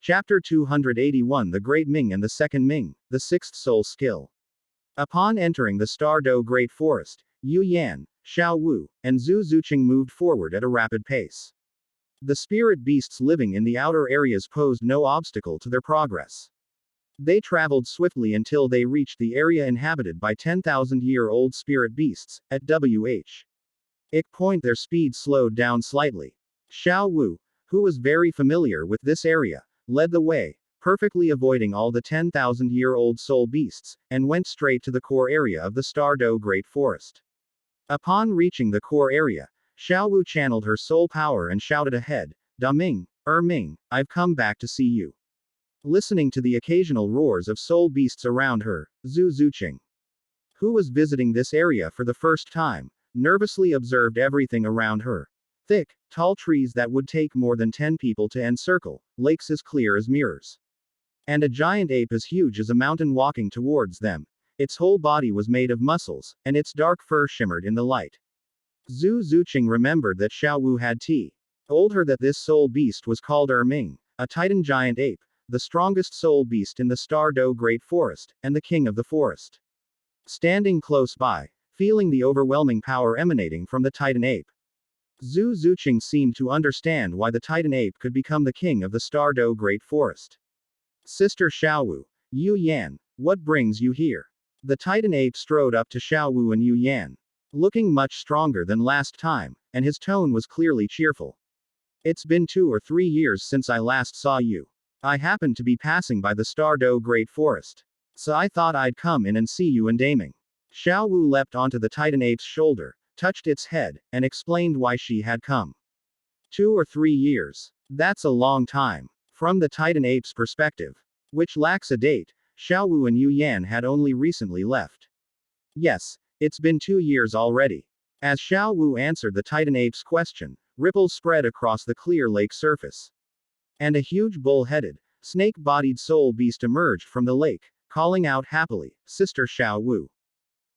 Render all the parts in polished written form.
Chapter 281 The Great Ming and the Second Ming, the Sixth Soul Skill. Upon entering the Stardo Great Forest, Yu Yan, Xiao Wu, and Zhu Zuqing moved forward at a rapid pace. The spirit beasts living in the outer areas posed no obstacle to their progress. They traveled swiftly until they reached the area inhabited by 10,000-year-old spirit beasts, at which point their speed slowed down slightly. Xiao Wu, who was very familiar with this area, led the way, perfectly avoiding all the 10,000-year-old soul beasts, and went straight to the core area of the Stardo Great Forest. Upon reaching the core area, Xiao Wu channeled her soul power and shouted ahead, "Da Ming, Ming, I've come back to see you." Listening to the occasional roars of soul beasts around her, Zhu Zuqing, who was visiting this area for the first time, nervously observed everything around her. Thick, tall trees that would take more than 10 people to encircle, lakes as clear as mirrors. And a giant ape as huge as a mountain walking towards them. Its whole body was made of muscles, and its dark fur shimmered in the light. Zhu Zuqing remembered that Xiao Wu had told her that this soul beast was called Ming, a titan giant ape, the strongest soul beast in the Stardo Great Forest, and the king of the forest. Standing close by, feeling the overwhelming power emanating from the titan ape, Zhu Zuqing seemed to understand why the titan ape could become the king of the Stardo Great Forest. "Sister Xiao Wu, Yu Yan, what brings you here?" The titan ape strode up to Xiao Wu and Yu Yan, looking much stronger than last time, and his tone was clearly cheerful. "It's been 2 or 3 years since I last saw you. I happened to be passing by the Stardo Great Forest, so I thought I'd come in and see you and Daming." Xiao Wu leapt onto the titan ape's shoulder, touched its head, and explained why she had come. 2 or 3 years. That's a long time. From the titan ape's perspective, which lacks a date, Xiao Wu and Yu Yan had only recently left. "Yes, it's been 2 years already." As Xiao Wu answered the titan ape's question, ripples spread across the clear lake surface. And a huge bull-headed, snake-bodied soul beast emerged from the lake, calling out happily, "Sister Xiao Wu.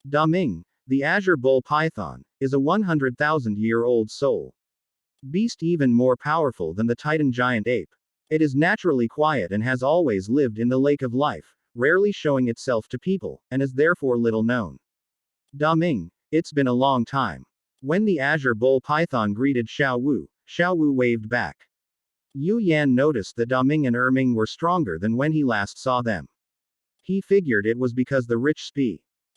Da Ming, the azure bull python, is a 100,000-year-old soul beast even more powerful than the titan giant ape. It is naturally quiet and has always lived in the lake of life, rarely showing itself to people, and is therefore little known. Da Ming, it's been a long time." When the azure bull python greeted Xiao Wu waved back. Yu Yan noticed that Da Ming and Ming were stronger than when he last saw them. He figured it was because the rich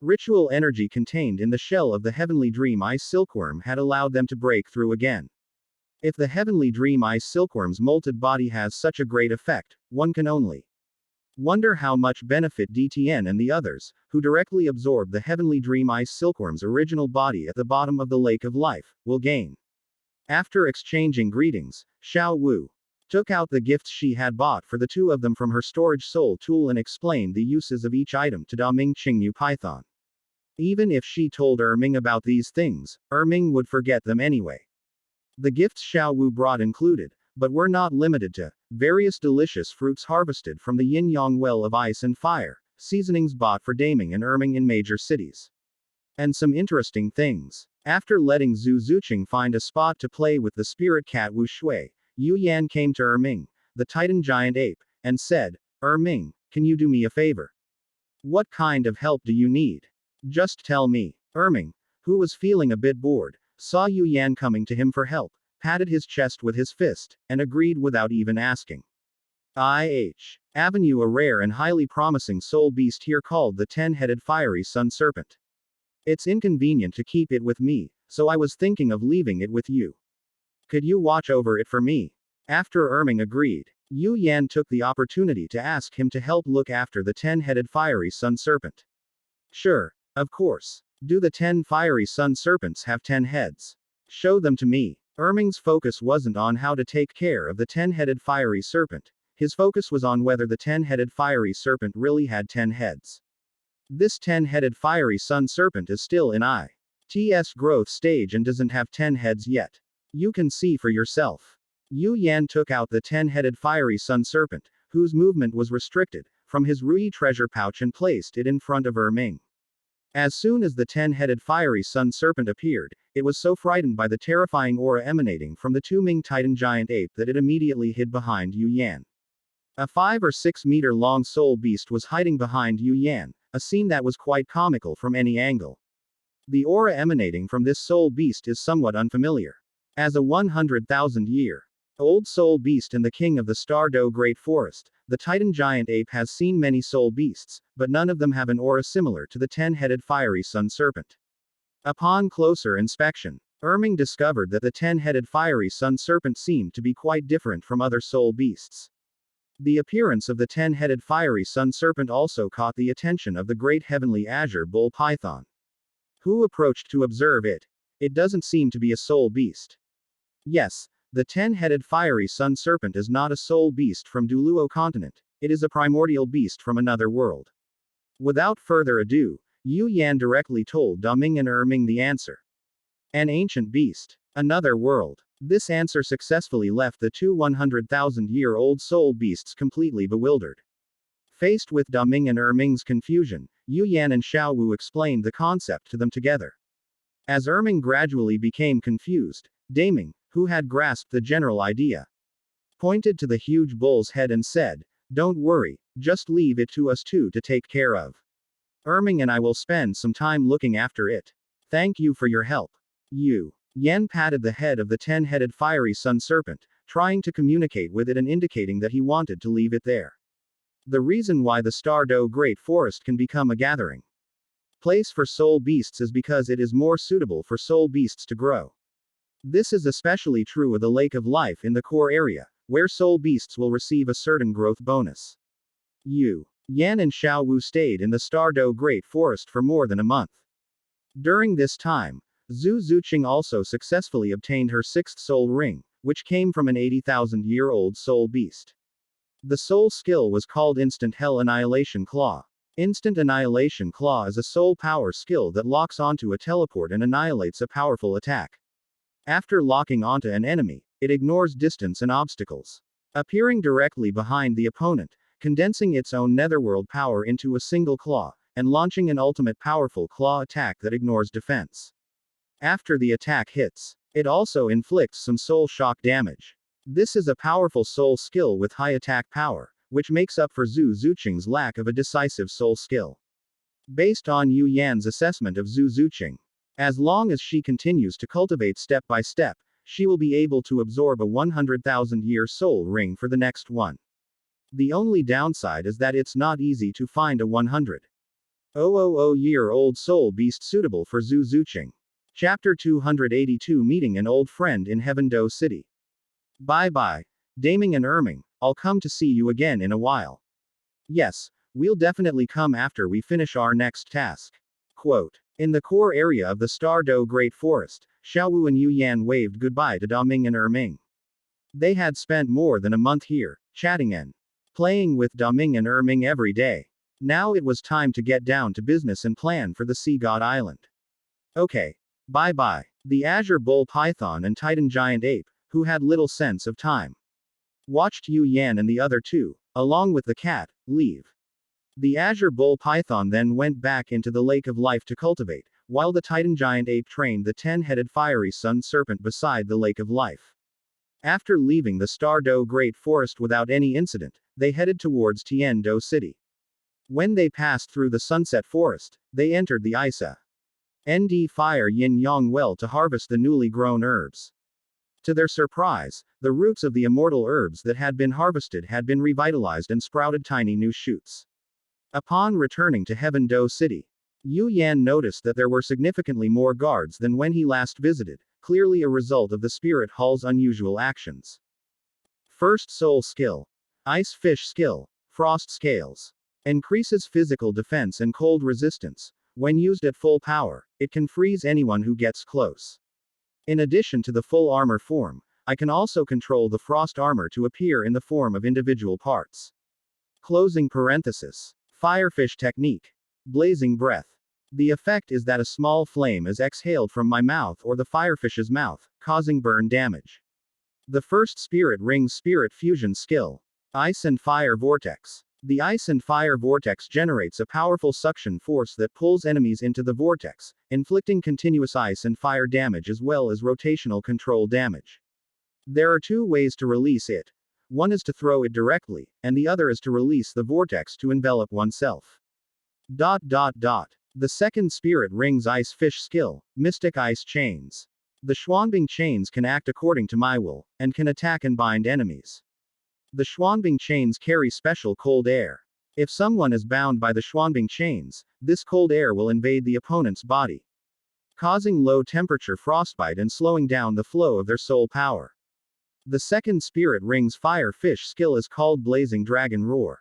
ritual energy contained in the shell of the heavenly dream ice silkworm had allowed them to break through again. If the heavenly dream ice silkworm's molted body has such a great effect, one can only wonder how much benefit DTN and the others, who directly absorb the heavenly dream ice silkworm's original body at the bottom of the lake of life, will gain. After exchanging greetings, Xiao Wu took out the gifts she had bought for the two of them from her storage soul tool and explained the uses of each item to Da Ming Qingnu Python. Even if she told Ming about these things, Ming would forget them anyway. The gifts Xiao Wu brought included, but were not limited to, various delicious fruits harvested from the yin-yang well of ice and fire, seasonings bought for Daming and Ming in major cities, and some interesting things. After letting Zhu Zuqing find a spot to play with the spirit cat Wu Shui, Yu Yan came to Ming, the titan giant ape, and said, "Ming, can you do me a favor? What kind of help do you need? Just tell me." Ming, who was feeling a bit bored, saw Yu Yan coming to him for help, patted his chest with his fist, and agreed without even asking. Avenue, a rare and highly promising soul beast here called the 10-headed fiery sun serpent. It's inconvenient to keep it with me, so I was thinking of leaving it with you. Could you watch over it for me?" After Ming agreed, Yu Yan took the opportunity to ask him to help look after the 10-headed fiery sun serpent. "Sure, of course. Do the 10 fiery sun serpents have 10 heads? Show them to me." Ming's focus wasn't on how to take care of the 10-headed fiery serpent, his focus was on whether the 10-headed fiery serpent really had 10 heads. This 10-headed fiery sun serpent is still in its growth stage and doesn't have 10 heads yet. You can see for yourself. Yu Yan took out the 10-headed fiery sun serpent, whose movement was restricted, from his Rui treasure pouch and placed it in front of Ming. As soon as the 10-headed fiery sun serpent appeared, it was so frightened by the terrifying aura emanating from the two Ming titan giant ape that it immediately hid behind Yu Yan. A 5 or 6 meter long soul beast was hiding behind Yu Yan, a scene that was quite comical from any angle. The aura emanating from this soul beast is somewhat unfamiliar. As a 100,000-year-old soul beast and the king of the Stardow Great Forest, the Titan giant ape has seen many soul beasts, but none of them have an aura similar to the 10-headed fiery sun serpent. Upon closer inspection, Erming discovered that the 10-headed fiery sun serpent seemed to be quite different from other soul beasts. The appearance of the 10-headed fiery sun serpent also caught the attention of the great heavenly azure bull python, who approached to observe it. It doesn't seem to be a soul beast. Yes, the 10-headed fiery sun serpent is not a soul beast from Douluo continent, it is a primordial beast from another world. Without further ado, Yu Yan directly told Daming and Erming the answer. An ancient beast. Another world. This answer successfully left the two 100,000-year-old soul beasts completely bewildered. Faced with Daming and Erming's confusion, Yu Yan and Xiao explained the concept to them together. As Erming gradually became confused, Daming, who had grasped the general idea, pointed to the huge bull's head and said, "Don't worry, just leave it to us two to take care of. Erming and I will spend some time looking after it. Thank you for your help." Yu Yan patted the head of the 10-headed fiery sun serpent, trying to communicate with it and indicating that he wanted to leave it there. The reason why the Stardow Great Forest can become a gathering place for soul beasts is because it is more suitable for soul beasts to grow. This is especially true of the Lake of Life in the core area, where soul beasts will receive a certain growth bonus. Yu Yan and Xiao stayed in the Stardow Great Forest for more than a month. During this time, Zhu Zuqing also successfully obtained her 6th soul ring, which came from an 80,000-year-old soul beast. The soul skill was called Instant Hell Annihilation Claw. Instant Annihilation Claw is a soul power skill that locks onto a teleport and annihilates a powerful attack. After locking onto an enemy, it ignores distance and obstacles, appearing directly behind the opponent, condensing its own netherworld power into a single claw, and launching an ultimate powerful claw attack that ignores defense. After the attack hits, it also inflicts some soul shock damage. This is a powerful soul skill with high attack power, which makes up for Zhu Zuqing's lack of a decisive soul skill. Based on Yu Yan's assessment of Zhu Zuqing, as long as she continues to cultivate step by step, she will be able to absorb a 100,000-year soul ring for the next one. The only downside is that it's not easy to find a 100,000-year-old soul beast suitable for Zhu Zuqing. Chapter 282 Meeting an Old Friend in Heavendow City. Bye bye. Daming and Erming, I'll come to see you again in a while. Yes, we'll definitely come after we finish our next task. Quote. In the core area of the Stardow Great Forest, Xiao and Yu Yan waved goodbye to Daming and Erming. They had spent more than a month here, chatting and playing with Daming and Erming every day. Now it was time to get down to business and plan for the Sea God Island. Okay. Bye bye. The Azure Bull Python and Titan Giant Ape, who had little sense of time, watched Yu Yan and the other two, along with the cat, leave. The Azure Bull Python then went back into the Lake of Life to cultivate, while the Titan Giant Ape trained the 10-headed fiery sun serpent beside the Lake of Life. After leaving the Stardow Great Forest without any incident, they headed towards Tiando City. When they passed through the Sunset Forest, they entered the Isa ND Fire Yin Yang well to harvest the newly grown herbs. To their surprise, the roots of the immortal herbs that had been harvested had been revitalized and sprouted tiny new shoots. Upon returning to Heavendow City, Yu Yan noticed that there were significantly more guards than when he last visited, clearly a result of the Spirit Hall's unusual actions. First Soul Skill. Ice Fish Skill. Frost Scales. Increases physical defense and cold resistance. When used at full power, it can freeze anyone who gets close. In addition to the full armor form, I can also control the frost armor to appear in the form of individual parts. Closing parenthesis. Firefish Technique. Blazing Breath. The effect is that a small flame is exhaled from my mouth or the firefish's mouth, causing burn damage. The first Spirit Ring Spirit Fusion Skill. Ice and Fire Vortex. The ice and fire vortex generates a powerful suction force that pulls enemies into the vortex, inflicting continuous ice and fire damage as well as rotational control damage. There are two ways to release it. one is to throw it directly, and the other is to release the vortex to envelop oneself. The second spirit ring's ice fish skill, Mystic Ice Chains. The Xuanbing chains can act according to my will, and can attack and bind enemies. The Xuanbing chains carry special cold air. If someone is bound by the Xuanbing chains, this cold air will invade the opponent's body, causing low temperature frostbite and slowing down the flow of their soul power. The second spirit ring's fire fish skill is called Blazing Dragon Roar.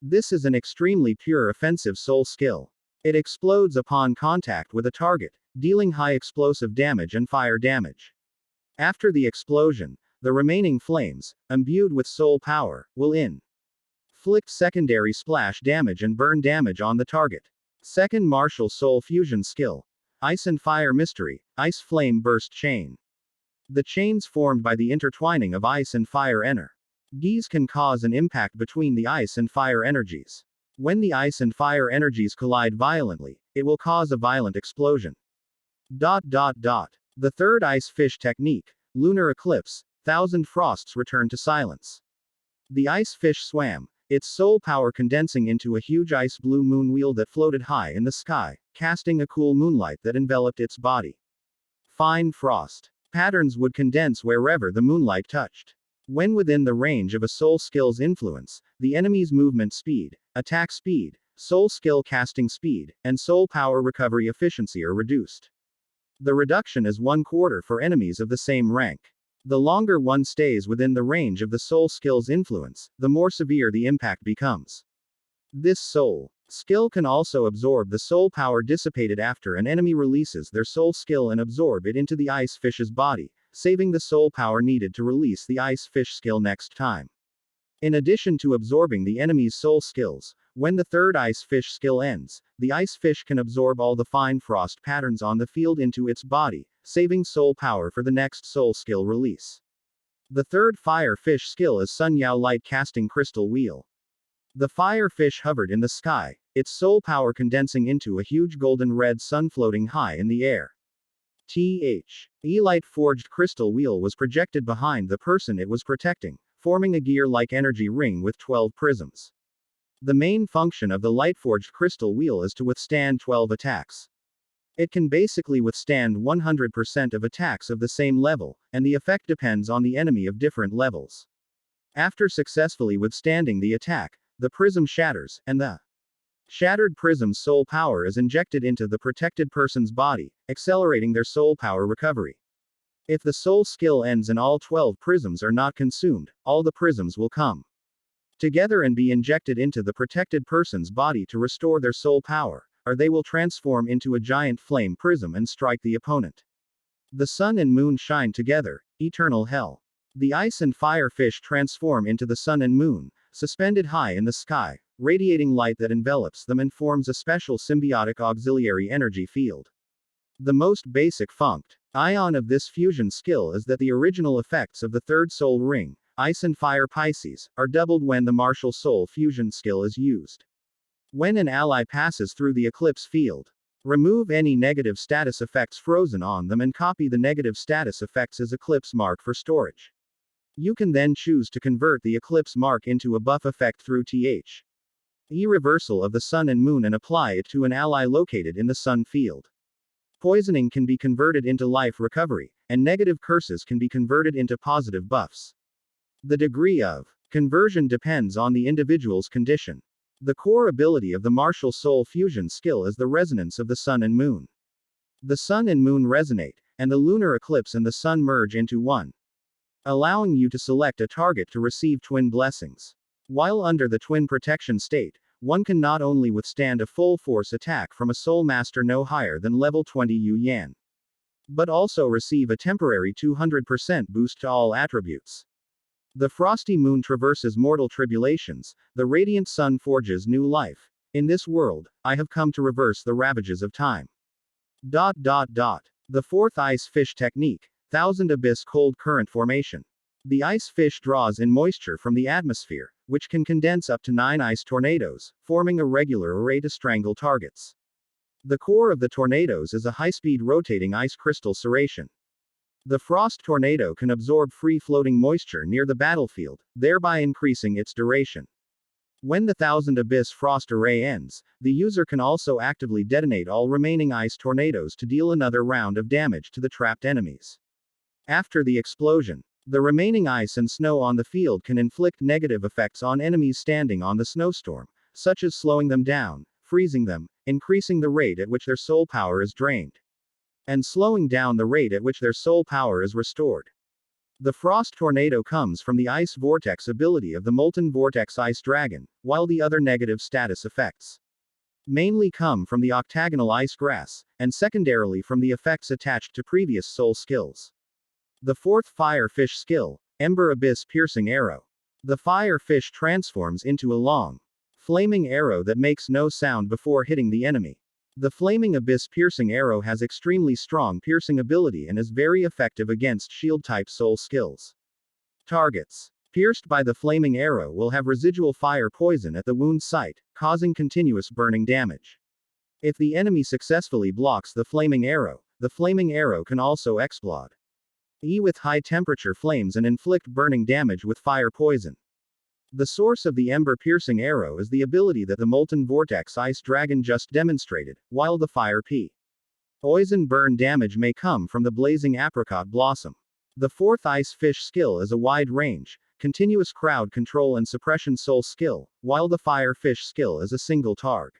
This is an extremely pure offensive soul skill. It explodes upon contact with a target, dealing high explosive damage and fire damage. After the explosion, the remaining flames, imbued with soul power, will inflict secondary splash damage and burn damage on the target. Second martial soul fusion skill. Ice and Fire Mystery, Ice Flame Burst Chain. The chains formed by the intertwining of ice and fire energies can cause an impact between the ice and fire energies. When the ice and fire energies collide violently, it will cause a violent explosion. The third ice fish technique, Lunar Eclipse, Thousand Frosts Return to Silence. The ice fish swam, its soul power condensing into a huge ice blue moon wheel that floated high in the sky, casting a cool moonlight that enveloped its body. Fine frost patterns would condense wherever the moonlight touched. When within the range of a soul skill's influence, the enemy's movement speed, attack speed, soul skill casting speed, and soul power recovery efficiency are reduced. The reduction is 1/4 for enemies of the same rank. The longer one stays within the range of the soul skill's influence, the more severe the impact becomes. This soul skill can also absorb the soul power dissipated after an enemy releases their soul skill and absorb it into the ice fish's body, saving the soul power needed to release the ice fish skill next time. In addition to absorbing the enemy's soul skills, when the third ice fish skill ends, the ice fish can absorb all the fine frost patterns on the field into its body, saving soul power for the next soul skill release. The third fire fish skill is Sun Yao Light Casting Crystal Wheel. The fire fish hovered in the sky, its soul power condensing into a huge golden red sun floating high in the air. Light forged crystal wheel was projected behind the person it was protecting, forming a gear-like energy ring with 12 prisms. The main function of the light-forged crystal wheel is to withstand 12 attacks. It can basically withstand 100% of attacks of the same level, and the effect depends on the enemy of different levels. After successfully withstanding the attack, the prism shatters, and the shattered prism's soul power is injected into the protected person's body, accelerating their soul power recovery. If the soul skill ends and all 12 prisms are not consumed, all the prisms will come together and be injected into the protected person's body to restore their soul power, or they will transform into a giant flame prism and strike the opponent. The sun and moon shine together, eternal hell. The ice and fire fish transform into the sun and moon, suspended high in the sky, radiating light that envelops them and forms a special symbiotic auxiliary energy field. The most basic function of this fusion skill is that the original effects of the third soul ring, Ice and Fire Pisces, are doubled when the martial soul fusion skill is used. When an ally passes through the eclipse field, remove any negative status effects frozen on them and copy the negative status effects as eclipse mark for storage. You can then choose to convert the eclipse mark into a buff effect through reversal of the sun and moon and apply it to an ally located in the sun field. Poisoning can be converted into life recovery, and negative curses can be converted into positive buffs. The degree of conversion depends on the individual's condition. The core ability of the martial soul fusion skill is the resonance of the sun and moon. The sun and moon resonate, and the lunar eclipse and the sun merge into one, allowing you to select a target to receive twin blessings. While under the twin protection state, one can not only withstand a full force attack from a soul master no higher than level 20 Yu Yan, but also receive a temporary 200% boost to all attributes. The frosty moon traverses mortal tribulations, the radiant sun forges new life. In this world, I have come to reverse the ravages of time. The fourth ice fish technique, Thousand Abyss Cold Current Formation. The ice fish draws in moisture from the atmosphere, which can condense up to 9 ice tornadoes, forming a regular array to strangle targets. The core of the tornadoes is a high-speed rotating ice crystal serration. The frost tornado can absorb free-floating moisture near the battlefield, thereby increasing its duration. When the 1000 Abyss Frost Array ends, the user can also actively detonate all remaining ice tornadoes to deal another round of damage to the trapped enemies. After the explosion, the remaining ice and snow on the field can inflict negative effects on enemies standing on the snowstorm, such as slowing them down, freezing them, increasing the rate at which their soul power is drained, and slowing down the rate at which their soul power is restored. The Frost Tornado comes from the Ice Vortex ability of the Molten Vortex Ice Dragon, while the other negative status effects mainly come from the Octagonal Ice Grass, and secondarily from the effects attached to previous soul skills. The fourth Fire Fish skill, Ember Abyss Piercing Arrow. The fire fish transforms into a long, flaming arrow that makes no sound before hitting the enemy. The Flaming Abyss Piercing Arrow has extremely strong piercing ability and is very effective against shield-type soul skills. Targets pierced by the flaming arrow will have residual fire poison at the wound site, causing continuous burning damage. If the enemy successfully blocks the flaming arrow can also explode with high-temperature flames and inflict burning damage with fire poison. The source of the ember-piercing arrow is the ability that the Molten Vortex Ice Dragon just demonstrated, while the fire poison burn damage may come from the blazing apricot blossom. The fourth Ice Fish skill is a wide-range, continuous crowd control and suppression soul skill, while the fire fish skill is a single target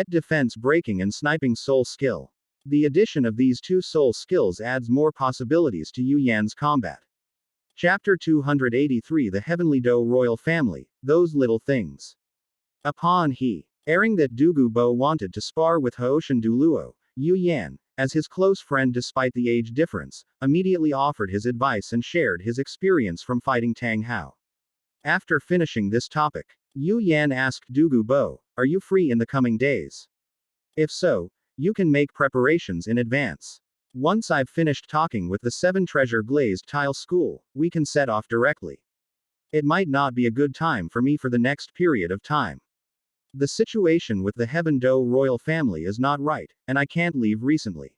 defense breaking and sniping soul skill. The addition of these two soul skills adds more possibilities to Yu Yan's combat. Chapter 283 The Heavenly Dou Royal Family, Those Little Things. Upon hearing that Douluo wanted to spar with Haoshan Douluo, Yu Yan, as his close friend despite the age difference, immediately offered his advice and shared his experience from fighting Tang Hao. After finishing this topic, Yu Yan asked Douluo, "Are you free in the coming days? If so, you can make preparations in advance. Once I've finished talking with the 7 Treasure Glazed Tile School, we can set off directly. It might not be a good time for me for the next period of time. The situation with the Heaven Dou royal family is not right, and I can't leave recently."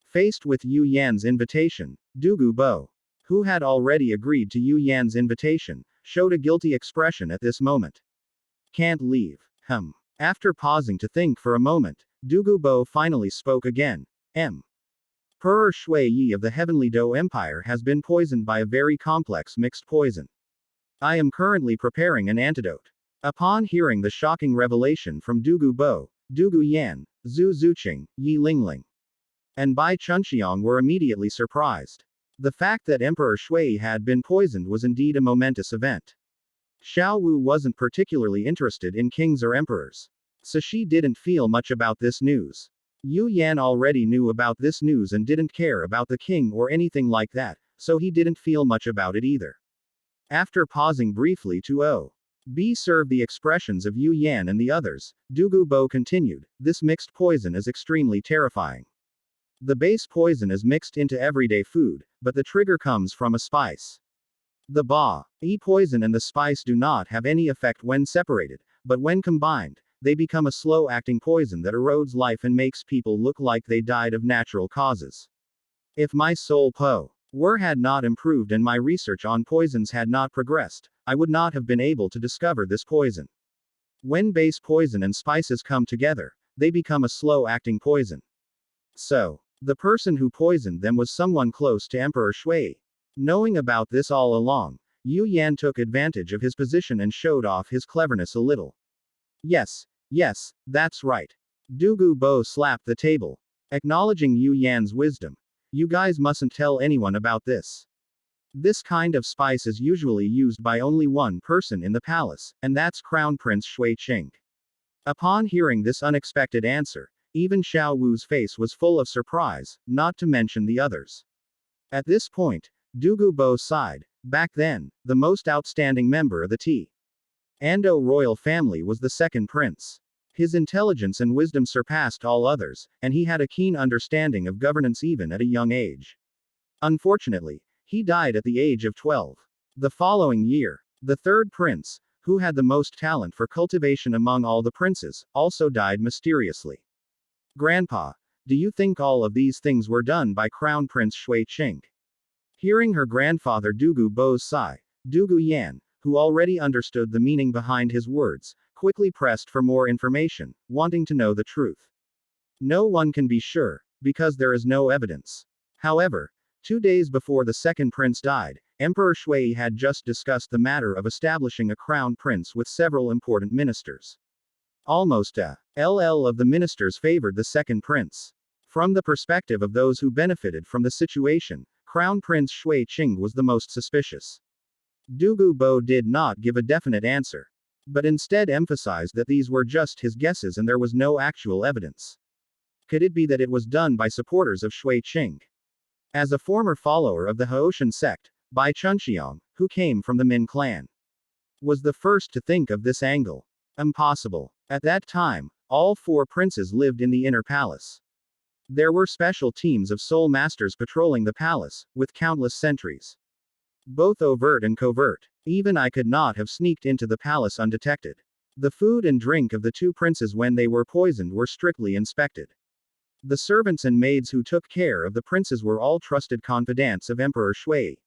Faced with Yu Yan's invitation, Douluo, who had already agreed to Yu Yan's invitation, showed a guilty expression at this moment. "Can't leave. After pausing to think for a moment, Douluo finally spoke again. Emperor Shui Yi of the Heavenly Dou Empire has been poisoned by a very complex mixed poison. I am currently preparing an antidote." Upon hearing the shocking revelation from Douluo, Du Yan, Zhu Zuqing, Yi Lingling, and Bai Chunxiang were immediately surprised. The fact that Emperor Shui had been poisoned was indeed a momentous event. Xiao Wu wasn't particularly interested in kings or emperors, so she didn't feel much about this news. Yu Yan already knew about this news and didn't care about the king or anything like that, so he didn't feel much about it either. After pausing briefly to observe the expressions of Yu Yan and the others, Douluo continued, "This mixed poison is extremely terrifying. The base poison is mixed into everyday food, but the trigger comes from a spice. The poison and the spice do not have any effect when separated, but when combined, they become a slow-acting poison that erodes life and makes people look like they died of natural causes. If my soul power had not improved and my research on poisons had not progressed, I would not have been able to discover this poison. When base poison and spices come together, they become a slow-acting poison. So, the person who poisoned them was someone close to Emperor Shui." Knowing about this all along, Yu Yan took advantage of his position and showed off his cleverness a little. Yes, that's right." Douluo slapped the table, acknowledging Yu Yan's wisdom. "You guys mustn't tell anyone about this. This kind of spice is usually used by only one person in the palace, and that's Crown Prince Shui Qing." Upon hearing this unexpected answer, even Xiao Wu's face was full of surprise, not to mention the others. At this point, Douluo sighed. Back then, the most outstanding member of the Ando royal family was the second prince. His intelligence and wisdom surpassed all others, and he had a keen understanding of governance even at a young age. Unfortunately, he died at the age of 12. The following year, the third prince, who had the most talent for cultivation among all the princes, also died mysteriously. "Grandpa, do you think all of these things were done by Crown Prince Shui Qing?" Hearing her grandfather Douluo Bo's sigh, Douluo Yan, who already understood the meaning behind his words, quickly pressed for more information, wanting to know the truth. No one can be sure, because there is no evidence. However, 2 days before the second prince died, Emperor Shui had just discussed the matter of establishing a crown prince with several important ministers. Almost a LL of the ministers favored the second prince. From the perspective of those who benefited from the situation, Crown Prince Shui Qing was the most suspicious. Douluo Bo did not give a definite answer, but instead emphasized that these were just his guesses and there was no actual evidence. Could it be that it was done by supporters of Shui Qing? As a former follower of the Haoshan sect, Bai Chunxiang, who came from the Min clan, was the first to think of this angle. Impossible. At that time, all 4 princes lived in the inner palace. There were special teams of soul masters patrolling the palace, with countless sentries. Both overt and covert. Even I could not have sneaked into the palace undetected. The food and drink of the 2 princes when they were poisoned were strictly inspected. The servants and maids who took care of the princes were all trusted confidants of Emperor Shui.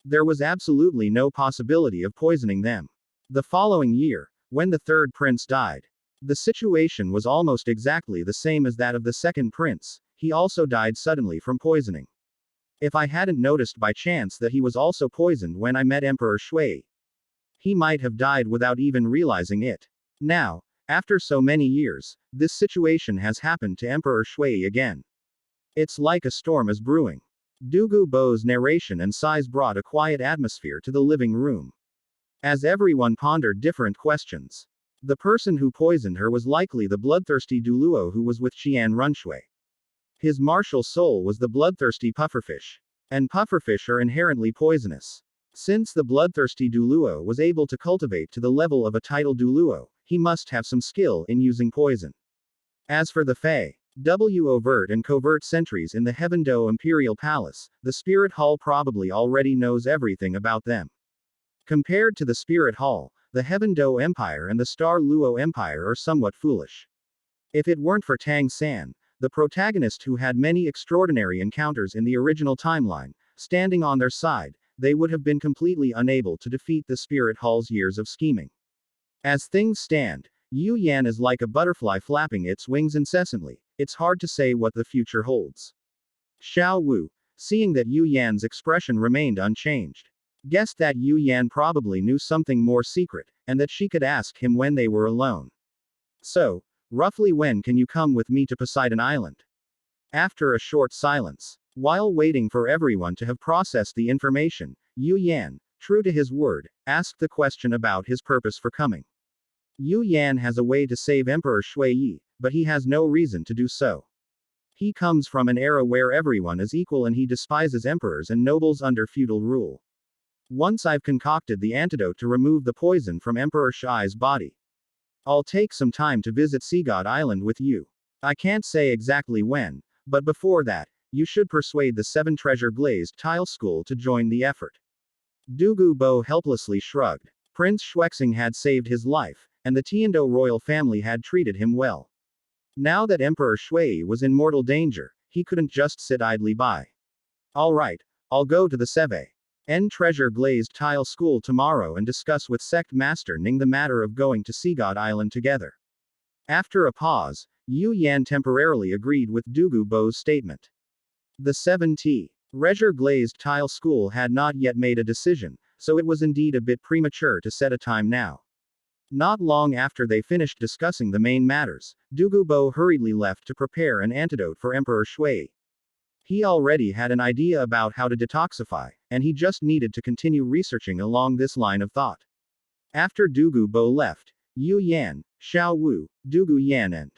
There was absolutely no possibility of poisoning them. The following year, when the third prince died, the situation was almost exactly the same as that of the second prince. He also died suddenly from poisoning. If I hadn't noticed by chance that he was also poisoned when I met Emperor Shui, he might have died without even realizing it. Now, after so many years, this situation has happened to Emperor Shui again. It's like a storm is brewing. Douluo Bo's narration and sighs brought a quiet atmosphere to the living room. As everyone pondered different questions. The person who poisoned her was likely the bloodthirsty Douluo who was with Qian Runshui. His martial soul was the bloodthirsty pufferfish. And pufferfish are inherently poisonous. Since the bloodthirsty Douluo was able to cultivate to the level of a title Douluo, he must have some skill in using poison. As for the Fey, overt and covert sentries in the Heaven Do Imperial Palace, the Spirit Hall probably already knows everything about them. Compared to the Spirit Hall, the Heaven Do Empire and the Star Luo Empire are somewhat foolish. If it weren't for Tang San, the protagonist who had many extraordinary encounters in the original timeline, standing on their side, they would have been completely unable to defeat the Spirit Hall's years of scheming. As things stand, Yu Yan is like a butterfly flapping its wings incessantly. It's hard to say what the future holds. Xiao Wu, seeing that Yu Yan's expression remained unchanged, guessed that Yu Yan probably knew something more secret, and that she could ask him when they were alone. So, roughly when can you come with me to Poseidon Island? After a short silence, while waiting for everyone to have processed the information, Yu Yan, true to his word, asked the question about his purpose for coming. Yu Yan has a way to save Emperor Shui, but he has no reason to do so. He comes from an era where everyone is equal and he despises emperors and nobles under feudal rule. Once I've concocted the antidote to remove the poison from Emperor Shui's body, I'll take some time to visit Seagod Island with you. I can't say exactly when, but before that, you should persuade the 7 Treasure Glazed Tile School to join the effort. Douluo Bo helplessly shrugged. Prince Xuexing had saved his life, and the Tiando royal family had treated him well. Now that Emperor Shui was in mortal danger, he couldn't just sit idly by. Alright, I'll go to the Seve N Treasure Glazed Tile School tomorrow and discuss with Sect Master Ning the matter of going to Seagod Island together. After a pause, Yu Yan temporarily agreed with Douluo Bo's statement. The 7T Treasure Glazed Tile School had not yet made a decision, so it was indeed a bit premature to set a time now. Not long after they finished discussing the main matters, Douluo Bo hurriedly left to prepare an antidote for Emperor Shui. He already had an idea about how to detoxify, and he just needed to continue researching along this line of thought. After Douluo Bo left, Yu Yan, Xiao Wu, Douluo Yan and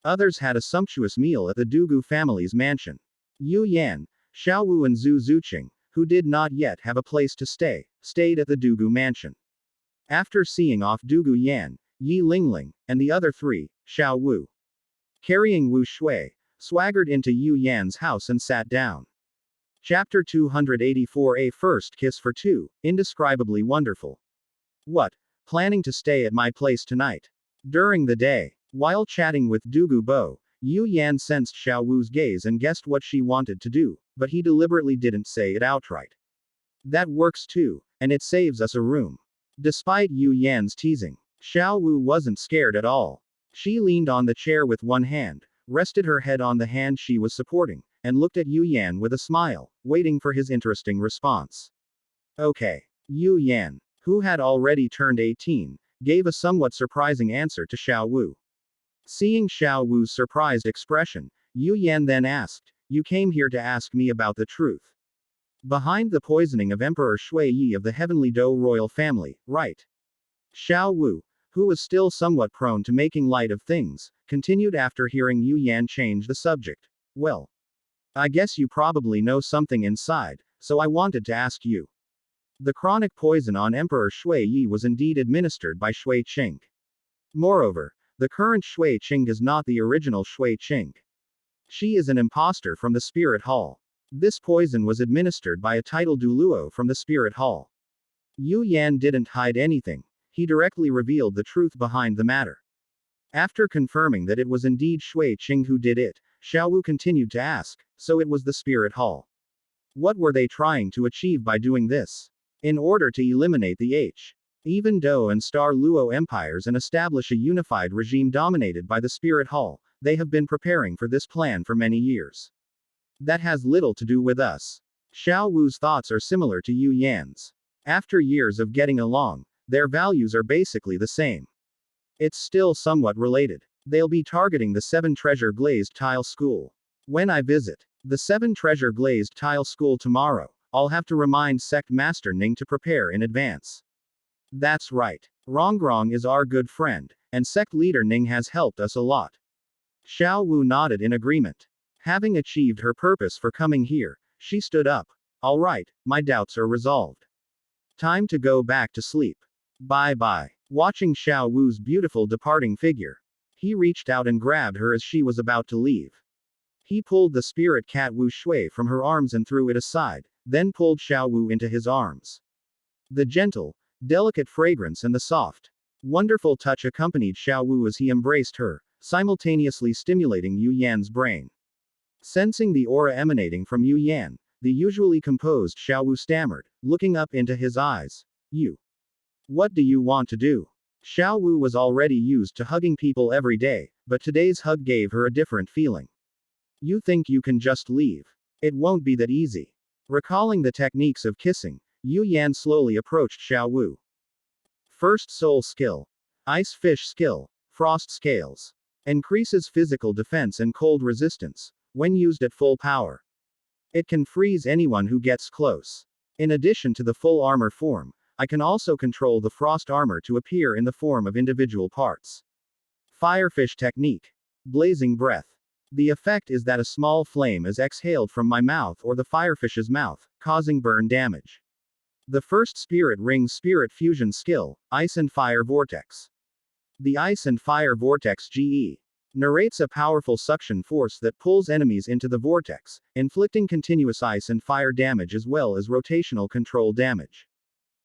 others had a sumptuous meal at the Douluo family's mansion. Yu Yan, Xiao Wu and Zhu Zuqing, who did not yet have a place to stay, stayed at the Douluo mansion. After seeing off Douluo Yan, Yi Lingling, and the other 3, Xiao Wu, carrying Wu Shui, swaggered into Yu Yan's house and sat down. Chapter 284 A First Kiss for Two, Indescribably Wonderful. What? Planning to stay at my place tonight? During the day, while chatting with Douluo Bo, Yu Yan sensed Xiao Wu's gaze and guessed what she wanted to do, but he deliberately didn't say it outright. That works too, and it saves us a room. Despite Yu Yan's teasing, Xiao Wu wasn't scared at all. She leaned on the chair with one hand, rested her head on the hand she was supporting, and looked at Yu Yan with a smile, waiting for his interesting response. Okay. Yu Yan, who had already turned 18, gave a somewhat surprising answer to Xiao Wu. Seeing Xiao Wu's surprised expression, Yu Yan then asked, "You came here to ask me about the truth behind the poisoning of Emperor Shui Yi of the Heavenly Dou royal family, right?" Xiao Wu, who was still somewhat prone to making light of things, continued after hearing Yu Yan change the subject. "Well, I guess you probably know something inside, so I wanted to ask you. The chronic poison on Emperor Shui Yi was indeed administered by Shui Qing. Moreover, the current Shui Qing is not the original Shui Qing. She is an imposter from the Spirit Hall. This poison was administered by a titled Douluo from the Spirit Hall." Yu Yan didn't hide anything. He directly revealed the truth behind the matter. After confirming that it was indeed Shui Qing who did it, Xiao Wu continued to ask, "So it was the Spirit Hall. What were they trying to achieve by doing this? In order to eliminate the Even Dou and Star Luo empires and establish a unified regime dominated by the Spirit Hall, they have been preparing for this plan for many years. That has little to do with us." Xiao Wu's thoughts are similar to Yu Yan's. After years of getting along, their values are basically the same. It's still somewhat related. They'll be targeting the 7 Treasure Glazed Tile School. When I visit the 7 Treasure Glazed Tile School tomorrow, I'll have to remind Sect Master Ning to prepare in advance. That's right. Rongrong is our good friend, and Sect Leader Ning has helped us a lot. Xiao Wu nodded in agreement. Having achieved her purpose for coming here, she stood up. "All right, my doubts are resolved. Time to go back to sleep. Bye-bye." Watching Xiao Wu's beautiful departing figure, he reached out and grabbed her as she was about to leave. He pulled the spirit cat Wu Shui from her arms and threw it aside, then pulled Xiao Wu into his arms. The gentle, delicate fragrance and the soft, wonderful touch accompanied Xiao Wu as he embraced her, simultaneously stimulating Yu Yan's brain. Sensing the aura emanating from Yu Yan, the usually composed Xiao Wu stammered, looking up into his eyes. What do you want to do?" Xiao Wu was already used to hugging people every day, but today's hug gave her a different feeling. "You think you can just leave? It won't be that easy." Recalling the techniques of kissing, Yu Yan slowly approached Xiao Wu. First soul skill. Ice fish skill. Frost scales. Increases physical defense and cold resistance, when used at full power. It can freeze anyone who gets close. In addition to the full armor form, I can also control the frost armor to appear in the form of individual parts. Firefish technique. Blazing breath. The effect is that a small flame is exhaled from my mouth or the firefish's mouth, causing burn damage. The first spirit ring's spirit fusion skill, Ice and Fire Vortex. The Ice and Fire Vortex GE narrates a powerful suction force that pulls enemies into the vortex, inflicting continuous ice and fire damage as well as rotational control damage.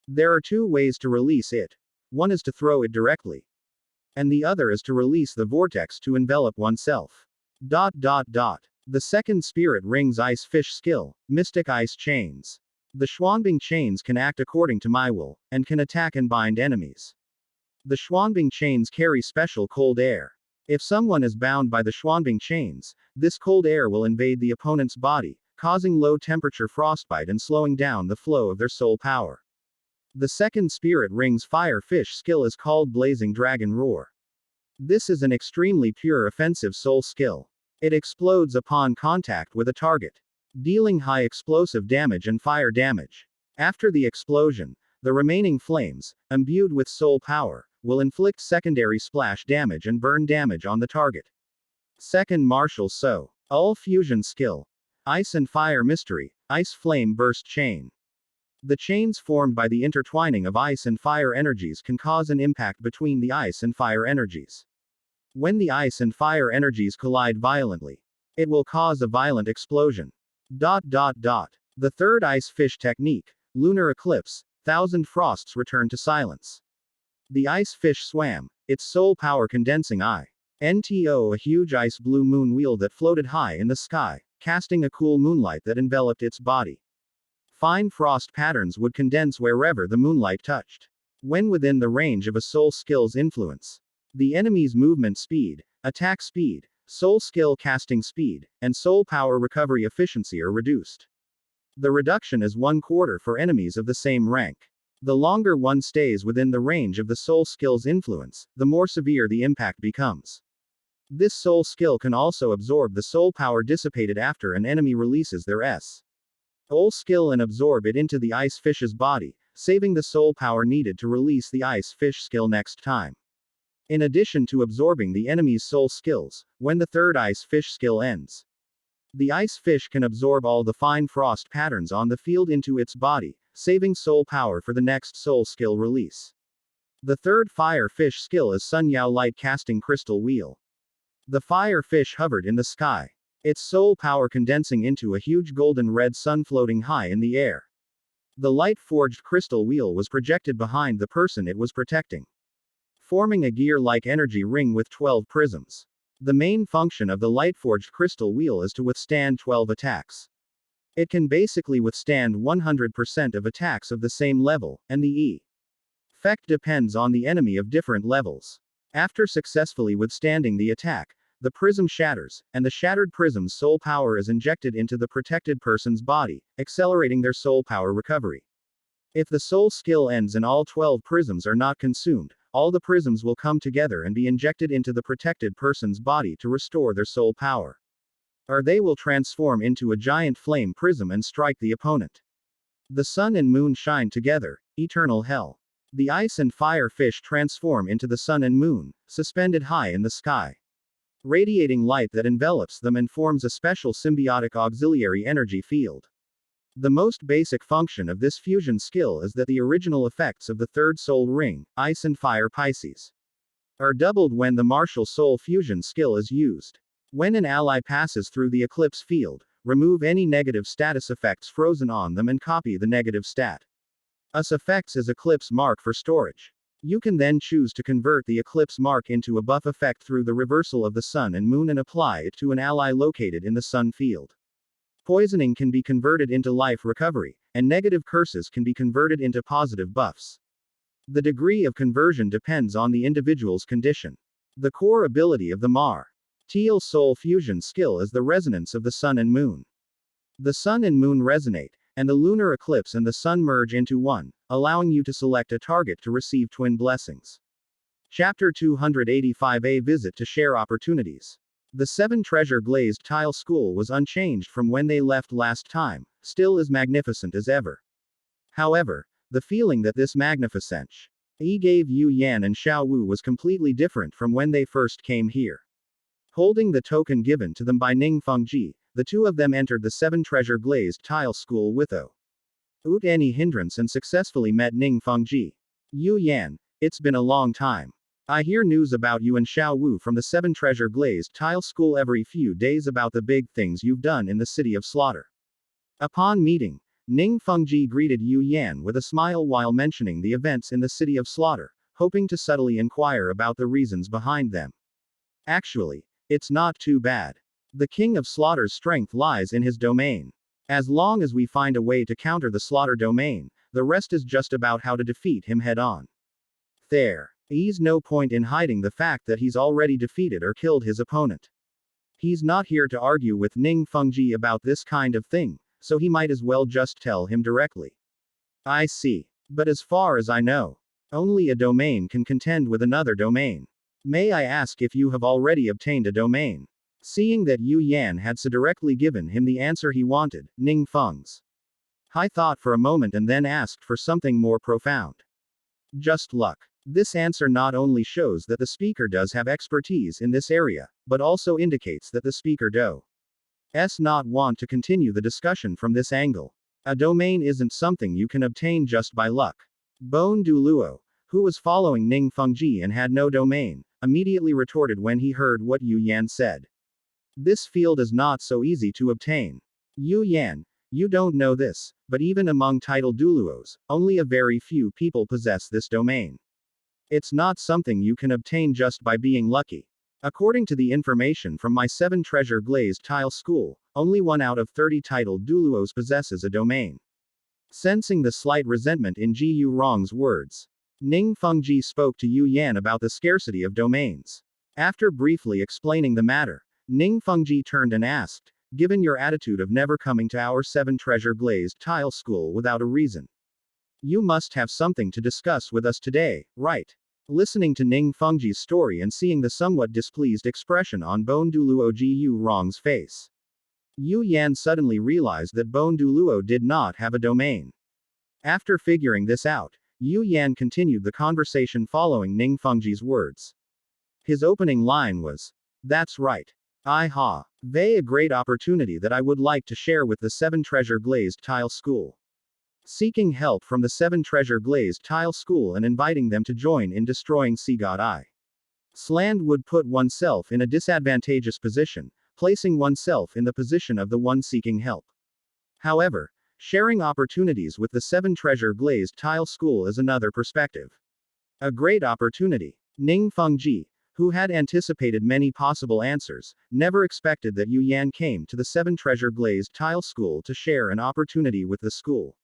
There are 2 ways to release it. One is to throw it directly, and the other is to release the vortex to envelop oneself. The second spirit ring's ice fish skill, Mystic Ice Chains. The Xuanbing chains can act according to my will, and can attack and bind enemies. The Xuanbing chains carry special cold air. If someone is bound by the Xuanbing chains, this cold air will invade the opponent's body, causing low temperature frostbite and slowing down the flow of their soul power. The second spirit ring's fire fish skill is called Blazing Dragon Roar. This is an extremely pure offensive soul skill. It explodes upon contact with a target, dealing high explosive damage and fire damage. After the explosion, the remaining flames, imbued with soul power, will inflict secondary splash damage and burn damage on the target. Second martial All fusion skill. Ice and Fire Mystery, Ice Flame Burst Chain. The chains formed by the intertwining of ice and fire energies can cause an impact between the ice and fire energies. When the ice and fire energies collide violently, it will cause a violent explosion. The third ice fish technique, Lunar Eclipse, 1,000 frosts return to silence. The ice fish swam, its soul power condensing a huge ice blue moon wheel that floated high in the sky, casting a cool moonlight that enveloped its body. Fine frost patterns would condense wherever the moonlight touched. When within the range of a soul skill's influence, the enemy's movement speed, attack speed, soul skill casting speed, and soul power recovery efficiency are reduced. The reduction is 1/4 for enemies of the same rank. The longer one stays within the range of the soul skill's influence, the more severe the impact becomes. This soul skill can also absorb the soul power dissipated after an enemy releases their soul skill and absorb it into the ice fish's body, saving the soul power needed to release the ice fish skill next time. In addition to absorbing the enemy's soul skills, when the third ice fish skill ends, the ice fish can absorb all the fine frost patterns on the field into its body, saving soul power for the next soul skill release. The third fire fish skill is Sun Yao Light Casting Crystal Wheel. The fire fish hovered in the sky, its soul power condensing into a huge golden red sun floating high in the air. The light-forged crystal wheel was projected behind the person it was protecting, forming a gear-like energy ring with 12 prisms. The main function of the light-forged crystal wheel is to withstand 12 attacks. It can basically withstand 100% of attacks of the same level, and the effect depends on the enemy of different levels. After successfully withstanding the attack, the prism shatters, and the shattered prism's soul power is injected into the protected person's body, accelerating their soul power recovery. If the soul skill ends and all 12 prisms are not consumed, all the prisms will come together and be injected into the protected person's body to restore their soul power. Or they will transform into a giant flame prism and strike the opponent. The sun and moon shine together, eternal hell. The ice and fire fish transform into the sun and moon, suspended high in the sky, radiating light that envelops them and forms a special symbiotic auxiliary energy field. The most basic function of this fusion skill is that the original effects of the third soul ring, Ice and Fire Pisces, are doubled when the martial soul fusion skill is used. When an ally passes through the eclipse field, remove any negative status effects frozen on them and copy the negative stat US effects as eclipse mark for storage. You can then choose to convert the eclipse mark into a buff effect through the reversal of the sun and moon and apply it to an ally located in the sun field. Poisoning can be converted into life recovery, and negative curses can be converted into positive buffs. The degree of conversion depends on the individual's condition. The core ability of the Teal Soul Fusion skill is the resonance of the sun and moon. The sun and moon resonate, and the lunar eclipse and the sun merge into one, allowing you to select a target to receive twin blessings. Chapter 285A Visit to Share Opportunities. The 7 treasure glazed tile school was unchanged from when they left last time, still as magnificent as ever. However, the feeling that this magnificence gave Yu Yan and Xiao Wu was completely different from when they first came here. Holding the token given to them by Ning Fengji, the two of them entered the 7 treasure glazed tile school without any hindrance and successfully met Ning Fengji. Yu Yan, it's been a long time. I hear news about you and Xiao Wu from the 7 treasure glazed tile school every few days about the big things you've done in the city of slaughter. Upon meeting, Ning Fengji greeted Yu Yan with a smile while mentioning the events in the city of slaughter, hoping to subtly inquire about the reasons behind them. Actually, it's not too bad. The king of slaughter's strength lies in his domain. As long as we find a way to counter the slaughter domain, the rest is just about how to defeat him head on. There's no point in hiding the fact that he's already defeated or killed his opponent. He's not here to argue with Ning Fengji about this kind of thing, so he might as well just tell him directly. I see. But as far as I know, only a domain can contend with another domain. May I ask if you have already obtained a domain? Seeing that Yu Yan had so directly given him the answer he wanted, Ning Feng's thought for a moment and then asked for something more profound. Just luck. This answer not only shows that the speaker does have expertise in this area, but also indicates that the speaker does not want to continue the discussion from this angle. A domain isn't something you can obtain just by luck. Bone Douluo, who was following Ning Fengji and had no domain, immediately retorted when he heard what Yu Yan said. This field is not so easy to obtain. Yu Yan, you don't know this, but even among titled Douluos, only a very few people possess this domain. It's not something you can obtain just by being lucky. According to the information from my 7 treasure glazed tile school, only 1 out of 30 titled Douluos possesses a domain. Sensing the slight resentment in Ji Yu Rong's words, Ning Fengji spoke to Yu Yan about the scarcity of domains. After briefly explaining the matter, Ning Fengji turned and asked, given your attitude of never coming to our 7 treasure glazed tile school without a reason, you must have something to discuss with us today, right? Listening to Ning Fengji's story and seeing the somewhat displeased expression on Bone Douluo Ji Yu Rong's face, Yu Yan suddenly realized that Bone Douluo did not have a domain. After figuring this out, Yu Yan continued the conversation following Ning Fengji's words. His opening line was, "That's right. A great opportunity that I would like to share with the 7 treasure glazed tile school." Seeking help from the 7 treasure glazed tile school and inviting them to join in destroying Sea God Island would put oneself in a disadvantageous position, placing oneself in the position of the one seeking help. However, sharing opportunities with the 7 treasure glazed tile school is another perspective. A great opportunity. Ning Fengji, who had anticipated many possible answers, never expected that Yu Yan came to the 7 treasure glazed tile school to share an opportunity with the school.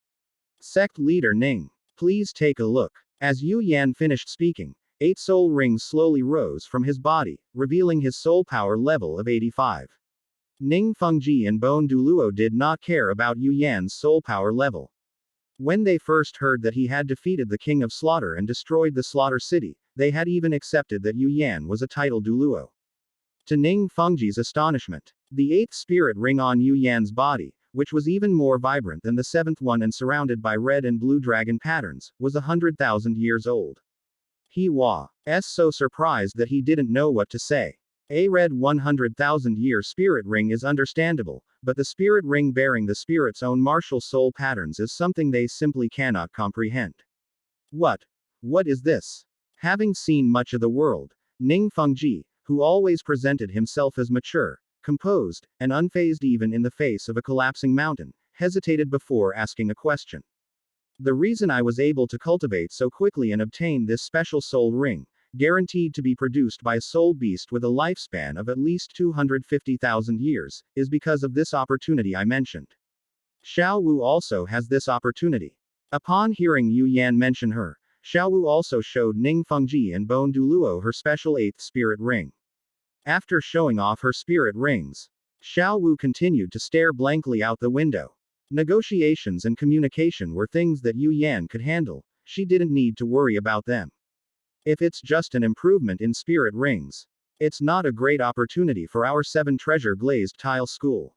Sect leader Ning, please take a look. As Yu Yan finished speaking, 8 soul rings slowly rose from his body, revealing his soul power level of 85. Ning Fengji and Bone Douluo did not care about Yu Yan's soul power level. When they first heard that he had defeated the King of Slaughter and destroyed the Slaughter City, they had even accepted that Yu Yan was a title Douluo. To Ning Fengji's astonishment, the 8th spirit ring on Yu Yan's body, which was even more vibrant than the 7th one and surrounded by red and blue dragon patterns, was 100,000 years old. He was so surprised that he didn't know what to say. A red 100,000-year spirit ring is understandable, but the spirit ring bearing the spirit's own martial soul patterns is something they simply cannot comprehend. What is this? Having seen much of the world, Ning Fengji, who always presented himself as mature, composed, and unfazed even in the face of a collapsing mountain, hesitated before asking a question. The reason I was able to cultivate so quickly and obtain this special soul ring, guaranteed to be produced by a soul beast with a lifespan of at least 250,000 years, is because of this opportunity I mentioned. Xiao Wu also has this opportunity. Upon hearing Yu Yan mention her, Xiao Wu also showed Ning Fengji and Bone Douluo her special 8th spirit ring. After showing off her spirit rings, Xiao Wu continued to stare blankly out the window. Negotiations and communication were things that Yu Yan could handle, she didn't need to worry about them. If it's just an improvement in spirit rings, it's not a great opportunity for our 7 treasure glazed tile school.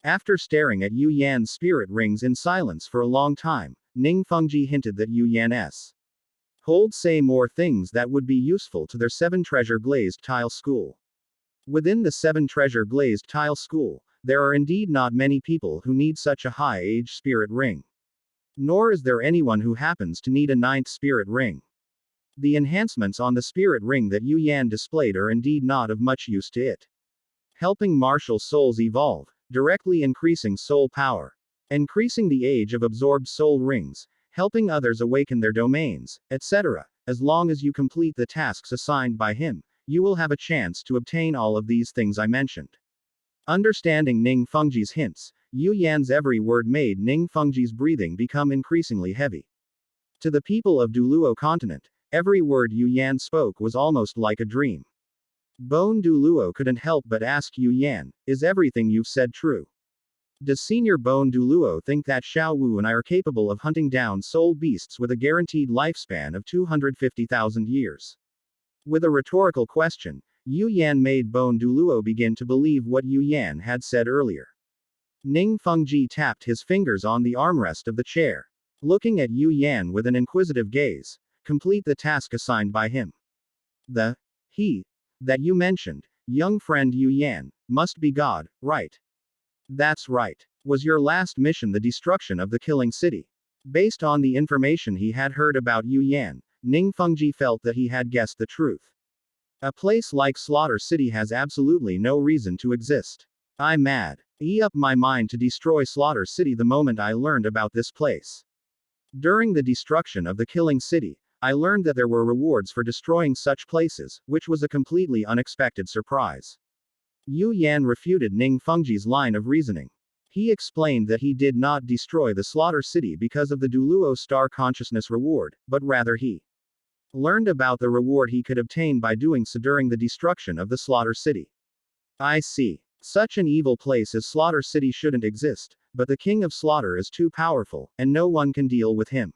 After staring at Yu Yan's spirit rings in silence for a long time, Ning Fengji hinted that Yu Yan's hold say more things that would be useful to their 7 treasure glazed tile school. Within the 7 treasure glazed tile school, there are indeed not many people who need such a high age spirit ring. Nor is there anyone who happens to need a 9th spirit ring. The enhancements on the spirit ring that Yu Yan displayed are indeed not of much use to it. Helping martial souls evolve, directly increasing soul power, increasing the age of absorbed soul rings, helping others awaken their domains, etc. As long as you complete the tasks assigned by him, you will have a chance to obtain all of these things I mentioned. Understanding Ning Fengji's hints, Yu Yan's every word made Ning Fengji's breathing become increasingly heavy. To the people of Douluo continent, every word Yu Yan spoke was almost like a dream. Bone Douluo couldn't help but ask Yu Yan, is everything you've said true? Does Senior Bone Douluo think that Xiao Wu and I are capable of hunting down soul beasts with a guaranteed lifespan of 250,000 years? With a rhetorical question, Yu Yan made Bone Douluo begin to believe what Yu Yan had said earlier. Ning Fengji tapped his fingers on the armrest of the chair. Looking at Yu Yan with an inquisitive gaze, complete the task assigned by him. He that you mentioned, young friend Yu Yan, must be God, right? That's right. Was your last mission the destruction of the killing city? Based on the information he had heard about Yu Yan, Ning Fengji felt that he had guessed the truth. A place like Slaughter City has absolutely no reason to exist. I'm mad. Up my mind to destroy Slaughter City the moment I learned about this place. During the destruction of the killing city, I learned that there were rewards for destroying such places, which was a completely unexpected surprise. Yu Yan refuted Ning Fengji's line of reasoning. He explained that he did not destroy the slaughter city because of the Douluo star consciousness reward, but rather he learned about the reward he could obtain by doing so during the destruction of the slaughter city. I see. Such an evil place as Slaughter City shouldn't exist, but the King of Slaughter is too powerful, and no one can deal with him.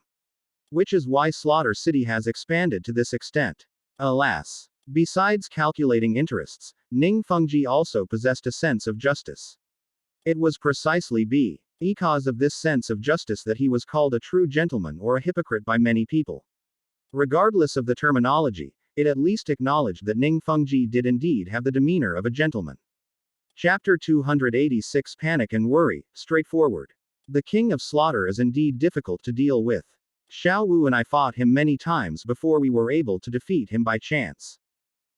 Which is why Slaughter City has expanded to this extent. Alas. Besides calculating interests, Ning Fengji also possessed a sense of justice. It was precisely because of this sense of justice that he was called a true gentleman or a hypocrite by many people. Regardless of the terminology, it at least acknowledged that Ning Fengji did indeed have the demeanor of a gentleman. Chapter 286 Panic and Worry, Straightforward. The King of Slaughter is indeed difficult to deal with. Xiao Wu and I fought him many times before we were able to defeat him by chance.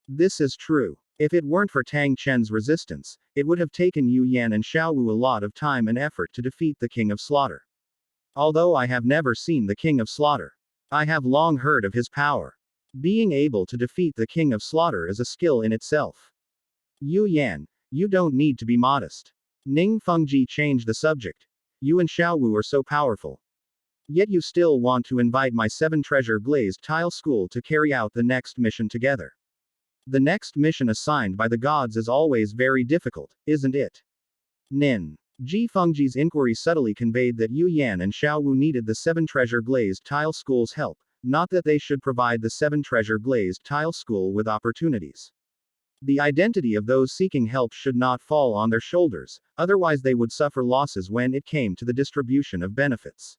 This is true. If it weren't for Tang Chen's resistance, it would have taken Yu Yan and Xiao Wu a lot of time and effort to defeat the King of Slaughter. Although I have never seen the King of Slaughter, I have long heard of his power. Being able to defeat the King of Slaughter is a skill in itself. Yu Yan, you don't need to be modest. Ning Fengji changed the subject. You and Xiao Wu are so powerful. Yet you still want to invite my 7 treasure glazed tile school to carry out the next mission together. The next mission assigned by the gods is always very difficult, isn't it? Nin. Ji Fengji's inquiry subtly conveyed that Yu Yan and Xiao Wu needed the 7 treasure glazed tile school's help, not that they should provide the 7 treasure glazed tile school with opportunities. The identity of those seeking help should not fall on their shoulders, otherwise they would suffer losses when it came to the distribution of benefits.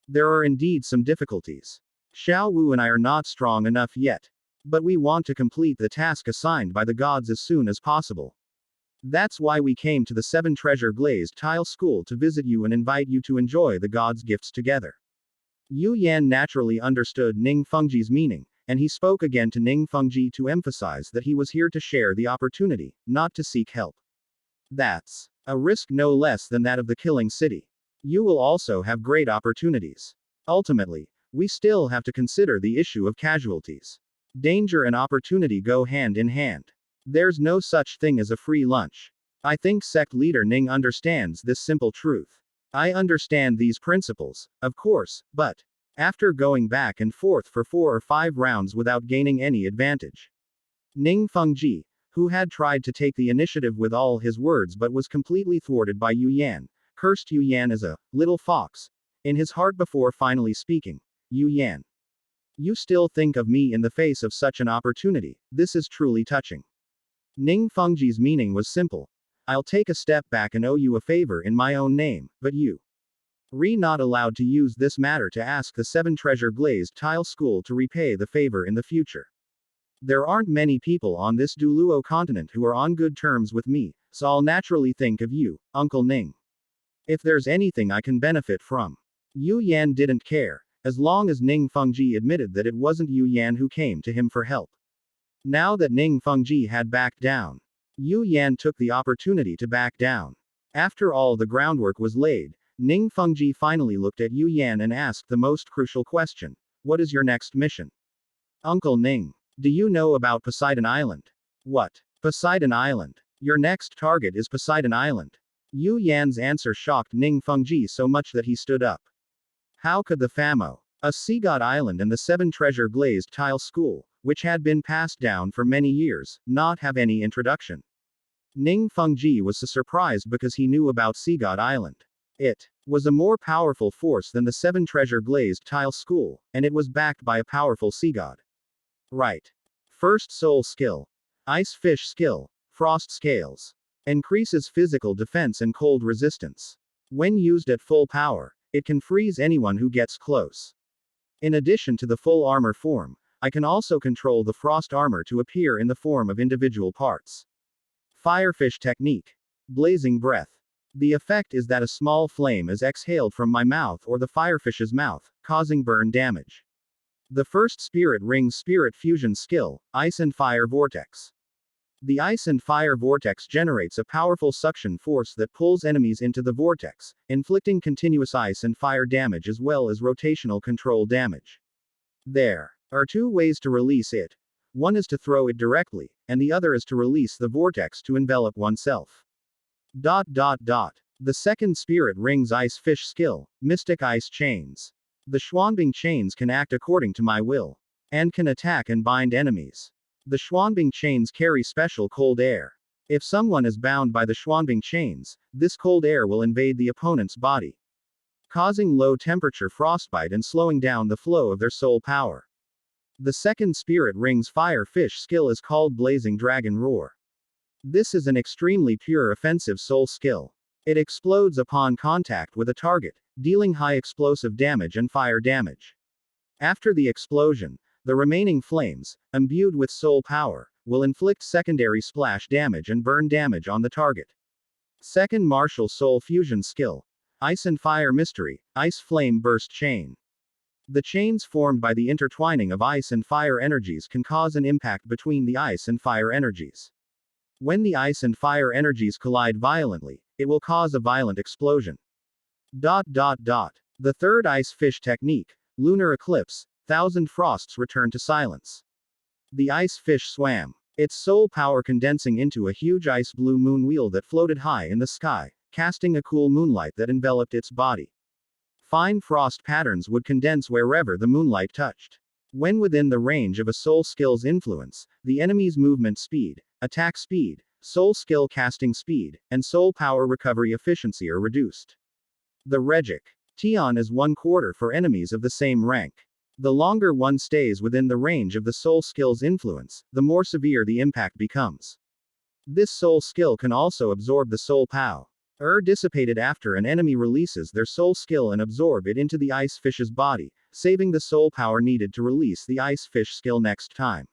There are indeed some difficulties. Xiao Wu and I are not strong enough yet. But we want to complete the task assigned by the gods as soon as possible. That's why we came to the 7 treasure glazed tile school to visit you and invite you to enjoy the gods' gifts together. Yu Yan naturally understood Ning Fengji's meaning, and he spoke again to Ning Fengji to emphasize that he was here to share the opportunity, not to seek help. That's a risk no less than that of the killing city. You will also have great opportunities. Ultimately, we still have to consider the issue of casualties. Danger and opportunity go hand in hand. There's no such thing as a free lunch. I think sect leader Ning understands this simple truth. I understand these principles, of course, but after going back and forth for 4 or 5 rounds without gaining any advantage, Ning Fengji, who had tried to take the initiative with all his words but was completely thwarted by Yu Yan, cursed Yu Yan as a little fox in his heart before finally speaking. Yu Yan, you still think of me in the face of such an opportunity. This is truly touching. Ning Fengji's meaning was simple. I'll take a step back and owe you a favor in my own name, but you not allowed to use this matter to ask the 7 treasure glazed tile school to repay the favor in the future. There aren't many people on this Douluo continent who are on good terms with me, so I'll naturally think of you, Uncle Ning. If there's anything I can benefit from. Yu Yan didn't care, as long as Ning Fengji admitted that it wasn't Yu Yan who came to him for help. Now that Ning Fengji had backed down, Yu Yan took the opportunity to back down. After all the groundwork was laid, Ning Fengji finally looked at Yu Yan and asked the most crucial question. What is your next mission? Uncle Ning, do you know about Poseidon Island? What? Poseidon Island. Your next target is Poseidon Island. Yu Yan's answer shocked Ning Fengji so much that he stood up. How could the Famo, a sea god island and the 7 treasure glazed tile school, which had been passed down for many years, not have any introduction? Ning Fengji was so surprised because he knew about Sea God Island. It was a more powerful force than the 7 treasure glazed tile school, and it was backed by a powerful sea god. Right. First soul skill. Ice fish skill. Frost scales. Increases physical defense and cold resistance. When used at full power, it can freeze anyone who gets close. In addition to the full armor form, I can also control the frost armor to appear in the form of individual parts. Firefish technique. Blazing breath. The effect is that a small flame is exhaled from my mouth or the firefish's mouth, causing burn damage. The first spirit ring's spirit fusion skill, Ice and Fire Vortex. The Ice and Fire Vortex generates a powerful suction force that pulls enemies into the vortex, inflicting continuous ice and fire damage as well as rotational control damage. There. are two ways to release it. One is to throw it directly, and the other is to release the vortex to envelop oneself. The second spirit ring's ice fish skill, Mystic Ice Chains. The Xuanbing chains can act according to my will, and can attack and bind enemies. The Xuanbing chains carry special cold air. If someone is bound by the Xuanbing chains, this cold air will invade the opponent's body, causing low temperature frostbite and slowing down the flow of their soul power. The second spirit ring's fire fish skill is called Blazing Dragon Roar. This is an extremely pure offensive soul skill. It explodes upon contact with a target, dealing high explosive damage and fire damage. After the explosion, the remaining flames, imbued with soul power, will inflict secondary splash damage and burn damage on the target. Second martial soul fusion skill, Ice and Fire Mystery, Ice Flame Burst Chain. The chains formed by the intertwining of ice and fire energies can cause an impact between the ice and fire energies. When the ice and fire energies collide violently, it will cause a violent explosion. The third ice fish technique, Lunar Eclipse, Thousand Frosts return to silence. The ice fish swam, its soul power condensing into a huge ice blue moon wheel that floated high in the sky, casting a cool moonlight that enveloped its body. Fine frost patterns would condense wherever the moonlight touched. When within the range of a soul skill's influence, the enemy's movement speed, attack speed, soul skill casting speed, and soul power recovery efficiency are reduced. The Regic Qian is 1/4 for enemies of the same rank. The longer one stays within the range of the soul skill's influence, the more severe the impact becomes. This soul skill can also absorb the soul power dissipated after an enemy releases their soul skill and absorb it into the ice fish's body, saving the soul power needed to release the ice fish skill next time.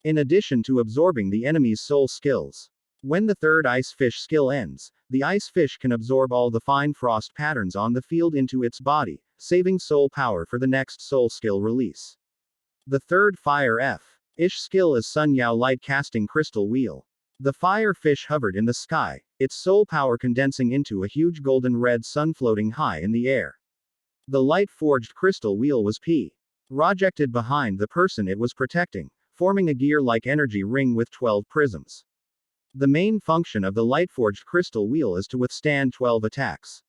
In addition to absorbing the enemy's soul skills, when the third ice fish skill ends, the ice fish can absorb all the fine frost patterns on the field into its body, saving soul power for the next soul skill release. The third fire ish skill is Sun Yao Light Casting Crystal Wheel. The fire fish hovered in the sky, its soul power condensing into a huge golden red sun floating high in the air. The light-forged crystal wheel was projected behind the person it was protecting, forming a gear-like energy ring with 12 prisms. The main function of the light-forged crystal wheel is to withstand 12 attacks.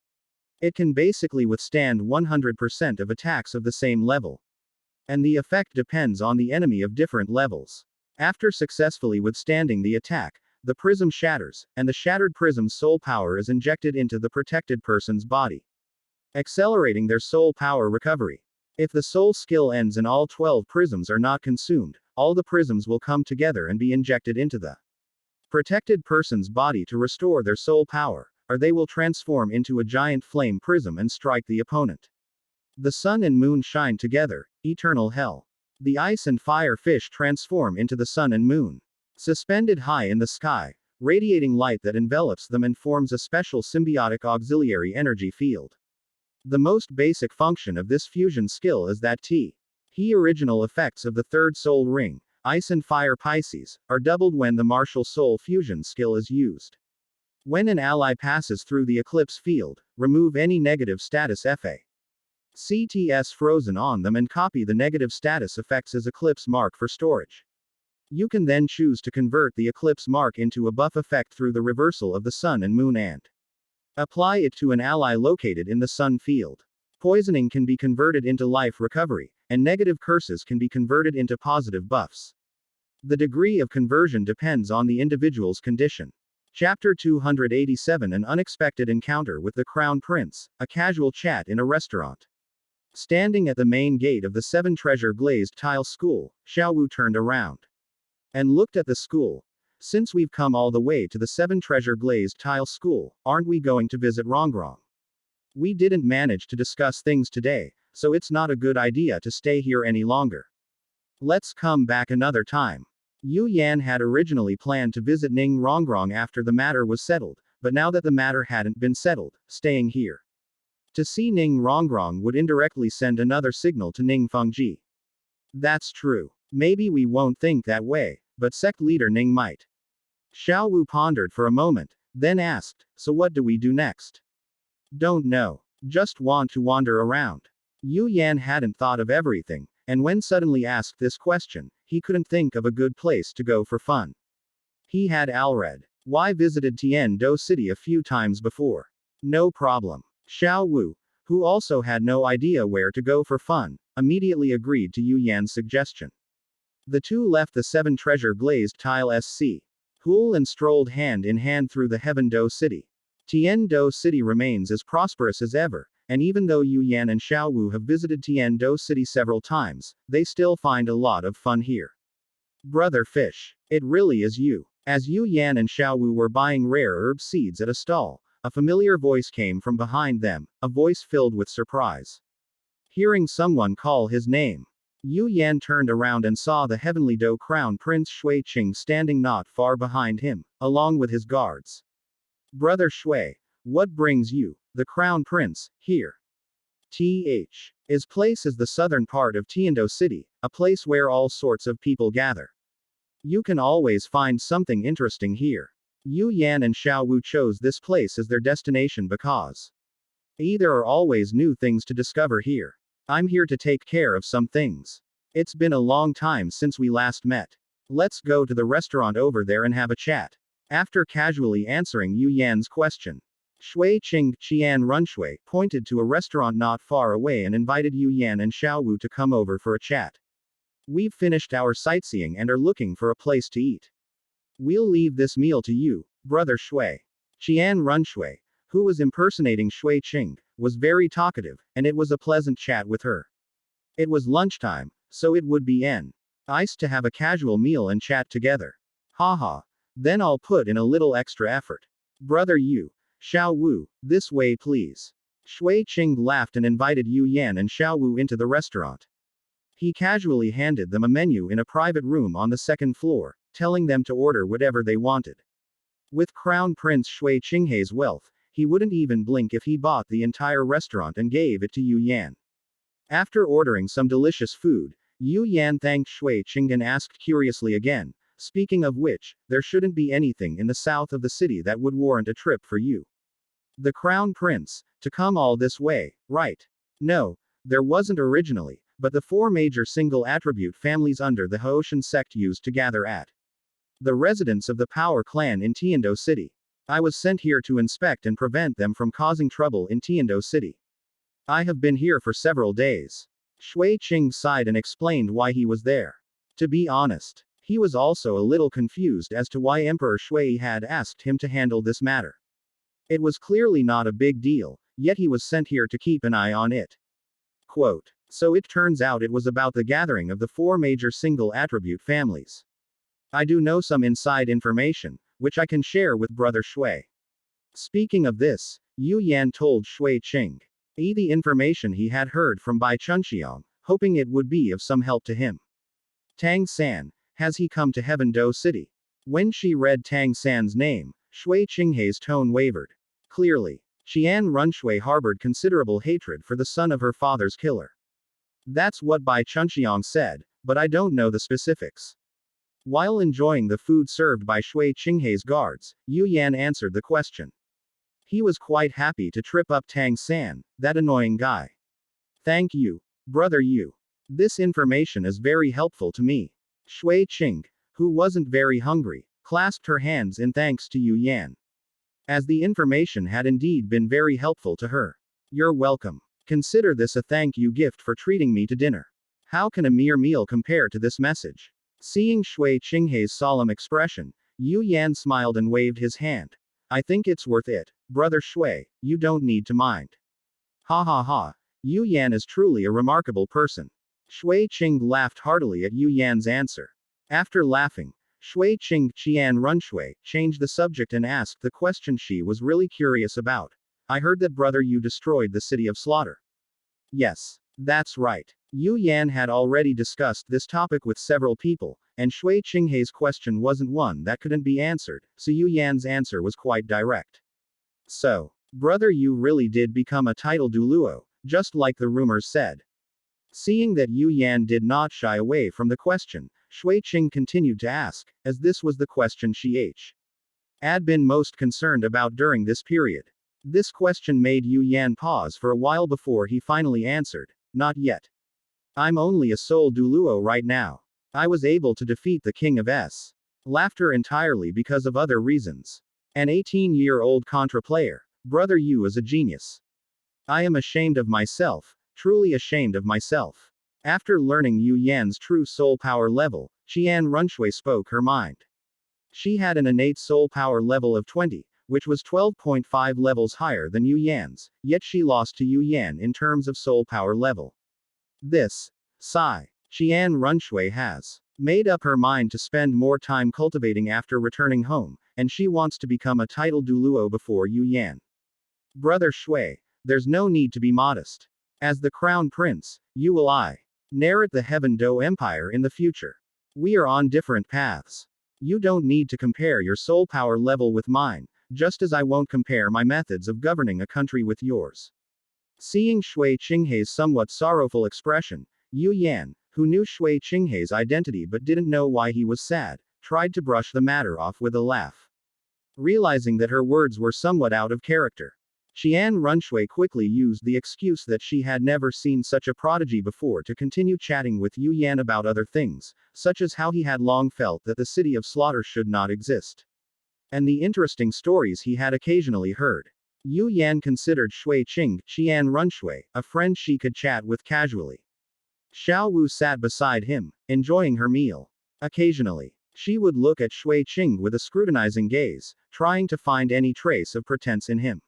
It can basically withstand 100% of attacks of the same level. And the effect depends on the enemy of different levels. After successfully withstanding the attack, the prism shatters, and the shattered prism's soul power is injected into the protected person's body, accelerating their soul power recovery. If the soul skill ends and all 12 prisms are not consumed, all the prisms will come together and be injected into the protected person's body to restore their soul power, or they will transform into a giant flame prism and strike the opponent. The sun and moon shine together, eternal hell. The ice and fire fish transform into the sun and moon, suspended high in the sky, radiating light that envelops them and forms a special symbiotic auxiliary energy field. The most basic function of this fusion skill is that the original effects of the third soul ring, Ice and Fire Pisces, are doubled when the martial soul fusion skill is used. When an ally passes through the eclipse field, remove any negative status CTS frozen on them and copy the negative status effects as eclipse mark for storage. You can then choose to convert the eclipse mark into a buff effect through the reversal of the sun and moon and apply it to an ally located in the sun field. Poisoning can be converted into life recovery, and negative curses can be converted into positive buffs. The degree of conversion depends on the individual's condition. Chapter 287 An unexpected encounter with the Crown Prince, a casual chat in a restaurant. Standing at the main gate of the 7 treasure glazed tile school, Xiao turned around and looked at the school. Since we've come all the way to the 7 treasure glazed tile school, aren't we going to visit Rongrong? We didn't manage to discuss things today, so it's not a good idea to stay here any longer. Let's come back another time. Yu Yan had originally planned to visit Ning Rongrong after the matter was settled, but now that the matter hadn't been settled, staying here to see Ning Rongrong would indirectly send another signal to Ning Fengji. That's true. Maybe we won't think that way, but sect leader Ning might. Xiao pondered for a moment, then asked, so what do we do next? Don't know. Just want to wander around. Yu Yan hadn't thought of everything, and when suddenly asked this question, he couldn't think of a good place to go for fun. He had already visited Tiando City a few times before. No problem. Xiao Wu, who also had no idea where to go for fun, immediately agreed to Yu Yan's suggestion. The two left the 7 treasure glazed tile SC Pool and strolled hand in hand through the Heaven Do City. Tiando City remains as prosperous as ever, and even though Yu Yan and Xiao Wu have visited Tiando City several times, they still find a lot of fun here. Brother Fish. It really is you. As Yu Yan and Xiao Wu were buying rare herb seeds at a stall, a familiar voice came from behind them, a voice filled with surprise. Hearing someone call his name, Yu Yan turned around and saw the heavenly Do Crown Prince Shui Qing standing not far behind him, along with his guards. Brother Shui, what brings you, the Crown Prince, here? His place is the southern part of Tiando City, a place where all sorts of people gather. You can always find something interesting here. Yu Yan and Xiao Wu chose this place as their destination because there are always new things to discover here. I'm here to take care of some things. It's been a long time since we last met. Let's go to the restaurant over there and have a chat. After casually answering Yu Yan's question, Shui Qing Qian Runshui pointed to a restaurant not far away and invited Yu Yan and Xiao Wu to come over for a chat. We've finished our sightseeing and are looking for a place to eat. We'll leave this meal to you, Brother Shui. Qian Runshui, who was impersonating Shui Qing, was very talkative, and it was a pleasant chat with her. It was lunchtime, so it would be nice to have a casual meal and chat together. Haha. Then I'll put in a little extra effort. Brother Yu, Xiao Wu, this way please. Shui Qing laughed and invited Yu Yan and Xiao Wu into the restaurant. He casually handed them a menu in a private room on the second floor, telling them to order whatever they wanted. With Crown Prince Shui Qinghei's wealth, he wouldn't even blink if he bought the entire restaurant and gave it to Yu Yan. After ordering some delicious food, Yu Yan thanked Shui Qing and asked curiously again, speaking of which, there shouldn't be anything in the south of the city that would warrant a trip for you, the Crown Prince, to come all this way, right? No, there wasn't originally, but the 4 major single attribute families under the Tang Sect used to gather at the residence of the Power Clan in Tiando City. I was sent here to inspect and prevent them from causing trouble in Tiando City. I have been here for several days. Shui Qing sighed and explained why he was there. To be honest, he was also a little confused as to why Emperor Shui had asked him to handle this matter. It was clearly not a big deal, yet he was sent here to keep an eye on it. Quote. So it turns out it was about the gathering of the 4 major single attribute families. I do know some inside information, which I can share with Brother Shui. Speaking of this, Yu Yan told Shui Qing the information he had heard from Bai Chunxiang, hoping it would be of some help to him. Tang San, has he come to Heaven Do City? When she read Tang San's name, Shui Qinghei's tone wavered. Clearly, Qian Runshui harbored considerable hatred for the son of her father's killer. That's what Bai Chunxiang said, but I don't know the specifics. While enjoying the food served by Shui Qinghei's guards, Yu Yan answered the question. He was quite happy to trip up Tang San, that annoying guy. Thank you, Brother Yu. This information is very helpful to me. Shui Qing, who wasn't very hungry, clasped her hands in thanks to Yu Yan, as the information had indeed been very helpful to her. You're welcome. Consider this a thank you gift for treating me to dinner. How can a mere meal compare to this message? Seeing Shui Qinghei's solemn expression, Yu Yan smiled and waved his hand. I think it's worth it, Brother Shui, you don't need to mind. Ha ha ha, Yu Yan is truly a remarkable person. Shui Qing laughed heartily at Yu Yan's answer. After laughing, Shui Qing Qian Runshui changed the subject and asked the question she was really curious about. I heard that Brother Yu destroyed the city of slaughter. Yes, that's right. Yu Yan had already discussed this topic with several people, and Shui Qinghei's question wasn't one that couldn't be answered, so Yu Yan's answer was quite direct. So, Brother Yu really did become a title Douluo, just like the rumors said. Seeing that Yu Yan did not shy away from the question, Shui Qing continued to ask, as this was the question she had been most concerned about during this period. This question made Yu Yan pause for a while before he finally answered, not yet. I'm only a soul Douluo right now. I was able to defeat the king of S. Laughter entirely because of other reasons. An 18-year-old Contra player. Brother Yu is a genius. I am ashamed of myself, truly ashamed of myself. After learning Yu Yan's true soul power level, Qian Runshui spoke her mind. She had an innate soul power level of 20, which was 12.5 levels higher than Yu Yan's, yet she lost to Yu Yan in terms of soul power level. This, sigh. Qian Runshui has made up her mind to spend more time cultivating after returning home, and she wants to become a title Douluo before Yu Yan. Brother Shui, there's no need to be modest. As the crown prince, you will inherit the Heaven Do Empire in the future. We are on different paths. You don't need to compare your soul power level with mine, just as I won't compare my methods of governing a country with yours. Seeing Shui Qinghei's somewhat sorrowful expression, Yu Yan, who knew Shui Qinghei's identity but didn't know why he was sad, tried to brush the matter off with a laugh. Realizing that her words were somewhat out of character, Qian Runshui quickly used the excuse that she had never seen such a prodigy before to continue chatting with Yu Yan about other things, such as how he had long felt that the city of slaughter should not exist. And the interesting stories he had occasionally heard. Yu Yan considered Shui Qing, Qian Runshui, a friend she could chat with casually. Xiao Wu sat beside him, enjoying her meal. Occasionally, she would look at Shui Qing with a scrutinizing gaze, trying to find any trace of pretense in him.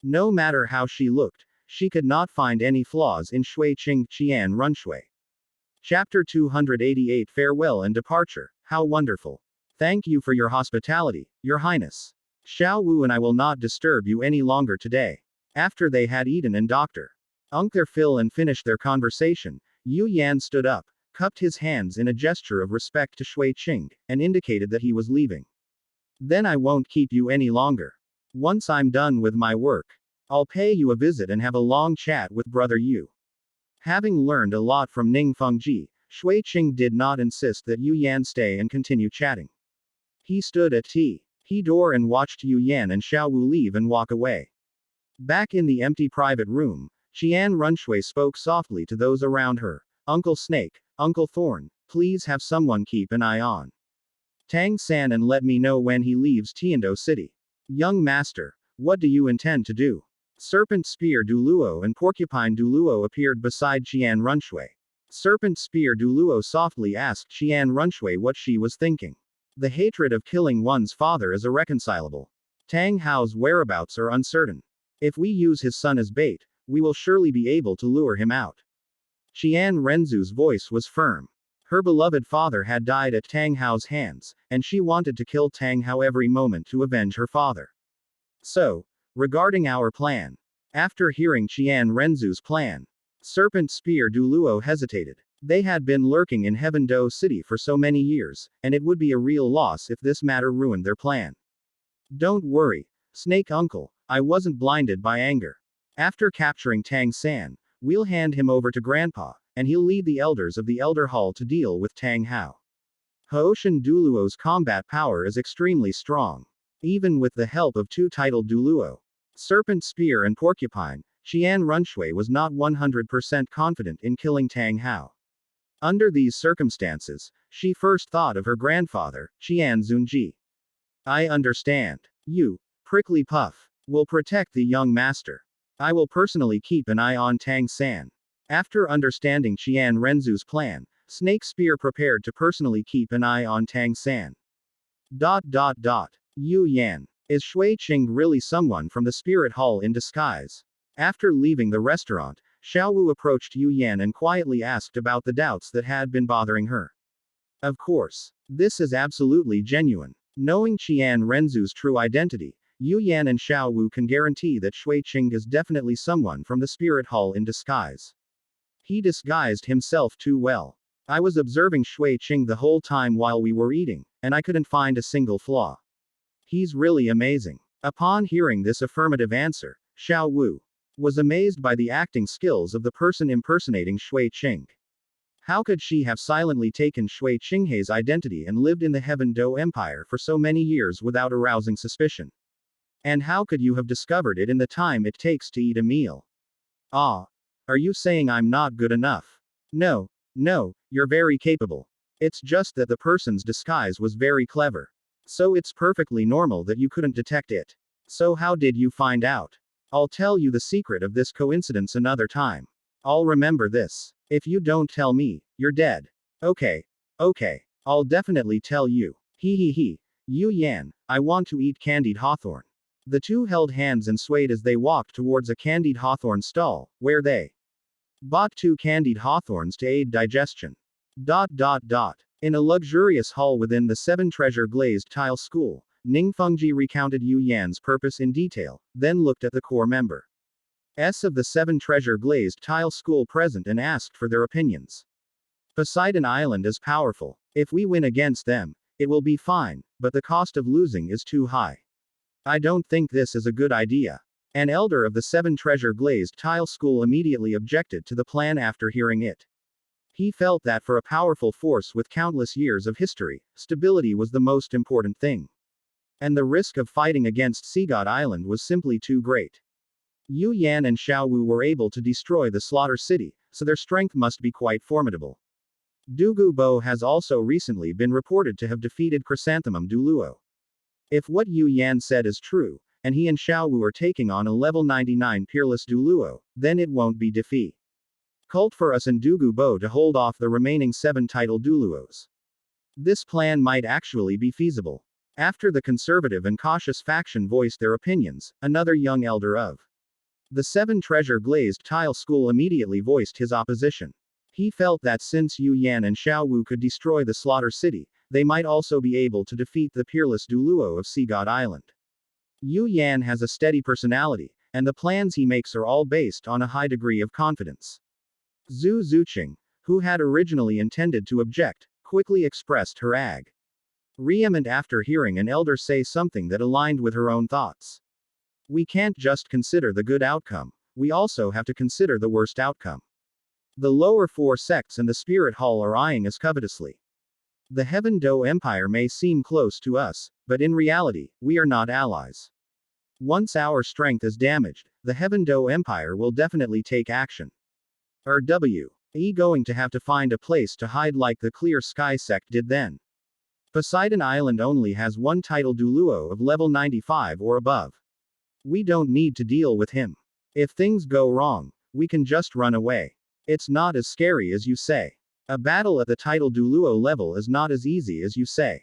No matter how she looked, she could not find any flaws in Shui Qing, Qian Runshui. Chapter 288 Farewell and Departure. How wonderful. Thank you for your hospitality, Your Highness. Xiao Wu and I will not disturb you any longer today. After they had eaten and Dr. Unk their fill and finished their conversation, Yu Yan stood up, cupped his hands in a gesture of respect to Shui Qing, and indicated that he was leaving. Then I won't keep you any longer. Once I'm done with my work, I'll pay you a visit and have a long chat with Brother Yu. Having learned a lot from Ning Fengji, Shui Qing did not insist that Yu Yan stay and continue chatting. He stood at he door and watched Yu Yan and Xiao Wu leave and walk away. Back in the empty private room, Qian Runshui spoke softly to those around her. Uncle Snake, Uncle Thorn, please have someone keep an eye on Tang San and let me know when he leaves Tiando City. Young master, what do you intend to do? Serpent Spear Douluo and Porcupine Douluo appeared beside Qian Runshui. Serpent Spear Douluo softly asked Qian Runshui what she was thinking. The hatred of killing one's father is irreconcilable. Tang Hao's whereabouts are uncertain. If we use his son as bait, we will surely be able to lure him out. Qian Renzu's voice was firm. Her beloved father had died at Tang Hao's hands, and she wanted to kill Tang Hao every moment to avenge her father. So, regarding our plan. After hearing Qian Renzu's plan, Serpent Spear Douluo hesitated. They had been lurking in Heaven Do City for so many years, and it would be a real loss if this matter ruined their plan. Don't worry, Snake Uncle, I wasn't blinded by anger. After capturing Tang San, we'll hand him over to Grandpa, and he'll lead the elders of the Elder Hall to deal with Tang Hao. Haoshan Douluo's combat power is extremely strong. Even with the help of two titled Douluo, Serpent Spear and Porcupine, Qian Runshui was not 100% confident in killing Tang Hao. Under these circumstances, she first thought of her grandfather, Qian Zunji. I understand. You, Prickly Puff, will protect the young master. I will personally keep an eye on Tang San. After understanding Qian Renzu's plan, Snake Spear prepared to personally keep an eye on Tang San. Yu Yan. Is Shui Qing really someone from the Spirit Hall in disguise? After leaving the restaurant, Xiao Wu approached Yu Yan and quietly asked about the doubts that had been bothering her. Of course. This is absolutely genuine. Knowing Qian Renzu's true identity, Yu Yan and Xiao Wu can guarantee that Shui Qing is definitely someone from the Spirit Hall in disguise. He disguised himself too well. I was observing Shui Qing the whole time while we were eating, and I couldn't find a single flaw. He's really amazing. Upon hearing this affirmative answer, Xiao Wu was amazed by the acting skills of the person impersonating Shui Qing. How could she have silently taken Shui Qinghei's identity and lived in the Heaven Do Empire for so many years without arousing suspicion? And how could you have discovered it in the time it takes to eat a meal? Ah. Are you saying I'm not good enough? No, no, you're very capable. It's just that the person's disguise was very clever. So it's perfectly normal that you couldn't detect it. So how did you find out? I'll tell you the secret of this coincidence another time. I'll remember this. If you don't tell me, you're dead. Okay. Okay. I'll definitely tell you. He he he. Yu Yan, I want to eat candied hawthorn. The two held hands and swayed as they walked towards a candied hawthorn stall, where they bought 2 candied hawthorns to aid digestion. In a luxurious hall within the 7-treasure glazed tile school, Ning Fengji recounted Yu Yan's purpose in detail, then looked at the core member of the 7-treasure glazed tile school present and asked for their opinions. Poseidon Island is powerful. If we win against them, it will be fine, but the cost of losing is too high. I don't think this is a good idea. An elder of the 7-treasure glazed tile school immediately objected to the plan after hearing it. He felt that for a powerful force with countless years of history, stability was the most important thing. And the risk of fighting against Sea God Island was simply too great. Yu Yan and Xiao Wu were able to destroy the Slaughter City, so their strength must be quite formidable. Douluo has also recently been reported to have defeated Chrysanthemum Douluo. If what Yu Yan said is true, and he and Xiao Wu are taking on a level 99 peerless Douluo, then it won't be defeat. Cult for us and Douluo to hold off the remaining 7 title Douluos. This plan might actually be feasible. After the conservative and cautious faction voiced their opinions, another young elder of the 7-treasure glazed tile school immediately voiced his opposition. He felt that since Yu Yan and Xiao Wu could destroy the Slaughter City, they might also be able to defeat the peerless Douluo of Sea God Island. Yu Yan has a steady personality, and the plans he makes are all based on a high degree of confidence. Zhu Zuqing, who had originally intended to object, quickly expressed her agreement after hearing an elder say something that aligned with her own thoughts. We can't just consider the good outcome, we also have to consider the worst outcome. The lower 4 sects and the Spirit Hall are eyeing us covetously. The Heaven Do Empire may seem close to us, but in reality, we are not allies. Once our strength is damaged, the Heaven Do Empire will definitely take action. We going to have to find a place to hide like the Clear Sky Sect did then. Poseidon Island only has 1 title Douluo of level 95 or above. We don't need to deal with him. If things go wrong, we can just run away. It's not as scary as you say. A battle at the title Douluo level is not as easy as you say.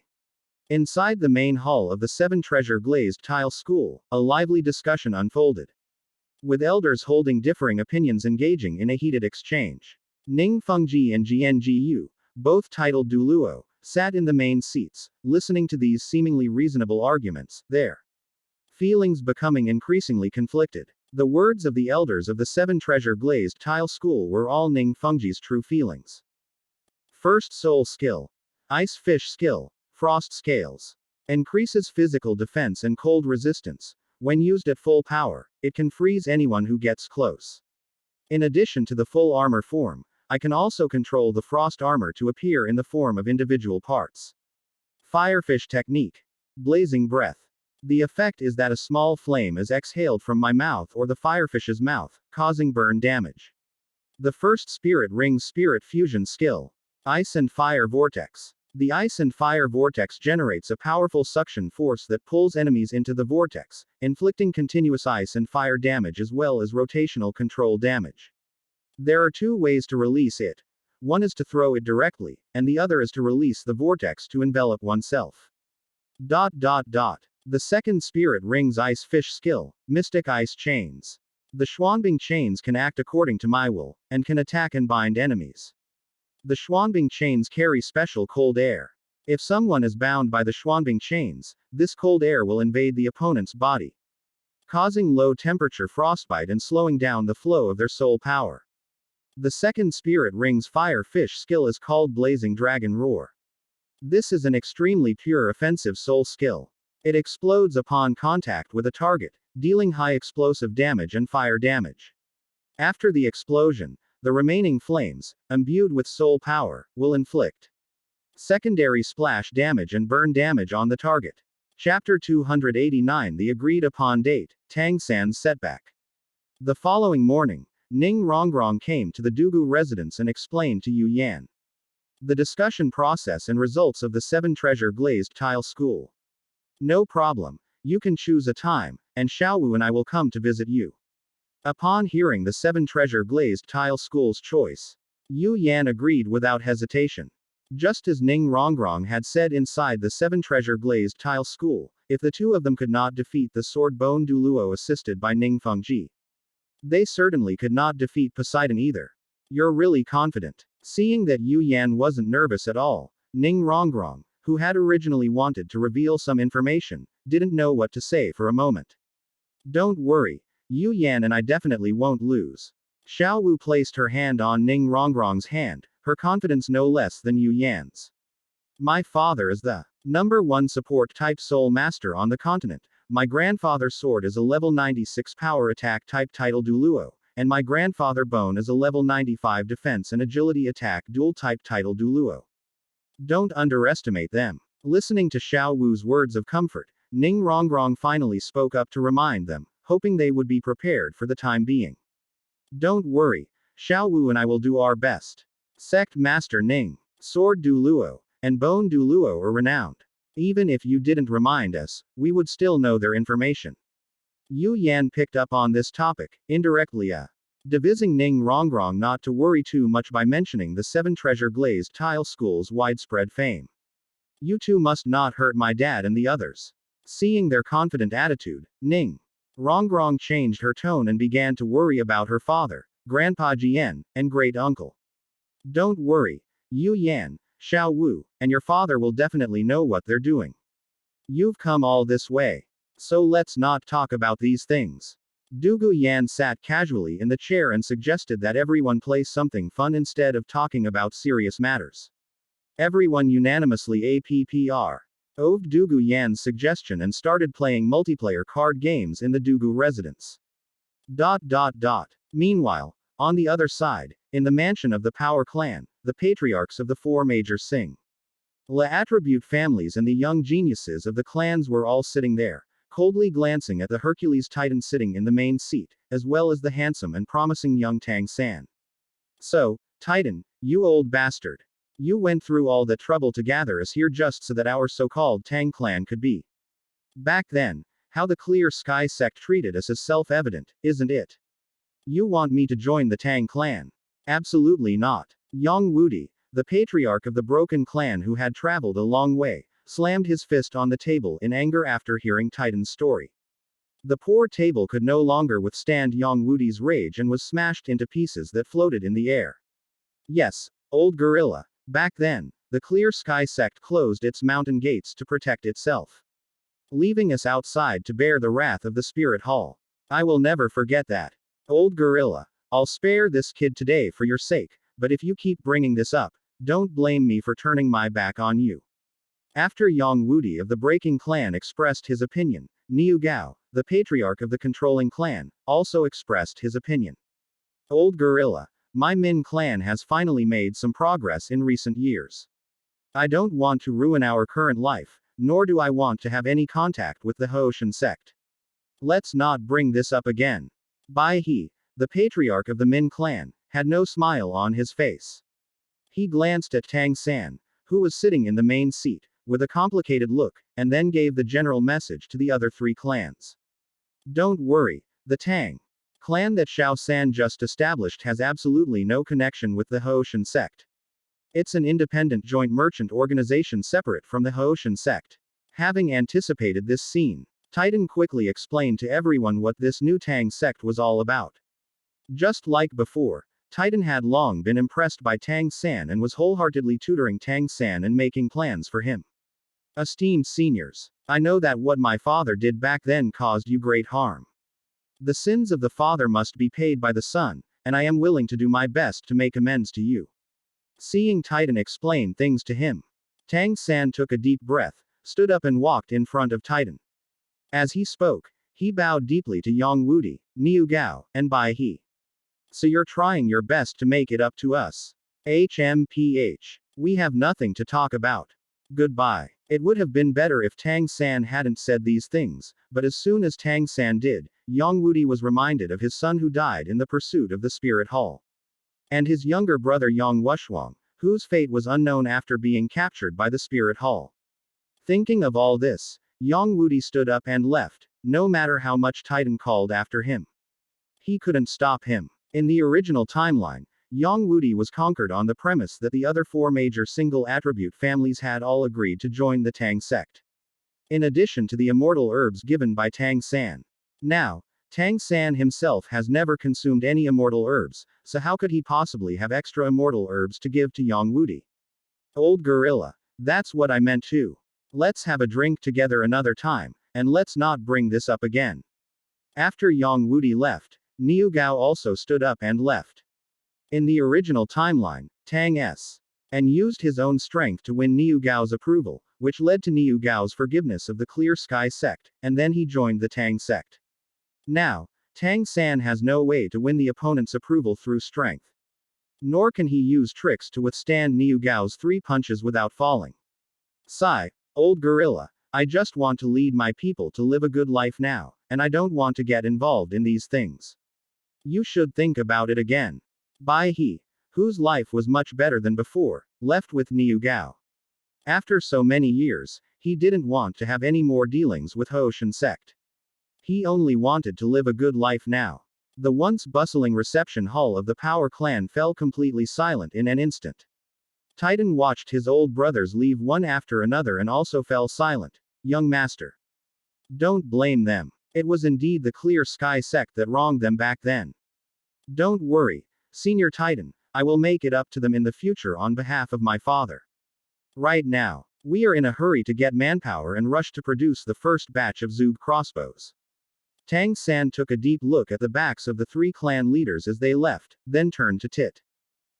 Inside the main hall of the 7-treasure glazed tile school, a lively discussion unfolded, with elders holding differing opinions engaging in a heated exchange. Ning Fengji and Jian Jiyu, both titled Douluo, sat in the main seats, listening to these seemingly reasonable arguments, their feelings becoming increasingly conflicted. The words of the elders of the 7-treasure glazed tile school were all Ning Fengji's true feelings. First soul skill. Ice fish skill. Frost scales. Increases physical defense and cold resistance. When used at full power, it can freeze anyone who gets close. In addition to the full armor form, I can also control the frost armor to appear in the form of individual parts. Firefish technique. Blazing breath. The effect is that a small flame is exhaled from my mouth or the firefish's mouth, causing burn damage. The first spirit ring's spirit fusion skill. Ice and fire vortex. The ice and fire vortex generates a powerful suction force that pulls enemies into the vortex, inflicting continuous ice and fire damage as well as rotational control damage. There are 2 ways to release it. One is to throw it directly, and the other is to release the vortex to envelop oneself. The second spirit ring's ice fish skill, Mystic Ice Chains. The Xuanbing chains can act according to my will, and can attack and bind enemies. The Xuanbing chains carry special cold air. If someone is bound by the Xuanbing chains, this cold air will invade the opponent's body, causing low temperature frostbite and slowing down the flow of their soul power. The second spirit ring's fire fish skill is called Blazing Dragon Roar. This is an extremely pure offensive soul skill. It explodes upon contact with a target, dealing high explosive damage and fire damage. After the explosion, the remaining flames, imbued with soul power, will inflict secondary splash damage and burn damage on the target. Chapter 289 The agreed upon date, Tang Sect's setback. The following morning, Ning Rongrong came to the Douluo residence and explained to Yu Yan the discussion process and results of the 7 treasure glazed tile school. No problem. You can choose a time, and Xiao and I will come to visit you. Upon hearing the 7 treasure glazed tile school's choice, Yu Yan agreed without hesitation. Just as Ning Rongrong had said inside the 7 treasure glazed tile school, if the two of them could not defeat the sword bone Douluo assisted by Ning Fengji, they certainly could not defeat Poseidon either. You're really confident. Seeing that Yu Yan wasn't nervous at all, Ning Rongrong, who had originally wanted to reveal some information, didn't know what to say for a moment. Don't worry, Yu Yan and I definitely won't lose. Xiao Wu placed her hand on Ning Rongrong's hand, her confidence no less than Yu Yan's. My father is the #1 support type soul master on the continent. My grandfather's sword is a level 96 power attack type title Douluo, and my grandfather bone is a level 95 defense and agility attack dual type title Douluo. Don't underestimate them. Listening to Xiao Wu's words of comfort, Ning Rongrong finally spoke up to remind them, hoping they would be prepared for the time being. Don't worry, Xiao Wu and I will do our best. Sect Master Ning, Sword Douluo, and Bone Douluo are renowned. Even if you didn't remind us, we would still know their information. Yu Yan picked up on this topic, indirectly devising Ning Rongrong not to worry too much by mentioning the 7 treasure glazed tile school's widespread fame. You two must not hurt my dad and the others. Seeing their confident attitude, Ning Rongrong changed her tone and began to worry about her father, Grandpa Qian, and great uncle. Don't worry, Yu Yan, Xiao Wu, and your father will definitely know what they're doing. You've come all this way. So let's not talk about these things. Douluo Yan sat casually in the chair and suggested that everyone play something fun instead of talking about serious matters. Everyone unanimously approved Douluo Yan's suggestion and started playing multiplayer card games in the Douluo residence. Meanwhile, on the other side, in the mansion of the Power Clan, the patriarchs of the 4 major Sing La attribute families and the young geniuses of the clans were all sitting there, coldly glancing at the Hercules Titan sitting in the main seat, as well as the handsome and promising young Tang San. So, Titan, you old bastard. You went through all that trouble to gather us here just so that our so-called Tang clan could be. Back then, how the Clear Sky Sect treated us is self-evident, isn't it? You want me to join the Tang clan? Absolutely not. Yang Wudi, the patriarch of the broken clan who had traveled a long way, slammed his fist on the table in anger after hearing Titan's story. The poor table could no longer withstand Yang Wudi's rage and was smashed into pieces that floated in the air. Yes, old gorilla. Back then, the Clear Sky Sect closed its mountain gates to protect itself, leaving us outside to bear the wrath of the Spirit Hall. I will never forget that. Old gorilla. I'll spare this kid today for your sake, but if you keep bringing this up, don't blame me for turning my back on you. After Yang Wudi of the Breaking Clan expressed his opinion, Niu Gao, the patriarch of the Controlling Clan, also expressed his opinion. Old gorilla. My Min clan has finally made some progress in recent years. I don't want to ruin our current life, nor do I want to have any contact with the Hoshan sect. Let's not bring this up again. Bai He, the patriarch of the Min clan, had no smile on his face. He glanced at Tang San, who was sitting in the main seat, with a complicated look, and then gave the general message to the other 3 clans. Don't worry, the Tang clan that Xiao San just established has absolutely no connection with the Hoshan sect. It's an independent joint merchant organization separate from the Hoshan sect. Having anticipated this scene, Titan quickly explained to everyone what this new Tang sect was all about. Just like before, Titan had long been impressed by Tang San and was wholeheartedly tutoring Tang San and making plans for him. Esteemed seniors, I know that what my father did back then caused you great harm. The sins of the father must be paid by the son, and I am willing to do my best to make amends to you. Seeing Titan explain things to him, Tang San took a deep breath, stood up and walked in front of Titan. As he spoke, he bowed deeply to Yang Wudi, Niu Gao, and Bai He. So you're trying your best to make it up to us. HMPH. We have nothing to talk about. Goodbye. It would have been better if Tang San hadn't said these things, but as soon as Tang San did, Yang Wudi was reminded of his son who died in the pursuit of the Spirit Hall. And his younger brother Yang Wushuang, whose fate was unknown after being captured by the Spirit Hall. Thinking of all this, Yang Wudi stood up and left, no matter how much Titan called after him. He couldn't stop him. In the original timeline, Yang Wudi was conquered on the premise that the other four major single-attribute families had all agreed to join the Tang Sect. In addition to the immortal herbs given by Tang San. Now, Tang San himself has never consumed any immortal herbs, so how could he possibly have extra immortal herbs to give to Yang Wudi? Old gorilla. That's what I meant too. Let's have a drink together another time, and let's not bring this up again. After Yang Wudi left, Niu Gao also stood up and left. In the original timeline, Tang S. and used his own strength to win Niu Gao's approval, which led to Niu Gao's forgiveness of the Clear Sky Sect, and then he joined the Tang Sect. Now, Tang San has no way to win the opponent's approval through strength. Nor can he use tricks to withstand Niu Gao's 3 punches without falling. Sigh, old gorilla, I just want to lead my people to live a good life now, and I don't want to get involved in these things. You should think about it again. Bai He, whose life was much better than before, left with Niu Gao. After so many years, he didn't want to have any more dealings with Hoshan Sect. He only wanted to live a good life now. The once bustling reception hall of the Power Clan fell completely silent in an instant. Titan watched his old brothers leave one after another and also fell silent. Young master. Don't blame them. It was indeed the Clear Sky Sect that wronged them back then. Don't worry, Senior Titan, I will make it up to them in the future on behalf of my father. Right now, we are in a hurry to get manpower and rush to produce the first batch of Zug crossbows. Tang San took a deep look at the backs of the 3 clan leaders as they left, then turned to Tit.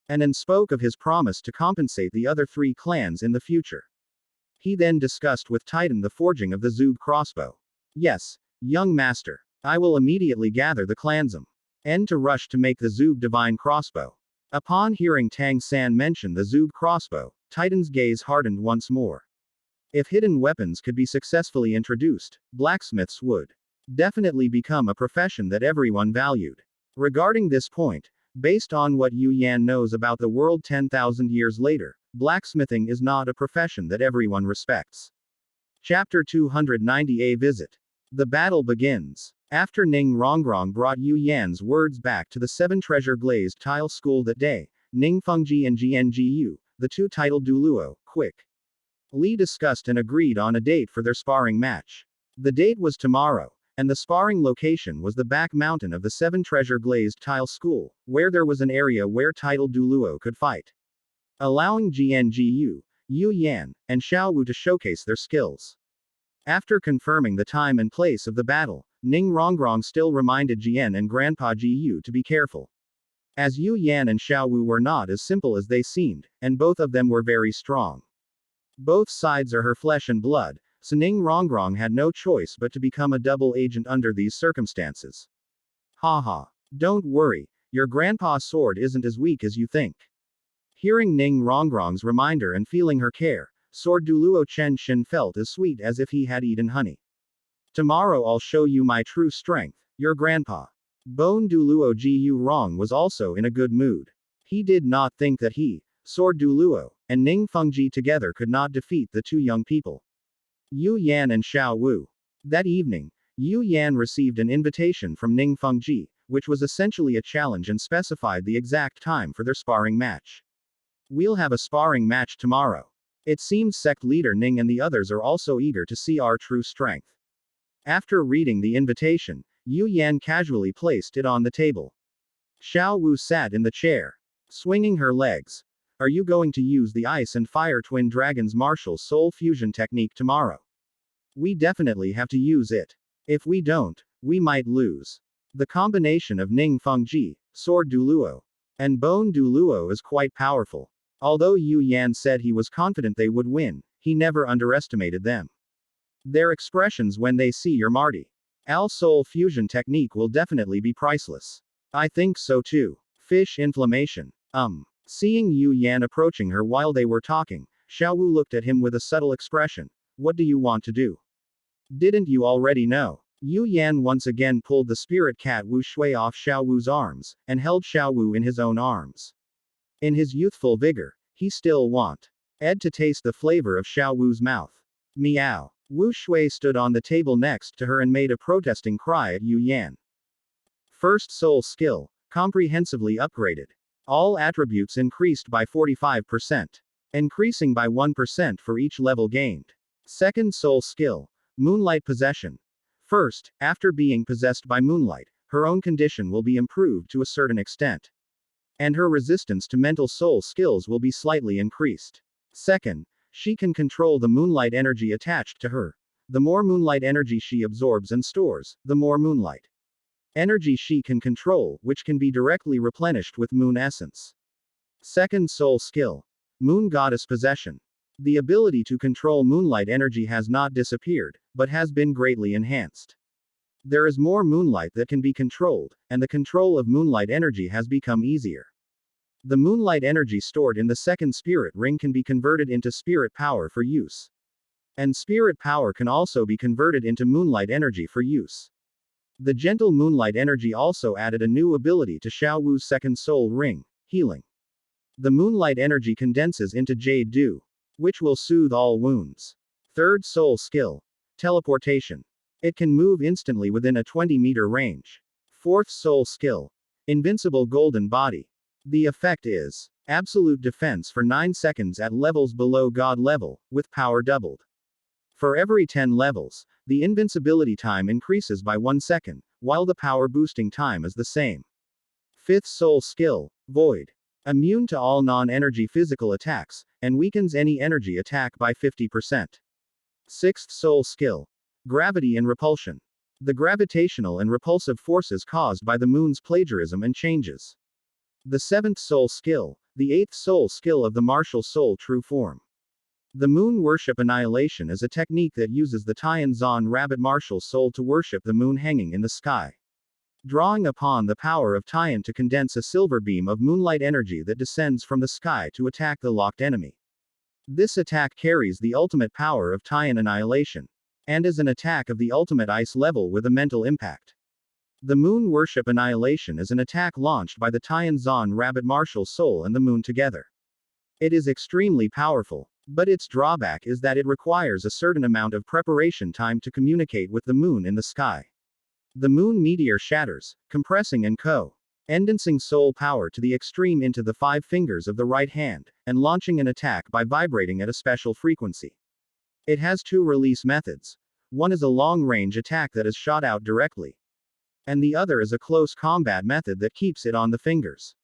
And spoke of his promise to compensate the other 3 clans in the future. He then discussed with Titan the forging of the Zug crossbow. Yes, young master. I will immediately gather the clansm. And to rush to make the Zug divine crossbow. Upon hearing Tang San mention the Zug crossbow, Titan's gaze hardened once more. If hidden weapons could be successfully introduced, blacksmiths would definitely become a profession that everyone valued. Regarding this point, based on what Yu Yan knows about the world 10,000 years later, blacksmithing is not a profession that everyone respects. Chapter 290 A Visit. The battle begins. After Ning Rongrong brought Yu Yan's words back to the 7 treasure glazed tile school that day, Ning Fengji and GNGU, the 2 titled Douluo, quick. Li discussed and agreed on a date for their sparring match. The date was tomorrow, and the sparring location was the back mountain of the 7 treasure glazed tile school, where there was an area where titled Douluo could fight. Allowing GNGU, Yu Yan, and Xiao Wu to showcase their skills. After confirming the time and place of the battle, Ning Rongrong still reminded Jian and Grandpa Ji Yu to be careful. As Yu Yan and Xiao Wu were not as simple as they seemed, and both of them were very strong. Both sides are her flesh and blood, so Ning Rongrong had no choice but to become a double agent under these circumstances. Haha. Don't worry, your grandpa's sword isn't as weak as you think. Hearing Ning Rongrong's reminder and feeling her care, Sword Douluo Chen Shin felt as sweet as if he had eaten honey. Tomorrow I'll show you my true strength, your grandpa. Bone Douluo Gu Rong was also in a good mood. He did not think that he, Sword Douluo, and Ning Fengji together could not defeat the 2 young people. Yu Yan and Xiao Wu. That evening, Yu Yan received an invitation from Ning Fengji, which was essentially a challenge and specified the exact time for their sparring match. We'll have a sparring match tomorrow. It seems sect leader Ning and the others are also eager to see our true strength. After reading the invitation, Yu Yan casually placed it on the table. Xiao Wu sat in the chair, swinging her legs. Are you going to use the Ice and Fire Twin Dragon's martial soul fusion technique tomorrow? We definitely have to use it. If we don't, we might lose. The combination of Ning Fengji, Sword Douluo, and Bone Douluo is quite powerful. Although Yu Yan said he was confident they would win, he never underestimated them. Their expressions when they see your Marty Al Soul fusion technique will definitely be priceless. I think so too. Fish inflammation. Seeing Yu Yan approaching her while they were talking, Xiao Wu looked at him with a subtle expression. What do you want to do? Didn't you already know? Yu Yan once again pulled the spirit cat Wu Shui off Xiao Wu's arms, and held Xiao Wu in his own arms. In his youthful vigor, he still wanted to taste the flavor of Xiao Wu's mouth. Meow. Wu Shui stood on the table next to her and made a protesting cry at Yu Yan. First soul skill, comprehensively upgraded. All attributes increased by 45%. Increasing by 1% for each level gained. Second soul skill, moonlight possession. First, after being possessed by moonlight, her own condition will be improved to a certain extent. And her resistance to mental soul skills will be slightly increased. Second, she can control the moonlight energy attached to her. The more moonlight energy she absorbs and stores, the more moonlight energy she can control, which can be directly replenished with moon essence. Second soul skill, moon goddess possession. The ability to control moonlight energy has not disappeared, but has been greatly enhanced. There is more moonlight that can be controlled, and the control of moonlight energy has become easier. The moonlight energy stored in the second spirit ring can be converted into spirit power for use. And spirit power can also be converted into moonlight energy for use. The gentle moonlight energy also added a new ability to Xiao Wu's second soul ring, healing. The moonlight energy condenses into Jade Dew, which will soothe all wounds. Third soul skill, teleportation. It can move instantly within a 20-meter range. Fourth soul skill, invincible golden body. The effect is absolute defense for 9 seconds at levels below God level, with power doubled. For every 10 levels, the invincibility time increases by 1 second, while the power boosting time is the same. Fifth soul skill, void. Immune to all non-energy physical attacks, and weakens any energy attack by 50%. Sixth soul skill, gravity and repulsion. The gravitational and repulsive forces caused by the moon's plagiarism and changes. The seventh soul skill, the eighth soul skill of the martial soul true form. The moon worship annihilation is a technique that uses the Tian Zhan rabbit martial soul to worship the moon hanging in the sky. Drawing upon the power of Tian to condense a silver beam of moonlight energy that descends from the sky to attack the locked enemy. This attack carries the ultimate power of Tian annihilation, and is an attack of the ultimate ice level with a mental impact. The moon worship annihilation is an attack launched by the Tian Zhan rabbit martial soul and the moon together. It is extremely powerful, but its drawback is that it requires a certain amount of preparation time to communicate with the moon in the sky. The moon meteor shatters, compressing and condensing soul power to the extreme into the 5 fingers of the right hand, and launching an attack by vibrating at a special frequency. It has 2 release methods. One is a long-range attack that is shot out directly, and the other is a close combat method that keeps it on the fingers.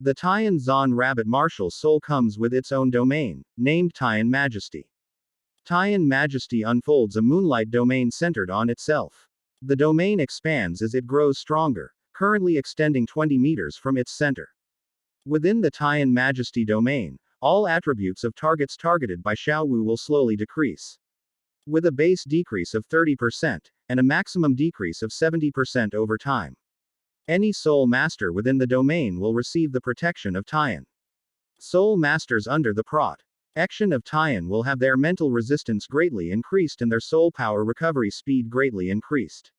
The Tian Zhan rabbit martial soul comes with its own domain, named Tian Majesty. Tian Majesty unfolds a moonlight domain centered on itself. The domain expands as it grows stronger, currently extending 20 meters from its center. Within the Tian Majesty domain, all attributes of targets targeted by Xiao Wu will slowly decrease, with a base decrease of 30%, and a maximum decrease of 70% over time. Any soul master within the domain will receive the protection of Tian. Soul masters under the protection of Tian will have their mental resistance greatly increased and their soul power recovery speed greatly increased.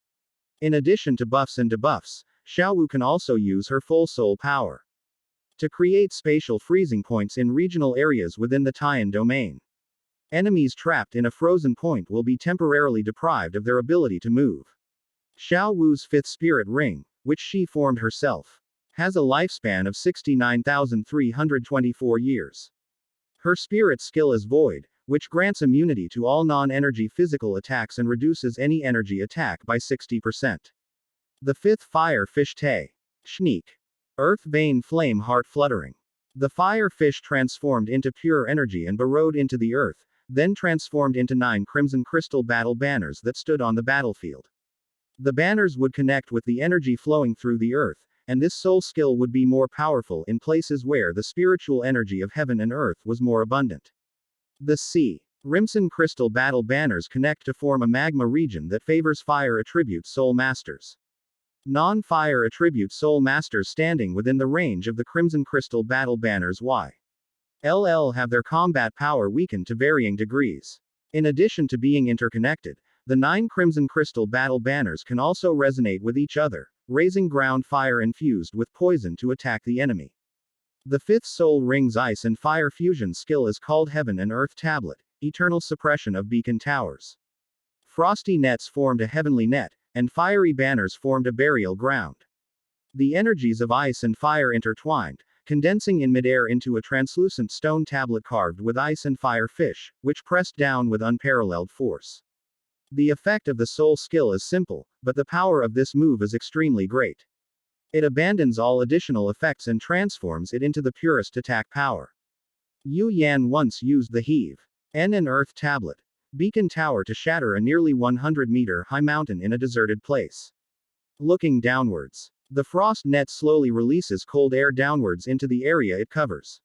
In addition to buffs and debuffs, Xiao Wu can also use her full soul power to create spatial freezing points in regional areas within the Tian domain. Enemies trapped in a frozen point will be temporarily deprived of their ability to move. Xiao Wu's 5th spirit ring, which she formed herself, has a lifespan of 69,324 years. Her spirit skill is void, which grants immunity to all non-energy physical attacks and reduces any energy attack by 60%. The 5th fire fish Te. Schneek. Earth vein flame heart fluttering. The fire fish transformed into pure energy and burrowed into the earth, then transformed into 9 crimson crystal battle banners that stood on the battlefield. The banners would connect with the energy flowing through the earth, and this soul skill would be more powerful in places where the spiritual energy of heaven and earth was more abundant. The C. Crimson crystal battle banners connect to form a magma region that favors fire attribute soul masters. Non-fire attribute soul masters standing within the range of the crimson crystal battle banners Y. have their combat power weakened to varying degrees. In addition to being interconnected, the 9 crimson crystal battle banners can also resonate with each other, raising ground fire infused with poison to attack the enemy. The 5th Soul Ring's ice and fire fusion skill is called Heaven and Earth Tablet, eternal suppression of beacon towers. Frosty nets formed a heavenly net, and fiery banners formed a burial ground. The energies of ice and fire intertwined, condensing in midair into a translucent stone tablet carved with ice and fire fish, which pressed down with unparalleled force. The effect of the soul skill is simple, but the power of this move is extremely great. It abandons all additional effects and transforms it into the purest attack power. Yu Yan once used the Heave N and Earth Tablet beacon tower to shatter a nearly 100-meter-high mountain in a deserted place. Looking downwards, the frost net slowly releases cold air downwards into the area it covers.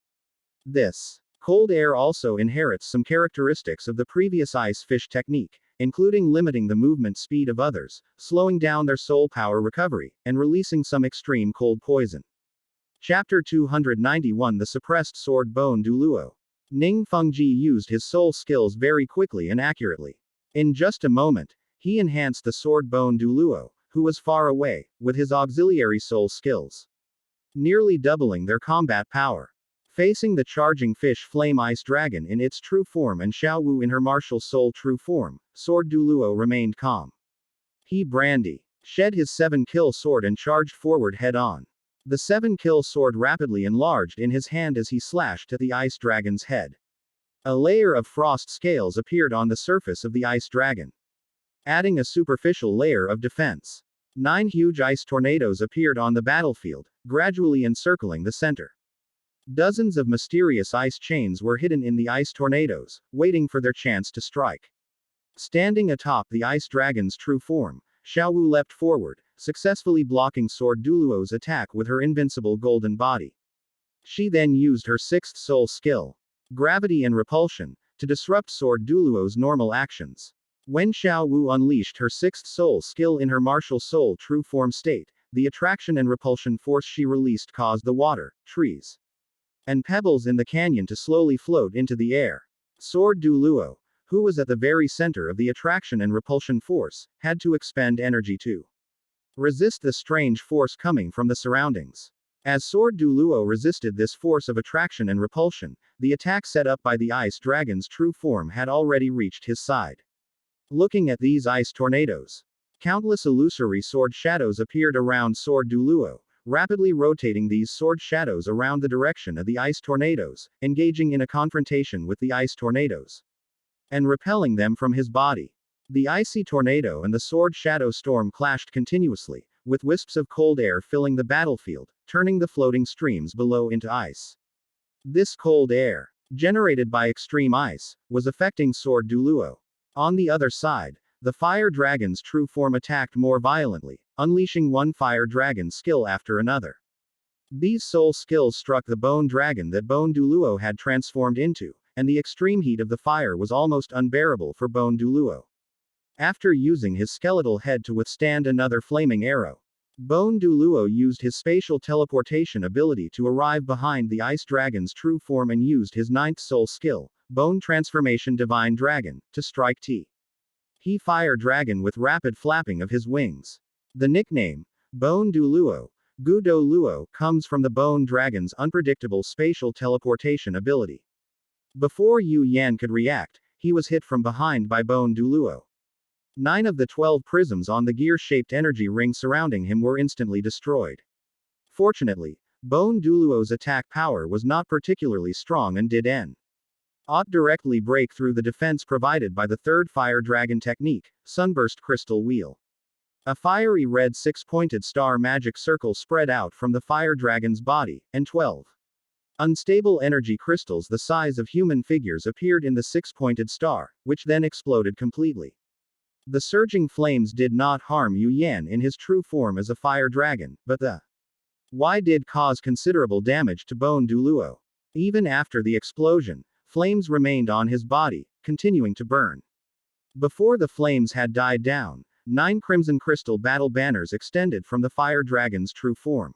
This cold air also inherits some characteristics of the previous ice fish technique, including limiting the movement speed of others, slowing down their soul power recovery, and releasing some extreme cold poison. Chapter 291 The Suppressed Sword Bone Douluo. Ning Fengji used his soul skills very quickly and accurately. In just a moment, he enhanced the sword Bone Douluo, who was far away, with his auxiliary soul skills, nearly doubling their combat power. Facing the charging fish flame ice dragon in its true form and Xiao Wu in her martial soul true form, Sword Douluo remained calm. He shed his 7-kill sword and charged forward head-on. The 7-kill sword rapidly enlarged in his hand as he slashed at the ice dragon's head. A layer of frost scales appeared on the surface of the ice dragon, adding a superficial layer of defense. 9 huge ice tornadoes appeared on the battlefield, gradually encircling the center. Dozens of mysterious ice chains were hidden in the ice tornadoes, waiting for their chance to strike. Standing atop the ice dragon's true form, Xiao Wu leapt forward, successfully blocking Sword Douluo's attack with her invincible golden body. She then used her 6th soul skill, Gravity and Repulsion, to disrupt Sword Douluo's normal actions. When Xiao Wu unleashed her 6th soul skill in her martial soul true form state, the attraction and repulsion force she released caused the water, trees, and pebbles in the canyon to slowly float into the air. Sword Douluo, who was at the very center of the attraction and repulsion force, had to expend energy to resist the strange force coming from the surroundings. As Sword Douluo resisted this force of attraction and repulsion, the attack set up by the ice dragon's true form had already reached his side. Looking at these ice tornadoes, countless illusory sword shadows appeared around Sword Douluo, rapidly rotating these sword shadows around the direction of the ice tornadoes, engaging in a confrontation with the ice tornadoes, and repelling them from his body. The icy tornado and the sword shadow storm clashed continuously, with wisps of cold air filling the battlefield, turning the floating streams below into ice. This cold air, generated by extreme ice, was affecting Sword Douluo. On the other side, the fire dragon's true form attacked more violently, unleashing one fire dragon skill after another. These soul skills struck the bone dragon that Bone Douluo had transformed into, and the extreme heat of the fire was almost unbearable for Bone Douluo. After using his skeletal head to withstand another flaming arrow, Bone Douluo used his spatial teleportation ability to arrive behind the ice dragon's true form and used his 9th soul skill, Bone Transformation Divine Dragon, to strike He Fire Dragon with rapid flapping of his wings. The nickname, Bone Douluo, Gu Douluo, comes from the bone dragon's unpredictable spatial teleportation ability. Before Yu Yan could react, he was hit from behind by Bone Douluo. 9 of the 12 prisms on the gear-shaped energy ring surrounding him were instantly destroyed. Fortunately, Bone Douluo's attack power was not particularly strong and did not directly break through the defense provided by the 3rd fire dragon technique, Sunburst Crystal Wheel. A fiery red 6-pointed star magic circle spread out from the fire dragon's body, and 12 unstable energy crystals the size of human figures appeared in the 6-pointed star, which then exploded completely. The surging flames did not harm Yu Yan in his true form as a fire dragon, but did cause considerable damage to Bone Douluo. Even after the explosion, flames remained on his body, continuing to burn. Before the flames had died down, 9 crimson crystal battle banners extended from the fire dragon's true form,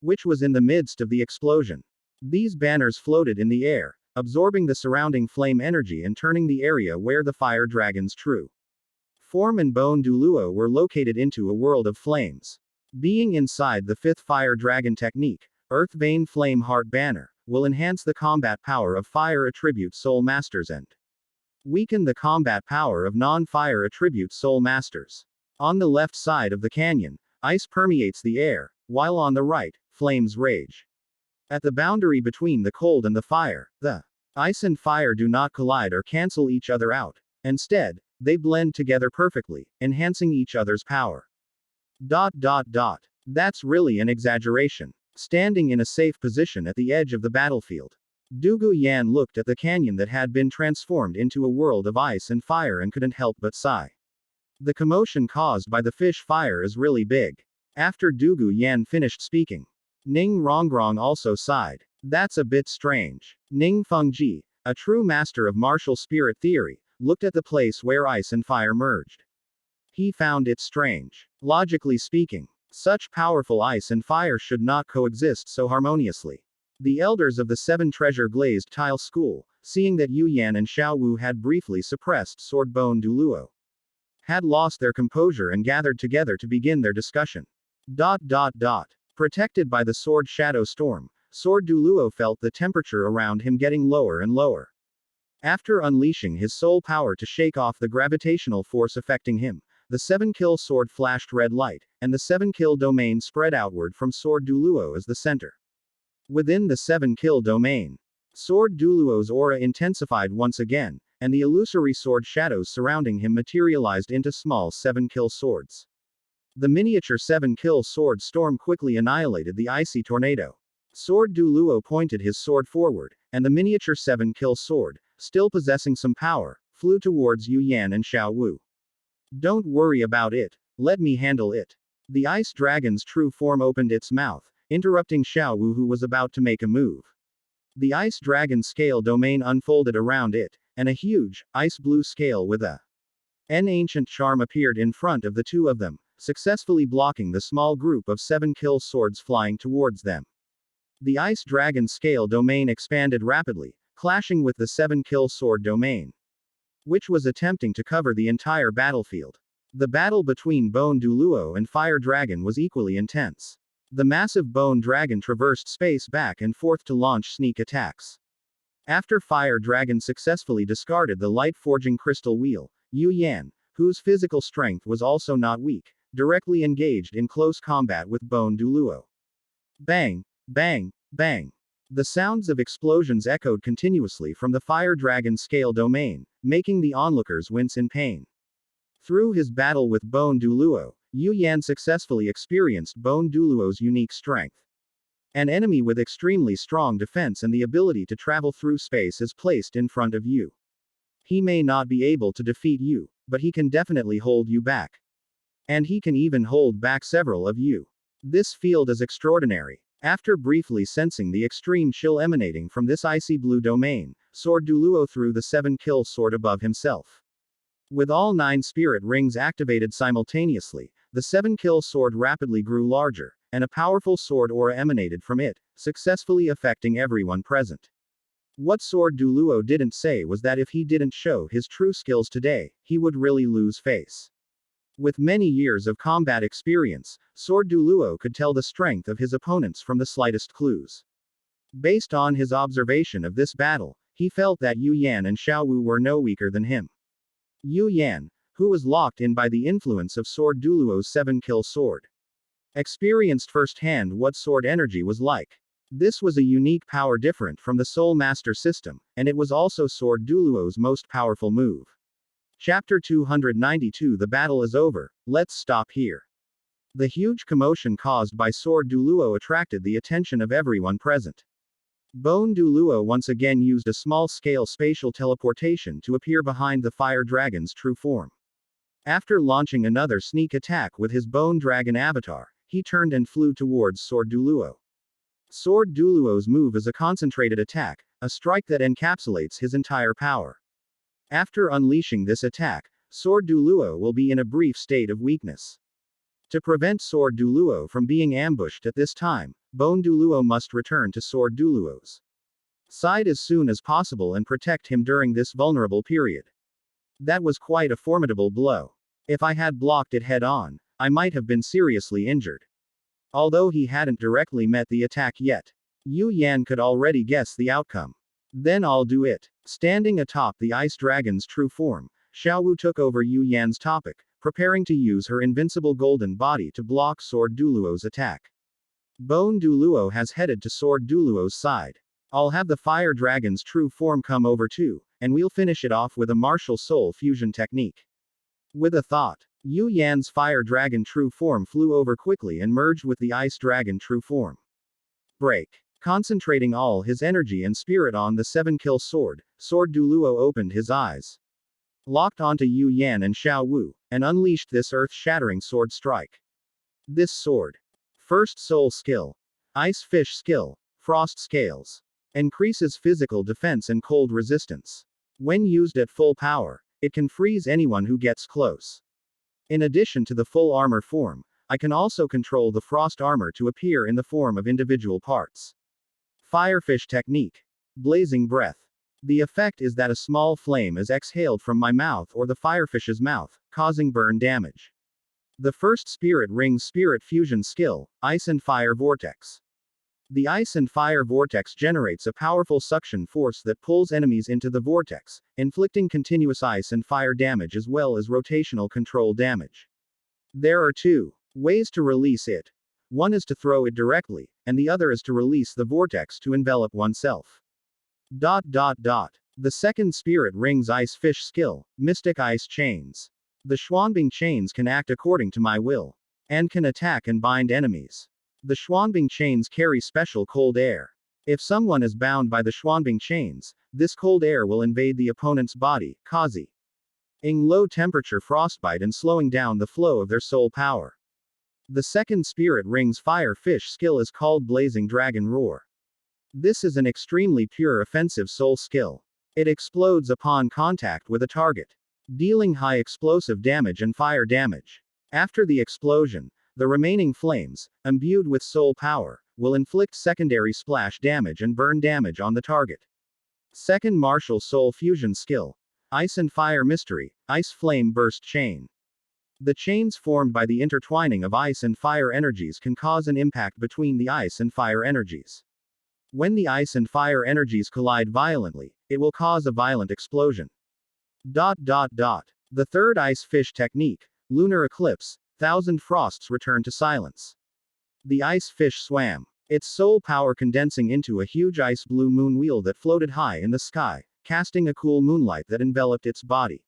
which was in the midst of the explosion. These banners floated in the air, absorbing the surrounding flame energy and turning the area where the fire dragon's true form and bone Douluo were located into a world of flames. Being inside the fifth fire dragon technique, Earth Vein Flame Heart Banner, will enhance the combat power of fire attribute soul masters and weaken the combat power of non-fire attribute soul masters. On the left side of the canyon, ice permeates the air, while on the right, flames rage. At the boundary between the cold and the fire, the ice and fire do not collide or cancel each other out. Instead, they blend together perfectly, enhancing each other's power. That's really an exaggeration. Standing in a safe position at the edge of the battlefield, Dugu Yan looked at the canyon that had been transformed into a world of ice and fire and couldn't help but sigh. The commotion caused by the fish fire is really big. After Dugu Yan finished speaking, Ning Rongrong also sighed. That's a bit strange. Ning Fengji, a true master of martial spirit theory, looked at the place where ice and fire merged. He found it strange. Logically speaking, such powerful ice and fire should not coexist so harmoniously. The elders of the Seven Treasure Glazed Tile School, seeing that Yu Yan and Xiao Wu had briefly suppressed Sword Bone Douluo, had lost their composure and gathered together to begin their discussion. Protected by the Sword Shadow Storm, Sword Douluo felt the temperature around him getting lower and lower. After unleashing his soul power to shake off the gravitational force affecting him, the 7-kill sword flashed red light, and the 7-kill domain spread outward from Sword Douluo as the center. Within the 7-kill domain, Sword Douluo's aura intensified once again, and the illusory sword shadows surrounding him materialized into small 7-kill swords. The miniature 7-kill sword storm quickly annihilated the icy tornado. Sword Douluo pointed his sword forward, and the miniature 7-kill sword, still possessing some power, flew towards Yu Yan and Xiao Wu. Don't worry about it, let me handle it. The ice dragon's true form opened its mouth, interrupting Xiao Wu, who was about to make a move. The ice dragon scale domain unfolded around it, and a huge, ice blue scale with an ancient charm appeared in front of the two of them, successfully blocking the small group of 7-kill swords flying towards them. The ice dragon scale domain expanded rapidly, clashing with the 7-kill sword domain, which was attempting to cover the entire battlefield. The battle between Bone Douluo and Fire Dragon was equally intense. The massive Bone Dragon traversed space back and forth to launch sneak attacks. After Fire Dragon successfully discarded the light forging crystal wheel, Yu Yan, whose physical strength was also not weak, directly engaged in close combat with Bone Douluo. Bang, bang, bang. The sounds of explosions echoed continuously from the Fire Dragon scale domain, making the onlookers wince in pain. Through his battle with Bone Douluo, Yu Yan successfully experienced Bone Douluo's unique strength. An enemy with extremely strong defense and the ability to travel through space is placed in front of you. He may not be able to defeat you, but he can definitely hold you back. And he can even hold back several of you. This field is extraordinary. After briefly sensing the extreme chill emanating from this icy blue domain, Sword Douluo threw the 7-kill sword above himself. With all 9 spirit rings activated simultaneously, the 7-kill sword rapidly grew larger, and a powerful sword aura emanated from it, successfully affecting everyone present. What Sword Douluo didn't say was that if he didn't show his true skills today, he would really lose face. With many years of combat experience, Sword Douluo could tell the strength of his opponents from the slightest clues. Based on his observation of this battle, he felt that Yu Yan and Xiao Wu were no weaker than him. Yu Yan, who was locked in by the influence of Sword Douluo's 7-kill sword, experienced firsthand what sword energy was like. This was a unique power different from the Soul Master system, and it was also Sword Douluo's most powerful move. Chapter 292. The battle is over, let's stop here. The huge commotion caused by Sword Douluo attracted the attention of everyone present. Bone Douluo once again used a small-scale spatial teleportation to appear behind the Fire Dragon's true form. After launching another sneak attack with his Bone Dragon avatar, he turned and flew towards Sword Douluo. Sword Douluo's move is a concentrated attack, a strike that encapsulates his entire power. After unleashing this attack, Sword Douluo will be in a brief state of weakness. To prevent Sword Douluo from being ambushed at this time, Bone Douluo must return to Sword Douluo's side as soon as possible and protect him during this vulnerable period. That was quite a formidable blow. If I had blocked it head on, I might have been seriously injured. Although he hadn't directly met the attack yet, Yu Yan could already guess the outcome. Then I'll do it. Standing atop the ice dragon's true form, Xiao Wu took over Yu Yan's topic, preparing to use her invincible golden body to block Sword Douluo's attack. Bone Douluo has headed to Sword Douluo's side. I'll have the fire dragon's true form come over too, and we'll finish it off with a martial soul fusion technique. With a thought, Yu Yan's fire dragon true form flew over quickly and merged with the ice dragon true form. Break. Concentrating all his energy and spirit on the 7-kill sword, Sword Douluo opened his eyes, locked onto Yu Yan and Xiao Wu, and unleashed this earth-shattering sword strike. This sword. First soul skill. Ice fish skill. Frost scales. Increases physical defense and cold resistance. When used at full power, it can freeze anyone who gets close. In addition to the full armor form, I can also control the frost armor to appear in the form of individual parts. Firefish technique. Blazing breath. The effect is that a small flame is exhaled from my mouth or the firefish's mouth, causing burn damage. The first spirit ring's spirit fusion skill, Ice and Fire Vortex. The ice and fire vortex generates a powerful suction force that pulls enemies into the vortex, inflicting continuous ice and fire damage as well as rotational control damage. There are two ways to release it. One is to throw it directly, and the other is to release the vortex to envelop oneself. The second spirit ring's ice fish skill, Mystic Ice Chains. The Xuanbing chains can act according to my will, and can attack and bind enemies. The Xuanbing chains carry special cold air. If someone is bound by the Xuanbing chains, this cold air will invade the opponent's body, causing low temperature frostbite and slowing down the flow of their soul power. The second spirit ring's fire fish skill is called Blazing Dragon Roar. This is an extremely pure offensive soul skill. It explodes upon contact with a target, dealing high explosive damage and fire damage. After the explosion, the remaining flames, imbued with soul power, will inflict secondary splash damage and burn damage on the target. Second martial soul fusion skill. Ice and Fire Mystery, Ice Flame Burst Chain. The chains formed by the intertwining of ice and fire energies can cause an impact between the ice and fire energies. When the ice and fire energies collide violently, it will cause a violent explosion. The third ice fish technique, Lunar Eclipse, 1,000 frosts return to silence. The ice fish swam, its soul power condensing into a huge ice blue moon wheel that floated high in the sky, casting a cool moonlight that enveloped its body.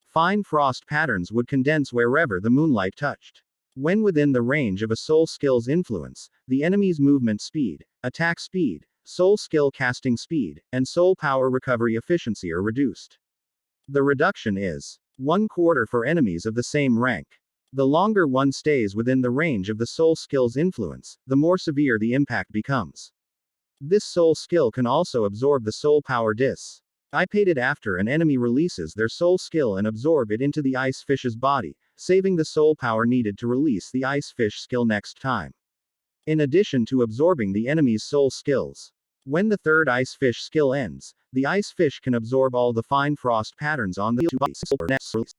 Fine frost patterns would condense wherever the moonlight touched. When within the range of a soul skill's influence, the enemy's movement speed, attack speed, soul skill casting speed, and soul power recovery efficiency are reduced. The reduction is 1/4 for enemies of the same rank. The longer one stays within the range of the soul skill's influence, the more severe the impact becomes. This soul skill can also absorb the soul power dis. I paid it after an enemy releases their soul skill and absorb it into the ice fish's body, saving the soul power needed to release the ice fish skill next time. In addition to absorbing the enemy's soul skills. When the third ice fish skill ends, the ice fish can absorb all the fine frost patterns on the ice next release.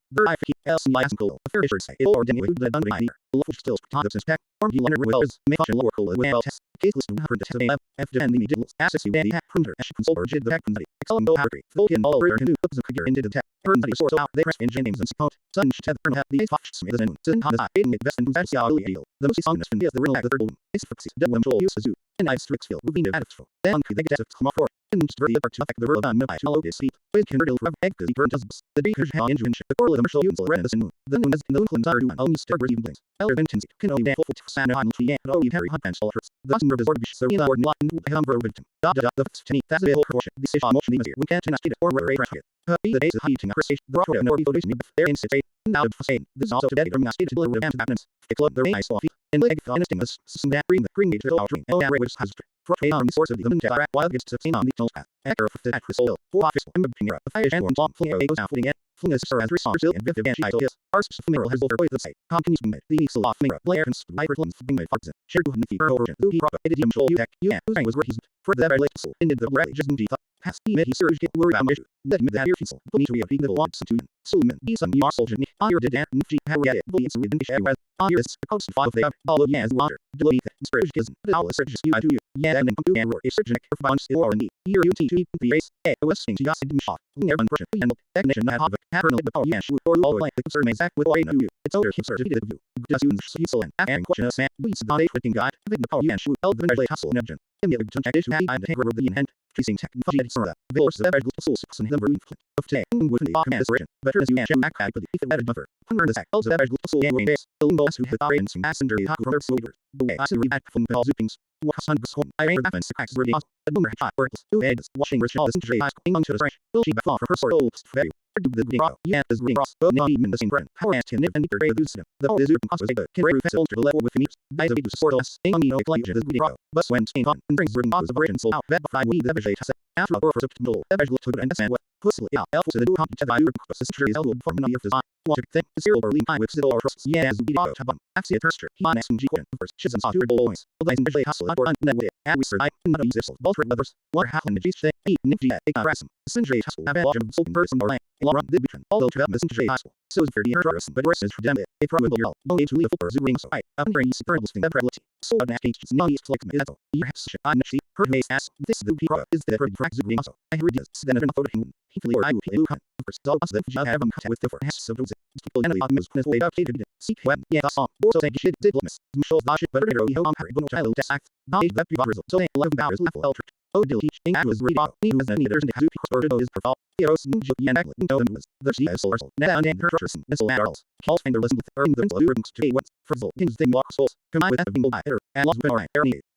Flingus as resource and vivid and shite is. Ars funeral has over the site. Companies made the easel off mirror. Blair and hyperlens being made farts. Shared to Nicky origin. Louis Rock. Idiom show you tech. Yeah, whose was raised. For the very late soul. Ended the red just indeed. Past he made his surge get worried about issue. That made that ear fizzle. But need to be a little wants to Suleiman. Be some your soldier. Higher did and Nifty Harriet. Bullies with the shower. Iris. Coast 5 they have. All of yes water. Delete. Spurge gives. All the surges you to you. Yeah, and then come to and work. A surgeon for bonds or R&D. Here you teach the ace. A.O.S. thing to gas in shot. Never unpressure. And technician that have a pattern of the power. Yeah, or all like the survey exact with all you. It's over him surgery to you. Does you and and question us man. We not a freaking guide. The power yeah, shoot. Held the very hustle and engine. Immediately to issue high and hangar of the intent. Tracing technology editor. Villas the very little source and the root of tech. With the command version. Better as you and show back with the ether buffer. Under the sack. Also the very little soul and waves. The boss who hit our in some passenger taco from soldiers. The way I see read from the zoopings. What hundreds home. I ain't happens to cracks really awesome. The boomer hot works. 2 eggs. Washing rich all this injury. Going to the fresh. Will she fall from her soul value. Do the green rock. Yeah, is green ross. But not even the same brand. How asked him and deeper grade lose them. The whole is open cost was a can rare festival to the level with me. Dies of to support us. Ain't no collection is green rock. But when stain on and brings written boss of origin soul out. That by we the vegetate. After all for subtle. The vegetable to and sand what. Pussily out. Alpha to the do competent by your sister is elbow for many of design. Water thing. The zero or lean high with civil or trusts. Yeah, as we auto tab on. Axia Terster. He on S and G Quinn. First. Shiz and saw two always. Although in the hustle or unnet with it. At we survive. Not easy. Both red weathers. Water half in the G thing. Eat nifty at. Rasm. Sinjay hustle. Have a lot of soul person or land. Laura did between. Although to have Messenger hustle. So is for the errors, but rest is for them. A probable yell. No need to leave for zooming so I. Under easy parables thing that reality. So an act non east like metal. You have such an nifty. Her face ass. This is the people is the pretty track zooming so. I heard this. Then a photo him. He or I will play Lucan. First dog us then I have him with the first of those. People enemy of movement way updated. Seek web. Yeah, I saw. So say shit did miss. Shows the shit better hero home Harry. But no child act. Not that result. So 11 hours level ultra. Oh, deal teach. I was reading. He was any there's a super is profile. Heroes ninja and act like no was. The she is solar. Now and her person. Missile arrows. Calls finder listen with earning the lyrics to once. For the kings they walk souls. Combined with having by error. And lost with our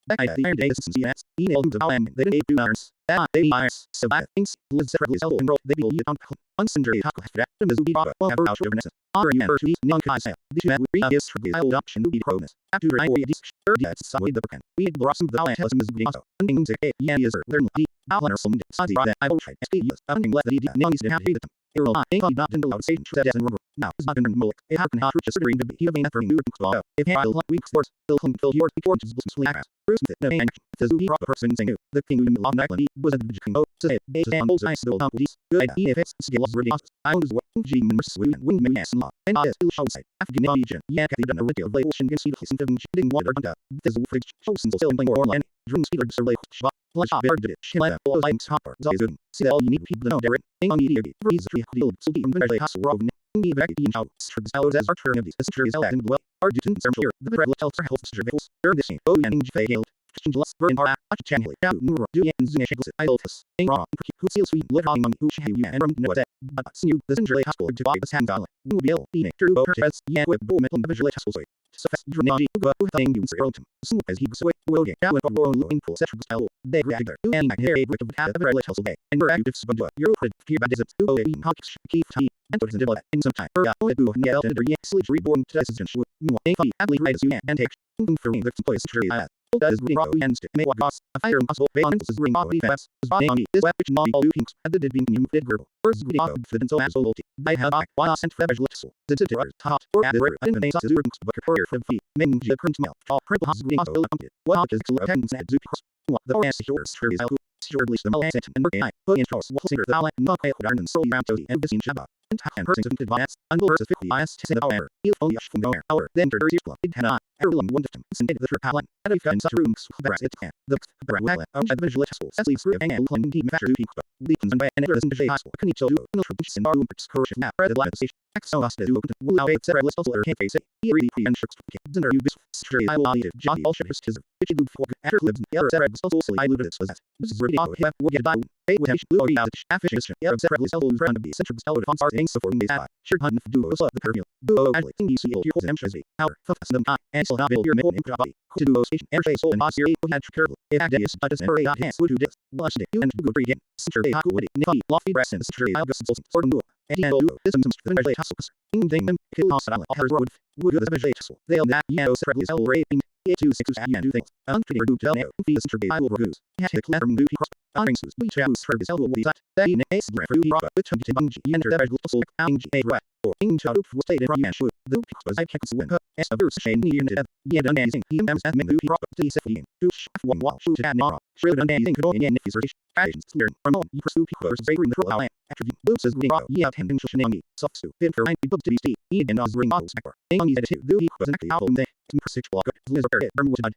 back at the iron days since the ass. Emailed to them. They didn't do irons. They irons. So that things. Liz separately sell and roll. They will you on. Uncensored taco after that. The Mizuki Baba. Well, ever out of Vanessa. Honor you and to eat non kai sale. The two that we is for the I'll option to be pronus. After I weigh these. Third yet. So the broken. We had blossomed the Alliance as Mizuki also. Things a yeah is learn the. I'll learn some. Sazi that I will try. SPUs. I'm let the non is to have hated them. Hero I ain't not in the loud stage that as in rubber. Now is not in the mullet. A happen hot riches considering to be he being after new to if I'll like weeks sports, they'll fill yours before to sleep ass. Bruce with no and the Zuki proper person saying the king of the long night was at the king oh say based on those ice the police good if it's skill of ready I was what G minus win me yes law and I still show say African region yeah can done a radio relation can see the listen to ding water under there's a fridge shows still playing or online dream speeder survey shot like bear did it shilla all lines hopper zone see all you need people know there on media breeze free deal so be very hustle road be back in out strips out as archer of these centuries out in the well are due to some here the red tells for health surveillance earn this oh and failed Changeless burn our channel out neuro do and zing shingles idolus in raw who seals sweet lit on who she and from no that but you the zinjure hospital to buy the hand dollar will be ill eating through her test yeah with boom metal visual hospital so fast you know go thing you say ultim so as he goes away will get out of low impulse set style they react there and here a brick of have very little day and we're active but you're fear bad is to a pockets keep time and to the in some time or do yeah sleep reborn to this is no ably right as you and take for me the place to does ring rock and stick may what costs a fire muscle balance is ring body fast is body on this web which not all pinks and the did being new did gribble first good out for the so as old I have I while sent for vegetable the did it hot or at the and the sauce is but for for the feet men the print smell all purple has green also what is the attendance at zup what the ass yours is out sure release the melt and working I put in force what singer the outlet not quite and so round to the and busy jabba and person to advance unverse 50 eyes to say the hour he'll only from the hour then to the club it cannot everyone one system send the trip palette and if in such rooms brass it can the brass the visual school sleep through and clean team factor things but leads and and there is in high school can each do no troops in our room correction map red light station exo us to do will allow it several list also can't face it he really and shirts dinner you bis straight I will eat Johnny all shit his it do for after lives the other several also I looted it so that this is really all have get down hey with blue out efficiency yeah several also around the central style of stars things supporting these sure hunt duo so the curve duo actually think you see your whole emphasize power focus them and so not build your main body to duo station air soul and boss series we had careful if that is but doesn't hurry out hands would do this watch the you and go pretty again center they haku with it lofty breast and center August for duo and duo this is the very hustles thing them kill us all her road would the very hustle they'll that yeah separately cell raping 2 6 and do things unfeeder do tell no fees center I will reviews had to clear from movie Honoring Sus, we chose for this elbow that they nace for you rock with to bungy enter the so ang a right or in to was stated from Shuo. The was I can't swim as a verse shane near the yet amazing he am as menu rock to see to chef one wall shoot at nara shrill amazing could only in if research actions learn from all you pursue people favoring the flow attribute loses green rock yeah tending to shenangi soft soup in for 90 books to be steep even as ring models back on the attitude do he was an album there to pursue block lizard bermuda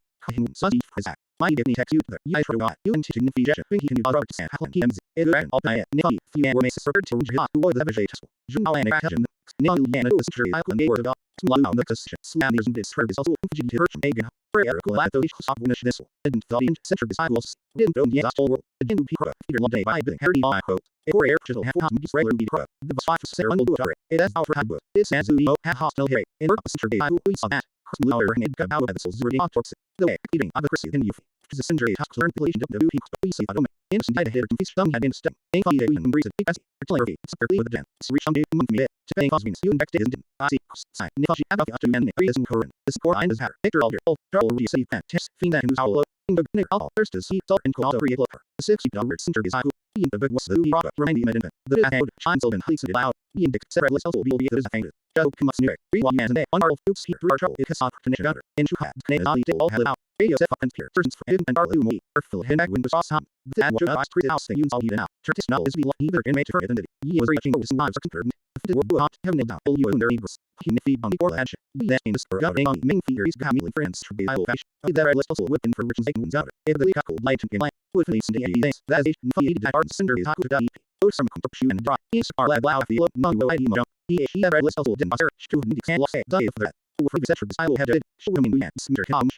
Such for that. My dignity text you the I try you into the feature when he can use to say how he ends it and all diet Nikki few and makes for to avoid the vegetation. Juno and action no yana was sure I can word up slow down the decision slanders and this service also fugitive virtue again prayer at the soft winish this didn't thought in center beside was didn't know the whole world the didn't people Peter one day by being Harry I quote a core air chisel have to be regular be the five for Sarah will do it as our high book this as the hostile here in our center day I will saw that Lower and it got out of the souls already toxic. The way eating of the Chrissy in youth. The century tasks learned relation of the two people. We see Adome. Instant data header confused some had instant. A fine day and breeze it. Artillery. Separately with the dance. Reach on day month me. To pay cosmins. You index days and I see. Sign. Nifashi Abba to and Reason Current. The score line is hatter. Victor Alder. Charles Reese. Test. Fiend and who's our the Nick all thirst to see salt and call to read lover. The $60 center is I who. In the book was the product. Remaining medicine. The out. Shines and heats it out. Ian Dick. Several also will be others fainted. Joe comes near. Rewind and on our oops here through our trouble. It has not finished under. In true hat. Canadian all held out. Radio set up and clear. Persons for him and our me. Or fill him back windows sauce hum. That was us pretty house they use all even out. Turtis null is be either inmate for identity. He was reaching over some lives are confirmed. The word hot have no doubt. You and their eagles. He niffy on the or action. We that in the spur out on main fears Camille friends to be Irish. There I list also whipping for riches wounds out. If the couple blatant in life would police in the days. That is feed that art cinder is hot to die. Oh some shoe and dry. Is our lab loud feel no way mo. He ever list also didn't bother to the lost die for that. For the centuries I will have it. Show him in smear calm.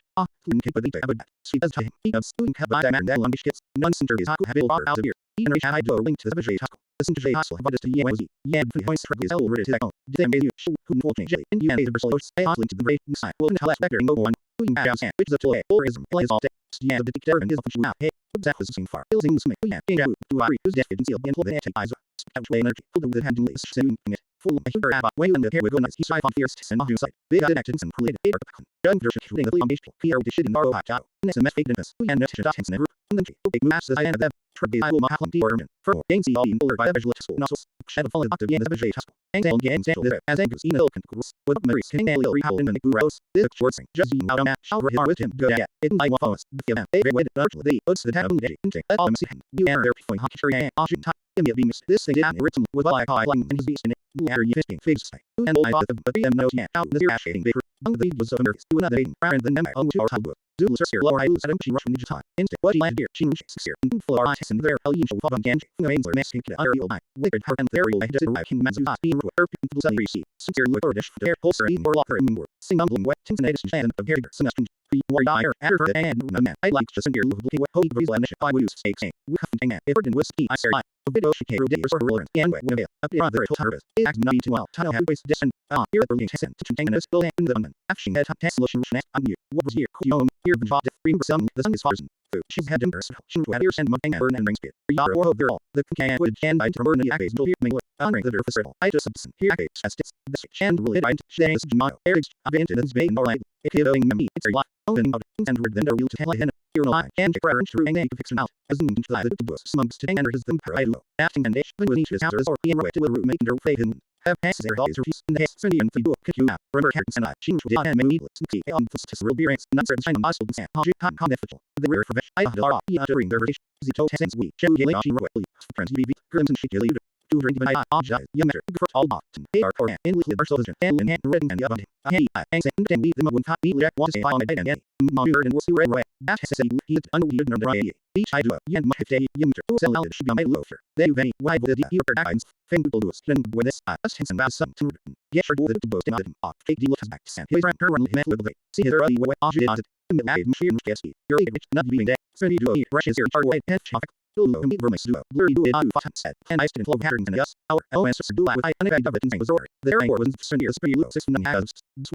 Wouldn't keep the abad. See as time. He of student have I man that lumbish kits. None center is hot have it out of here. Even if I do a link to the vegetable. The center hustle but it's to Yewazi. Yad for hoist is already to go. Damn you show who will change it. In the end the source I link to the rate inside. Will not let better no one. Doing bad and which is a toy or ism plays all day. Yeah the dictator and his function now. Hey, that was seen far. Building the smith. Yeah, do I use death and seal and pull the anti-eyes. Way energy. Pull the hand is soon. Full of a abba way in the hair with goodness. He's 5 on fierce and off side. Big actions and created paper. Gun for shooting the Liam Bishop. Here with the shit in Naro Hot. And it's a mess fake business. We had no shit dots never. And then big masses I ended them. Tribby I will not have the ornament. For gain see all in buller by the visual school nozzles. Shed of fallen octave in the visual school. Angel games angel there. As Angus in a can gross. With Mary's king nail rehowl in the Nick Rose. This short sing. Just you out of match. Shall rehear with him. Good at it. I want us. The film. They waited largely. They puts the tab on the day. Let all see him. You enter their point hockey and Austin time. This thing did written with what I call and his beast in it. After you fisting face. And I thought of but the nose yet out the ash shading paper. On the was of Americans to another eating rather than them on which our book. Zulu here lower I lose at him she rushed from the time. Instead what he landed here she rushes here. And full our eyes and there Helene shall fall on Ganj. Ainsler masking to other eel eye. Wicked her and there will I doesn't like him man's not being rude. People suddenly receive. Sincere look or dish for their pulsar even or locker in more. Sing mumbling wet tins and edison and of Harry Semester. Be more dire at her and no man. I like just in here looking what holy breeze and I will use steak saying. We have to hang if it was I say a video she came days or her and when up the other harvest. It acts not too well. Tunnel have waste descent. Here at Berlin Tessin to contain this building in the London. After had top test solution on you. What was here? Here been bought green some the sun is frozen. She's had dimpers. She had ears and mugging and burn and rings bit. Yar or girl. The can would can bind to burn the abbey's will here mingler. Honoring the surface riddle. I just substance. Here abbey's as this. This and will it bind. She is Jumano. Eric's abandoned his bay nor light. It kiddoing me. It's a lot. Opening out. And word then there will to tell him. Here no lie. And Jack true and egg fix him out. As the the bus smugs to enter his them per idol. Acting and dish. When each his house or being right to will root making her fade him. Have passes their dogs or peace in the haste and the book you out. Remember Harris and I. She was the and needless. See on the real beer and not certain sign of muscle and sand. Hot confidential. The rear for vesh. I had our uttering their version. Zito tens we. Joe Gilly she wrote. Friends UV. Crimson she gilly. To drink by Ajay. Yamater. For all bot. Air or in with our soldier. And in hand reading and the oven. Hey, I and then leave them one cop. Be let was on the and Monster and was red way. That has said he unweird number A. Each I do a yen my day yamater. Sell out should be my loafer. They very why would the deep eyes. Fingal do us. Then with this us hints and some to get sure to boast him off. Take the looks back to send his run her run him little bit. See her early way off it. The machine scarcely. Your age not being there. So you do a brushes your hard way head chock. Douluo meet roommates do a blurry do it on fat said. And I stood in flow patterns and us. Our OS do I with I unabad of it and was roaring. There I was so near the low 6 and has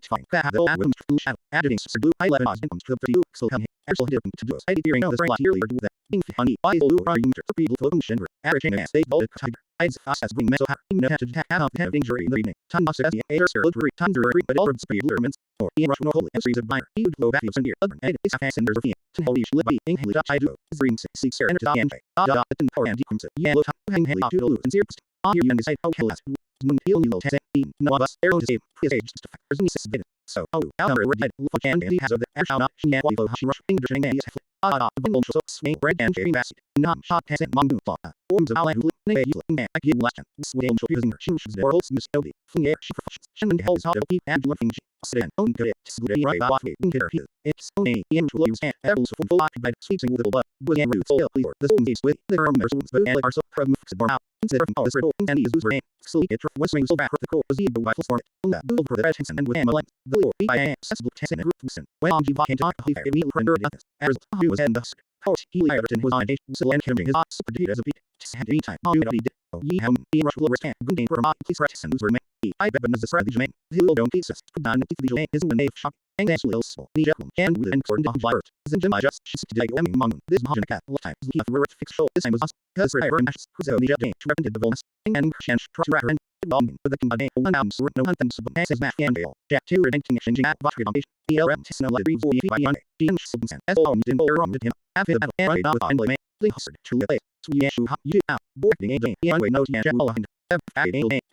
fine. That the old women's true shadow. Editing Sir Blue I 11 incomes to the you still come here. Actual did to do us. I did hearing this right yearly or do that. Being funny. I will do are you people floating shinver. Averaging as they bolt tiger. I'd fast as being mental happy, no had to have injury in the evening. Time lost as the air surgery, time to read, but all of the speed limits. Or in rush no holy and series of minor. He would blow back of here, other and it's half and there's a few. To hold each lip by ing haley I do. Dream six air and to the end. The power and decrease. Yeah, look, hang haley to the loot and serious. On you and decide how kill last. Moon heal me low test. No of us, arrow to save. Please age just factors and six bit. So, our word dead. Look and he has of the air shall not. She and waffle hush rush. English and is the bundle so swing bread and cherry basket. Not shot has and mongoon law. Forms of Allen who live you and I give last. Swing show using her shoes. Their old Miss Odie. Fling air she professions. Shannon holds hot deep and looking. Sit own good it. Good right off. It's only in to lose and apples for full occupied sweeping with little butt. Good and roots still clear. The soul is with the members but and are so from fixed born out. Consider from all this riddle and he is loser name. Sleep it from swing so back with the core was the rifle storm. Build for the red and with MLM. The Lord I am accessible test and group listen. When on Jiva can talk he fair meal rendered this. As who was in the Horse he Everton was on a still and him his ox super as a beat. And anytime all you did. Ye ham he rush will respect good name for a mock please rest and loser man. I bet when the strategy man. The little don't pieces. Put down the visual is when they shock. And that's little small. The jackal and with an important on fire. Zinjim I just she's today among this mahogany cat all time. He have fixed show this time was us. Because I burn ashes. Who's only judging to represent the bonus. And Qian try to represent bomb with the combination one album so no hunting sub as math and dale. Jack 2 redenting exchanging at battery foundation. ELM tesno like reads for by on Qian substance as all you didn't wrong with him. After the battle and right now with Emily May. They hustled to the place. So yeah shoot you out. Boarding a day. Anyway no Qian all behind.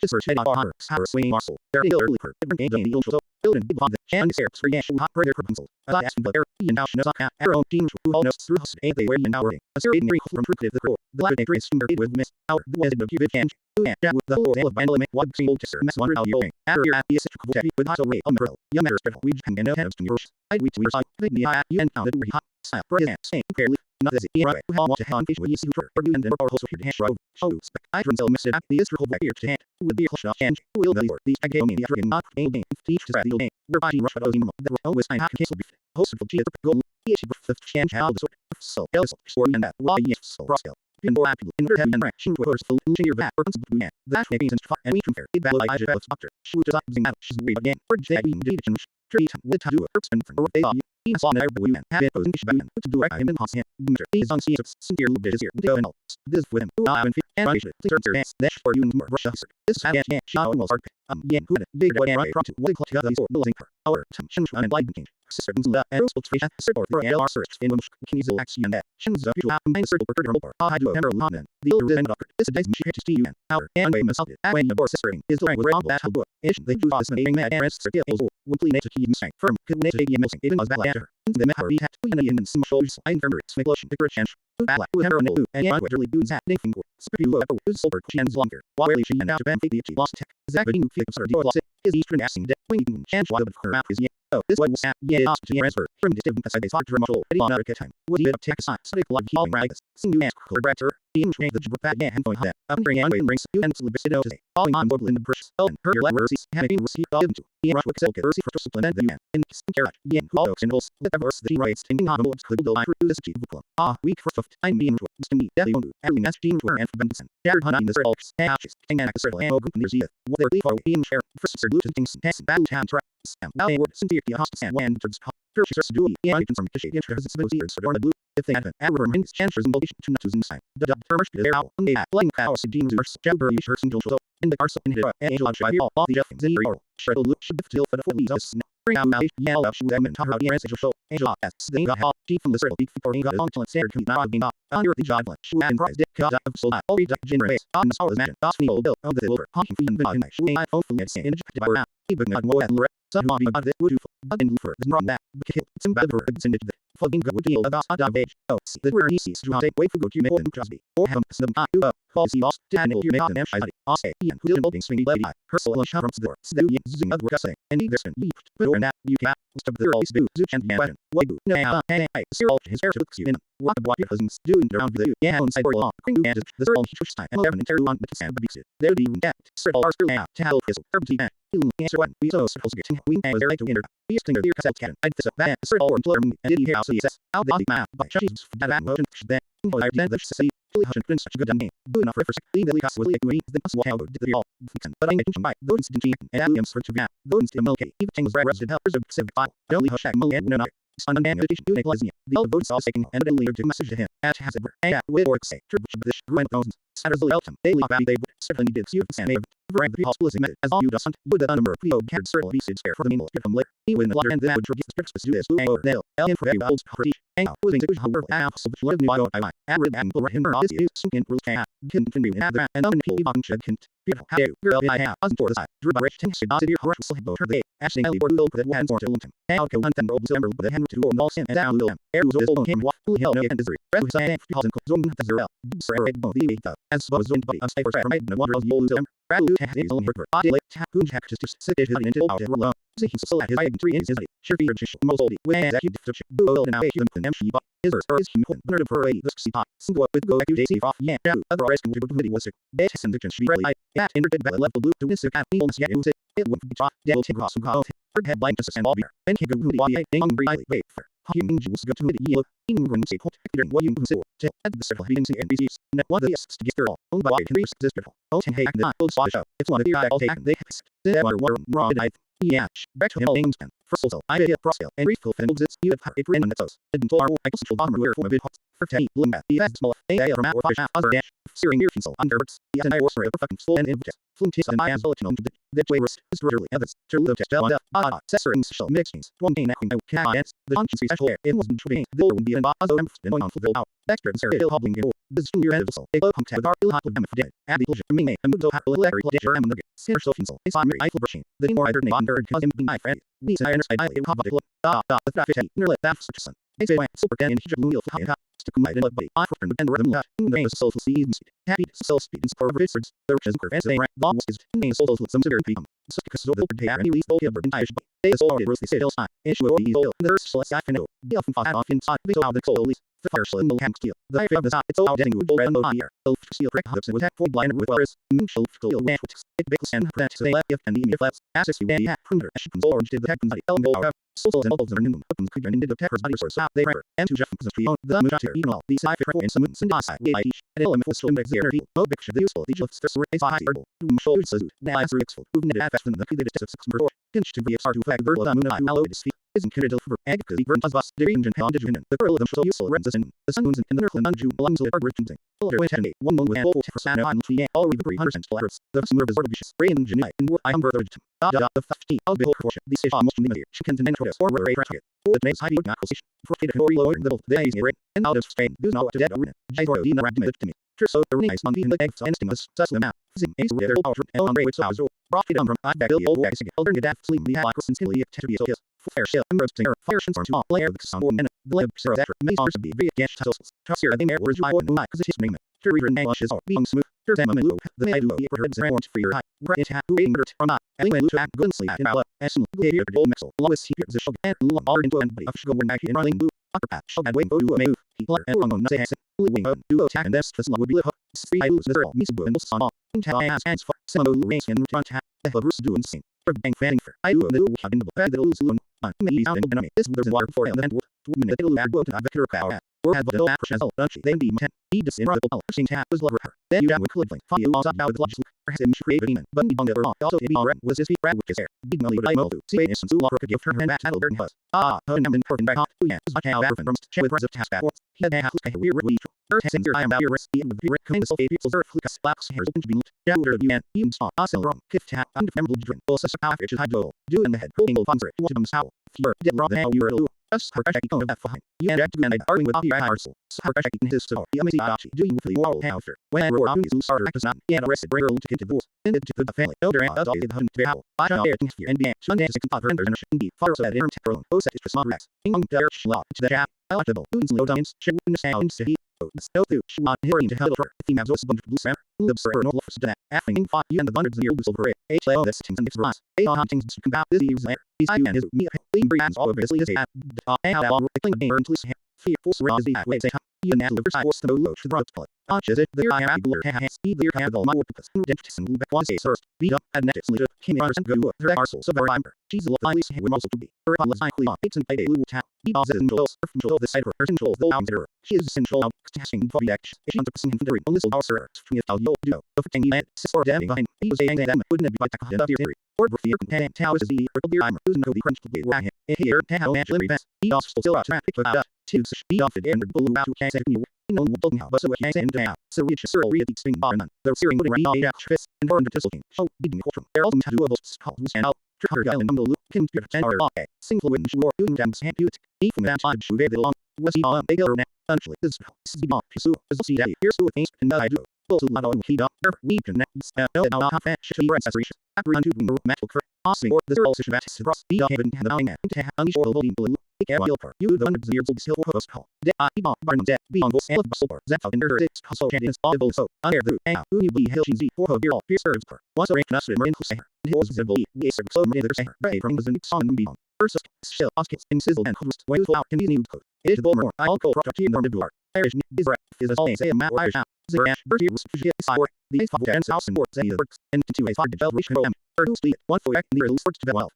Just search head on our swing muscle. They're early per different game the building big on the Qian search for Yashu hot prayer proposal. I asked the air and now she knows our own team who all knows through us and they were in our a series from truth the core. The latter trace married with Miss Our the West of Cubic and with the Lord of Bandle make what single to sir mess wonder how you're after your the citrical heavy with hot rate on the roll. You matter spread we can get no heads to yours. I we to your side. The you and found it hot style for his same fairly. Not as it right. How want to hand fish when you see her or do and then or also here to hash row. Show spec. I can sell miss it at the istrical back here to hand. Would be a hush and will the these I gave me the other not game teach to the game. Whereby rush out of him. There were always I have cancel beef. Hosted for G goal. The change how the so else or and that why yes so Roscoe. In more active in heavy and raction to course full into your back or principle that may be since and we compare it valid I just doctor. She was using that she's weird again. Or they we did treat with to do a person from they are he saw never we man have it posing to do I him in house him is on sea sincere little bit is here go and all this with him I and I should turn their ass that for you more Russia this had Xiao was hard yeah who big boy right from to what clock together for building her our tension and light king certain that and also face support for LR search in which can use action that shins of usual main circle per turtle I do ever London the other end of this is she had to see you and our and way myself that way your sister is the with around that book it they do this being mad and skills would need to keep him firm could need to be missing even was bad after the matter we had to in some shoulders I infirmary make lotion to change bad with her and I literally do that anything for spew up with super chance longer while she and out to benefit the lost tech exactly fix her deal is eastern asking that we can change what of her map is oh this was yeah asked to transfer from the different side talk to muscle on other time would you take side so like healing right sing you ask color bractor in change the back yeah and that under and brings you and slip it out today falling on board in the brush and her letters having received all into in rush with silk for supplement the in care yeah who symbols the verse the rights thinking on board could do I produce a chief book week for fifth time being to me that you every match team to and for Benson Jared Hunt in the circle ashes and a circle and open near Zia what they're for in share first sir blue things test battle town track now they were sincere the hospital and when towards Purchasers do and from the shade into his years for the blue if they have ever remains chances in relation to not inside the dog termers their out and they playing house of jeans or jabber you single show in the arsenal in here angel on shy all the jeff zero or shuttle look should still for the 40s bring out yell out shoot them and talk about the answer show angel as they got hot deep from the circle deep for got on to standard to not being under the job shoot and prize dick cut up so all the generate on the stars imagine that's me old bill on the over honking feet and in shoot I hopefully it's in the around even not more at some of the other would do but in for the wrong that because it's in bad for it's in the fucking good deal about a age oh see the word easy to take way for good you may want to be or have some do a policy lost Daniel you may not have I say Ian who didn't building swinging lady her soul and sharp the door so you using other work saying and there's been but or now you can stop the always do and weapon what do no hey zero his hair to look you in what your husband's doing around the yeah on side or long and the circle he time and 11 and 31 but Sam because there do that circle are still out to help his urban answer what we so circles getting we was there to enter these things are cassette can I this that circle or employer and did he hear how says how the map by cheese that motion then I did the see Hushin Prince such a good name. Do enough for legally cost was doing the muscle how did the all. But I mentioned by those didn't and Williams for to that. Those still milky. Even things resident helpers of civic file. Only hush and no no. Son and meditation do Lasnia. The old boats all taking and a leader to message to him. At has it and at with or say. Triple this green thousands. Satters the Elton. Daily back they would certainly did you sand Rank the hospital method as all you doesn't would the number of PO carried circle be spare for the meal from later. He win the latter and then would forget the strips to do this over there. Alien for every old property. Hang out with the however so which live new I arid and for him or is sunk in rules can continue in that and he on shed can beautiful how girl I have on for the side drew by rich things to your horse will have both they actually Ellie or Douluo that one for to them. Now go and then roll the number with the hand to or all sin and down Douluo. Air was on him what hell no and desire. Red was I for housing zone the zero. Sir the as was zone body of safer from no wonder you lose them. Bradley has his own her body late tacoon hack just sit it into out there alone. Seeking so at his eye 3 inches sure fear most old when that you different do and now him can them she but his or is him under for a this see single with go back to see off yeah otherwise can do the was it that and the can be right at entered the level blue to this at the almost get it would be drop devil take cross go her headline just and all beer and can go to the ding really wait for you mean you go to the yellow in run say what you consider till at the circle being and BCs net one of the to get all owned by can reach this beautiful oh hey the old show it's one of the I'll take they have wrong yeah, back to him names and first also I did prosale and refill fiddles it's you have it written on its didn't our I control bottom where for a bit hot for 10 bloom at the small a from or 5 other dash searing ear console under its the and I was for fucking full and invited flint and I as well to know that way was literally others to live test down accessor and social mixings one thing that can the function special it wasn't true there would be an bazo and been on full out Dexter and Sarah Hill hobbling in this is your head also a low contact with our ill hot with them for dead Abby Pulger me and Mudo have a little every digger and nugget Sinner so finsel it's on Eiffel brushing the more either name on third cousin be my friend we say I understand I have a look the traffic near let that such a son they say super can and Douluo for high stick my little buddy I for and rhythm that the social seasons happy soul speed and for research the riches curve as they rank long is name souls with some severe become so because so the day any least over in Irish they so it was the sales time issue or the oil there's so I know the often find off inside so how the soul is the fire shell no camp steel the fire of the side it's all getting wood red no here so steel brick hooks and would have four blind with wires minshel steel wet it bakes and prevent they left and the flats access you have printer ashpens orange did the heck and the element go souls and elbows are new opens could into the peppers body source out they river and to Jeff the tree on the mujatir you know the side for and some and I an element for still makes the energy no picture the useful the lifts for a high herbal show so now as rexful who needed fast than the key that is 6 more pinch to be a start to flag verbal moon I allow this isn't carried over egg because the burnt bus the range and pound the pearl of them so useful rents in the sun moons in the nerflin unju belongs to the argument older way 10 one moon with an old percent on the all read 300 dollars the summer resort vicious rain and genite and I umber the the 50 of the whole proportion the station almost limited chicken to nentro or rare track for the names high not position for the glory lower in the middle the days rate and out of Spain do not to dead or Jaitoro Dina Radimid to me so the nice monkey in the eggs and stimulus suss them out zing ace rather power el on which hours rocket on from I back the old wax elder get sleep the like since he to be so kiss fire shell and roasting fire shins to all layer the sun and the lab zero that may start to be via gash tussles toss here I think words I wouldn't like because it's name it to read and is all being smooth to them and the I do it for the orange for your high right hat who ain't or not anyway to act good sleep in our as behavior the old mixel lowest secret the show and all into and of go back in running blue upper patch shall and wait go to a move people and wrong on say wing do attack and this would be a three I lose the girl miss and son until I ask hands for some race and return to have Bruce doing scene for bang fanning for I do the have in the bag that lose loon maybe down in this there's a water for and then 2 minutes it'll add go to have a power or have the action as don't she then be 10 he just in rubble sing tap was lover her then you have with clipping for you all up with logic for him create a but on the other also be all right was his feet brad which is there big melody I know see it is some locker give her back saddle burn hus and I'm important by hot yeah is how ever from check with of task backwards he had a we her has in your I am out your risk with the kind of people's earth flicks blacks hairs open to be looked down to you and even saw also wrong kiff tap undefendable drink also how which is high do in the head pulling old funds to them how fear did wrong now you are us her pressure don't have fine you and to and arguing with your arsel so her pressure his so you may see doing with the oral after when I roar on you starter is not and arrested bring her to get divorce and to the family elder and all the hunt to how I shall air things here and be Sunday 6 and other and indeed far so that interim temporal oh set is for small racks in the law to the chap eligible who's low downs should witness how in city no through Shuan hearing to hell for the maps was bunch of blue sram lives for no offers to that affing fought you and the hundreds of years over it HLO this things and it's rise they all huntings to combat this year's later he's you and his me brands all obviously is a how long clean the burn to fear force around the way say you and the verse force the low to the spot is it there I have blur has either have all my purpose dentist and back one say first beat up and next later came and go to her arsel so very she's a lot nice with also to be her was likely on it's and pay a little tap he does it in the side her control the arms there she is essential of testing for the action she under percent infantry a little house from the you'll do the thing he had sister damn behind he was a damn wouldn't it be like the of your theory or fear content how is the beer I'm using the crunch to be right here how naturally best he also still out traffic about to be off the end bull about to can't you no one told me how, but so what I said now. So reach Cyril read the spring bar none. The searing would read all actress and born to Tisselking. Show, beating Coltrane. There also two of us called Wu and Al. Trigger Island number loop. Kim Spirit and our law. Single win Shuo, Doom Dams and Put. Even that time Shuo the long. Was he on? They go now. Actually, this is the bomb. Pisu is the sea. Here's the things and I do. To lot of heat up there, we can no half shitty accessories. After unto the metal cur, Osing or the zero situation at Cross, the haven and the nine to have unleash or the blue. You the hundreds of years old still host call. De Ibon Barnum Debt, Beyond Voice and Super, Zephyr and Erdix, so Chadins, Audible so, Under the A, who you be Helchin Z, for her beer, Pierce per. Once a rank us in Marine Hussein, and he was visible, yes, so many other Saher, Ray from the Zenith Song and Beyond. Versus, Shell, Oskins, and Sizzle and Host, way to out can be new code. It is the more, I'll call property in the Duar. Irish Bizarre, is always a map Irish. Zerash, Bertie, Sour, the Ace of Dance House and Boards, any works, and continue a 5 to 12 reach control. Two speed, 1 for near the sports to well.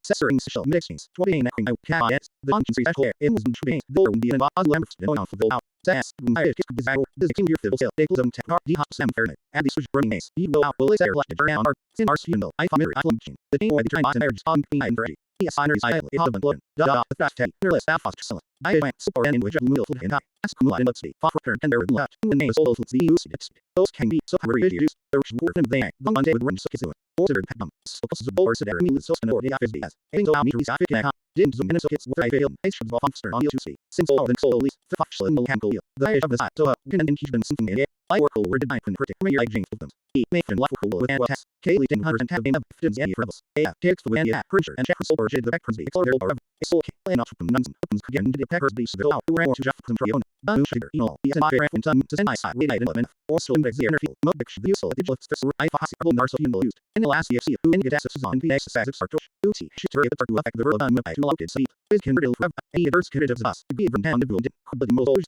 Cessoring social mixings, 20 necking out cats, the functions reach clear, it was trains, the room being Boz Lambert, the on for the out. Sass, I kiss the desire, this king your fiddle sale, they close them tech car, the hot sam fairness, and the switch burning ace, you go out, will air left to turn on art, in our funeral, I found I lump the thing where the train and energy on being and ready. Yes, signers, I have been blown, the fast tech, nearly staff foster selling. I went super and in which meal food and I ask Kumla and let's see, far return and there were left, and names all the use it. Those can be so very used, there was war and they, the one day would run so kiss it. Ordered Pam, so the board said, me so and or the office as, and so I'm usually I didn't zoom in so kids what I failed, I should go on stern on you to see, since all then so at least, the functional and mechanical, the age of the side, so can and he's been something in it. I work over did I can critic me like James Williams. He made and lawful with and test. Kaylee 100 and have been up 15 any rebels. Takes the wind printer and check sober the back the explorer of a soul and not from nuns opens again into the packers be so out to Jeff from Trion. Sugar, the SNI and some to send my side we made in or still index the energy. Mo big the useful digital special I possible narso you used. In the last EFC who in get access on PS as start to duty should to affect the world on my to loaded sleep. Is can real a others can of us to be even down the building. But the most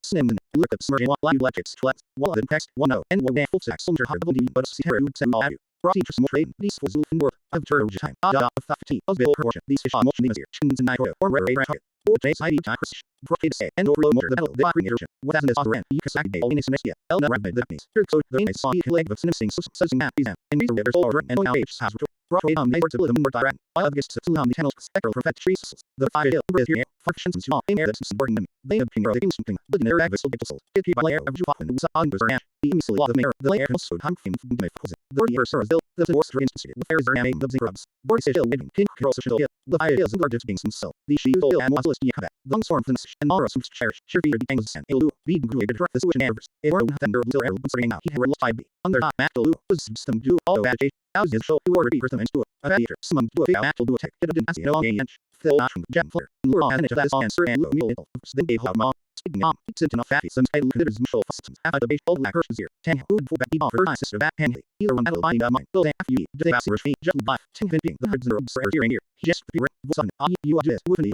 Snim look at smurging while you electrics flex, while the text 10 and one full sex soldier hard double D but see here would send all you. Brought teachers more trade, these was in work, of turtle time. Of 15, of bill proportion, these fish on motion easier, chins and night or rare racket. Or chase ID time precision. Brocade say, and over motor the battle, the green irritation. What hasn't this other end? You can sack day, all in a semester. El Narab the Japanese. Here so the name saw he leg of sinising says in that reason. And reader there's all and now age has Broadway on neighbor to live in more direct. I August to on the channels spectral from fat trees. The 5 hill breath here, functions and small air that's supporting them. They have been early something, but in their agvis will get sold. It by layer of Zhuan was on was ash. The easily law of mayor, the layer also time from the frozen. The year sir bill, the force institute, the fairs are name the grubs. Boris is still waiting, pink girls are still here. The fire is in large being some cell. The she will and was listed yet. Long storm from and Mara some cherish, sure be bangs and Elu, being grew to the switch and errors. It were thunder will air bring out. He had lost 5B. Under not Matelu, was system do all agitate. How's his show to order be person and to a theater. Some do a big actual do a tech. It didn't see no inch. Phil not from the gem flare. Lure and it has answer and low meal. Then they hold mom. Speaking on, it's enough fatty. Some title considers show systems. After the baseball black curses here. 10 food for back offer my sister back Henley. Either one battle buying that mine. Build after you. Did they ask your feet? Just life. 10 being the herds and herbs are hearing here. Just the rent. Son, you are just with me.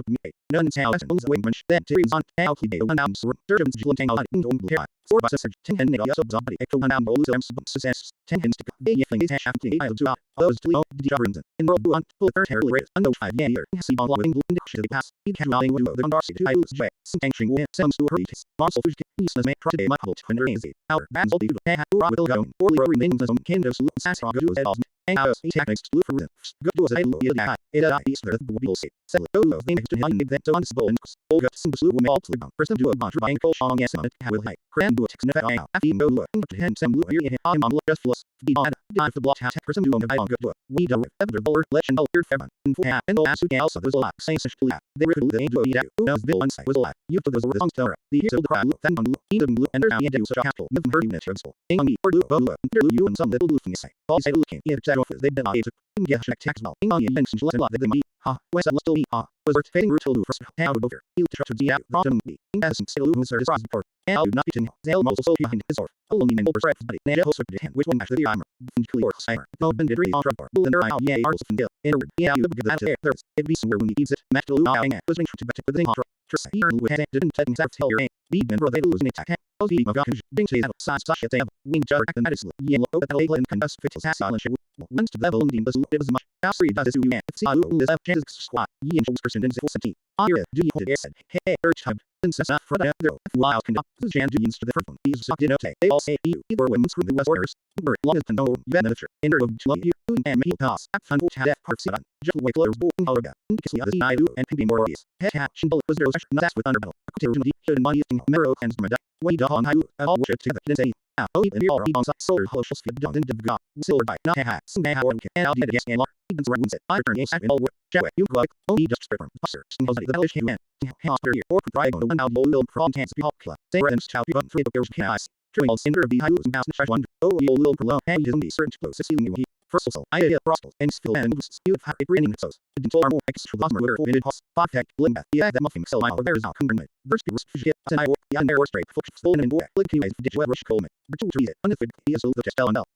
None is how as bones away munch. Then Terry's on. How he day. One down sword. Durham's Julian Tang Island. Don't blue high. 4 by Sessage. 10 and nigga sub zombie. Echo 1 down bowls. Success. 10 hens to go. They yelling is hash after I do out. Those to the Jabrins. In world one. Full third hair rate. Unknown 5 year. See on loving blue. Should pass. He can rally with the Darcy to I lose jet. Some ancient win. Some to her eats. Monster fish. Useless make today my cult. When easy. Our bands all do. Hey, will go. Or we remain the zone. Candos. Sassra go as awesome. And I was techniques to for them. Good was a little bit. It is there. We'll see. Sell it. Go. They make to him. Then to unspoil. All got some blue women all to live. First do a bunch of buying cold song. Yes, I will hike. Grand do a text. Never I. After you go look. To him some blue. Here. I'm on just plus. Be on. Dive the block. Person do on the good book. We do. Ever bullet. Legend. All here. Fairman. And for and all as who also there's a lot. Saying such to they riddle the angel. Who knows Bill and was a lot. You to those songs to the here's the crowd. Then on blue. Even blue. And there's now do such a capital. Middle her unit of school. Ing or do. You and some little blue thing say. All say looking. If that office they did not. Get check tax well. Ing you mentioned less a lot than me. Ha. West still me. Ha. Was worth fading root to first. How over. You to try to see out. Random me. As still who's there is report. And not beaten. Zale most so behind his or. Only name over breath. But now host to him. Which one actually I'm. Clear Simer. No been did read on truck bar. Bull and I yeah arts from Dill. In a word. Yeah you look at that there's. It be somewhere when he eats it. Matt to lose out. Was linked to bet with the hot. Trust here with head didn't tell your aim. Be been for they lose an attack. Those be my Bing says outside such a tab. Wing jar and medicine. Yellow at the and can dust fitz silent shit. Once to level and it was much. How free does this you see how this up chances squat. Ye and person in full city. Ira, do you hold it said, hey, urge time. Princess not for that girl. Wild can up. Who's Jan Julians to the first one. These sucked in okay. They all say you. Either women screw the West Warriors. Bird long as to know. Benefit. Enter of love you. And me toss. Act fun to have parts on. Just wait colors. Boom. Hologa. Kiss the other I do. And can be more obvious. Head hatch and bullet was there. Not with under battle. Hidden money. Marrow and Smeda. We don't have all worship together. Didn't say. Oh, even your on solar social sphere don't into God. Silver by not ha. Sing how and I'll get against and even where we said I turn yes in all work. Jack you go only just strip from passer. Sing the hellish human. How here or try on one out will from cancer be hot club. Say and chow you button for the girls can eyes. Trimming all center of the high and house fresh one. Oh, you'll little prolong. Hey, you be certain close to see you. First of all, I hear prosper and spill and boosts. You have it raining so. Didn't far more extra losmer where it was. Five tech, limba, yeah, that muffin cell mile. There's our concurrent. There's the risk ship, and I work, yeah, and there were straight, focus, stolen and work, link you guys, did you ever rush Coleman? The two trees, unfit, he is the test and up.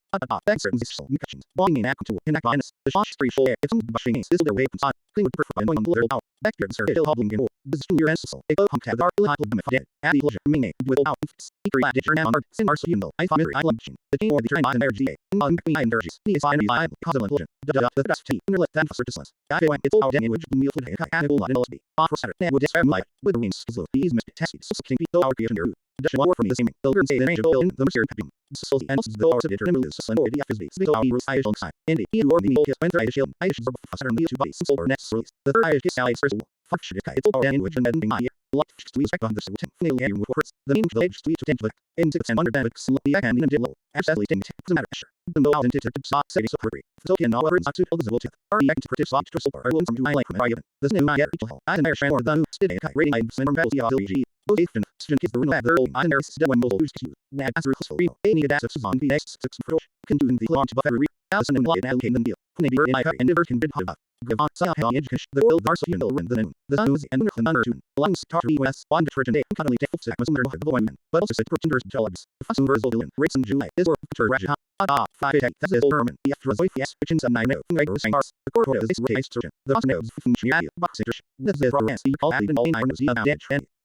Thanks, certain this machinations. Bonging in act to connect on us. The shot spree show, if some bushing is their way from clean with prefer and going little out. Back here, sir, still hobbling in war. This is your ancestor. A low pump tab, our little of them dead. Add the pleasure, ming, with out. Secret lad, your now, sin our so you know. I find very island machine. The king or the train on energy. On me, I energies. The is energy, I cause an illusion. The best tea, and let them for disciples. I went, it's all damage, the meal food, I will not be. For Saturday, would describe life, with the wings, slow, these must test it, so king people our creation. The war from the same, the learn say the range of oil in the Mercer Pepping. So the ends the doors of it remove the sun or the FSB. The rules I on side. And the or the kiss when I shield. I should faster than the two bodies. So or next release. The third I kiss allies first. Fuck shit. It's all in which and then my ear. Lot we expect on the suit. Nail air with words. The name of the age sweet to template. In 6 and under that. The I can in a low. Absolutely thing. The matter. The no out into the saw say so pretty. So can all words not to the will tip. Are the act to protect soft to super. I will from to I like from argument. This new I get people. I am there share or the stid a rating items and from LG. Both student kids the rule their own and there's the one mobile used to lab as recall real any adaptive on the next 6 pro can do the launch of every Allison and Lion allocate them deal maybe I and never can bid hub give on saw how education the world are so you know the noon the news and the under tune lungs talk us one detergent day cuddly default sack was under the one but also pretenders jobs fast versus the rates in July is or future raja 5 that's is Herman the after voice yes which in some I know the core is this race surgeon the knows function box interest this is romance the all the all I know the dead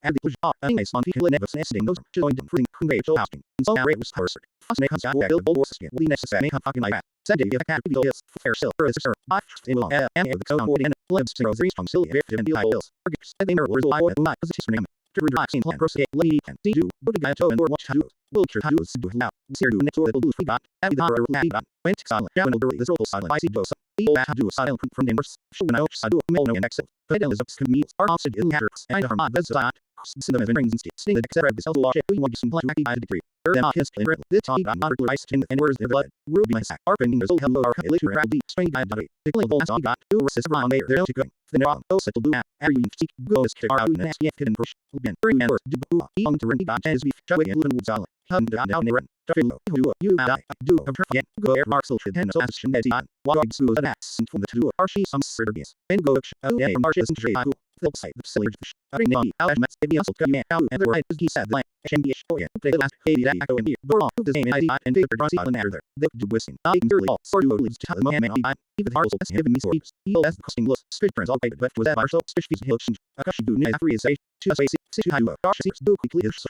and the push off and nice on people never nesting those joined them putting convey asking and so rate was cursed fast make us build bold skin we necessary make fucking like that send it if I can't be is fair still or is sir I will and the code on board and lives to rose from silly if and the bills and they were I would like position name to redraw scene plan proceed lady and see do put a guy to and or watch how will cure how to do now see do next or the we got and the went silent down over this roll silent I see those to do a silent from neighbors show no I do mail no and exit but is up commutes are also in matters and harm that's that cinema brings and sting etc the self watch we want some plan to activate degree then his clear this time not moderately ice in and where's the blood ruby my sack arping result hello our later rally strain by the clickable as got to resist around there to go the no oh settle do are you seek go is kick out and ask and push again and do on to run as we show it and woods island down run you do forget go air marshal should and so as should be walk to the next from the two are she some service and go okay marshes and jay Phil site the silly fish. I ring the Almas if you also come out and the right he said like HMBH oh yeah play the last hey that go in here door the same ID and paper draws island after they do whistling I can really all sort of leads to the moment even the parcel has given me sort as the costing looks street friends all paid but was that our so fish hill a cash do ne free say to say to how you are do quickly is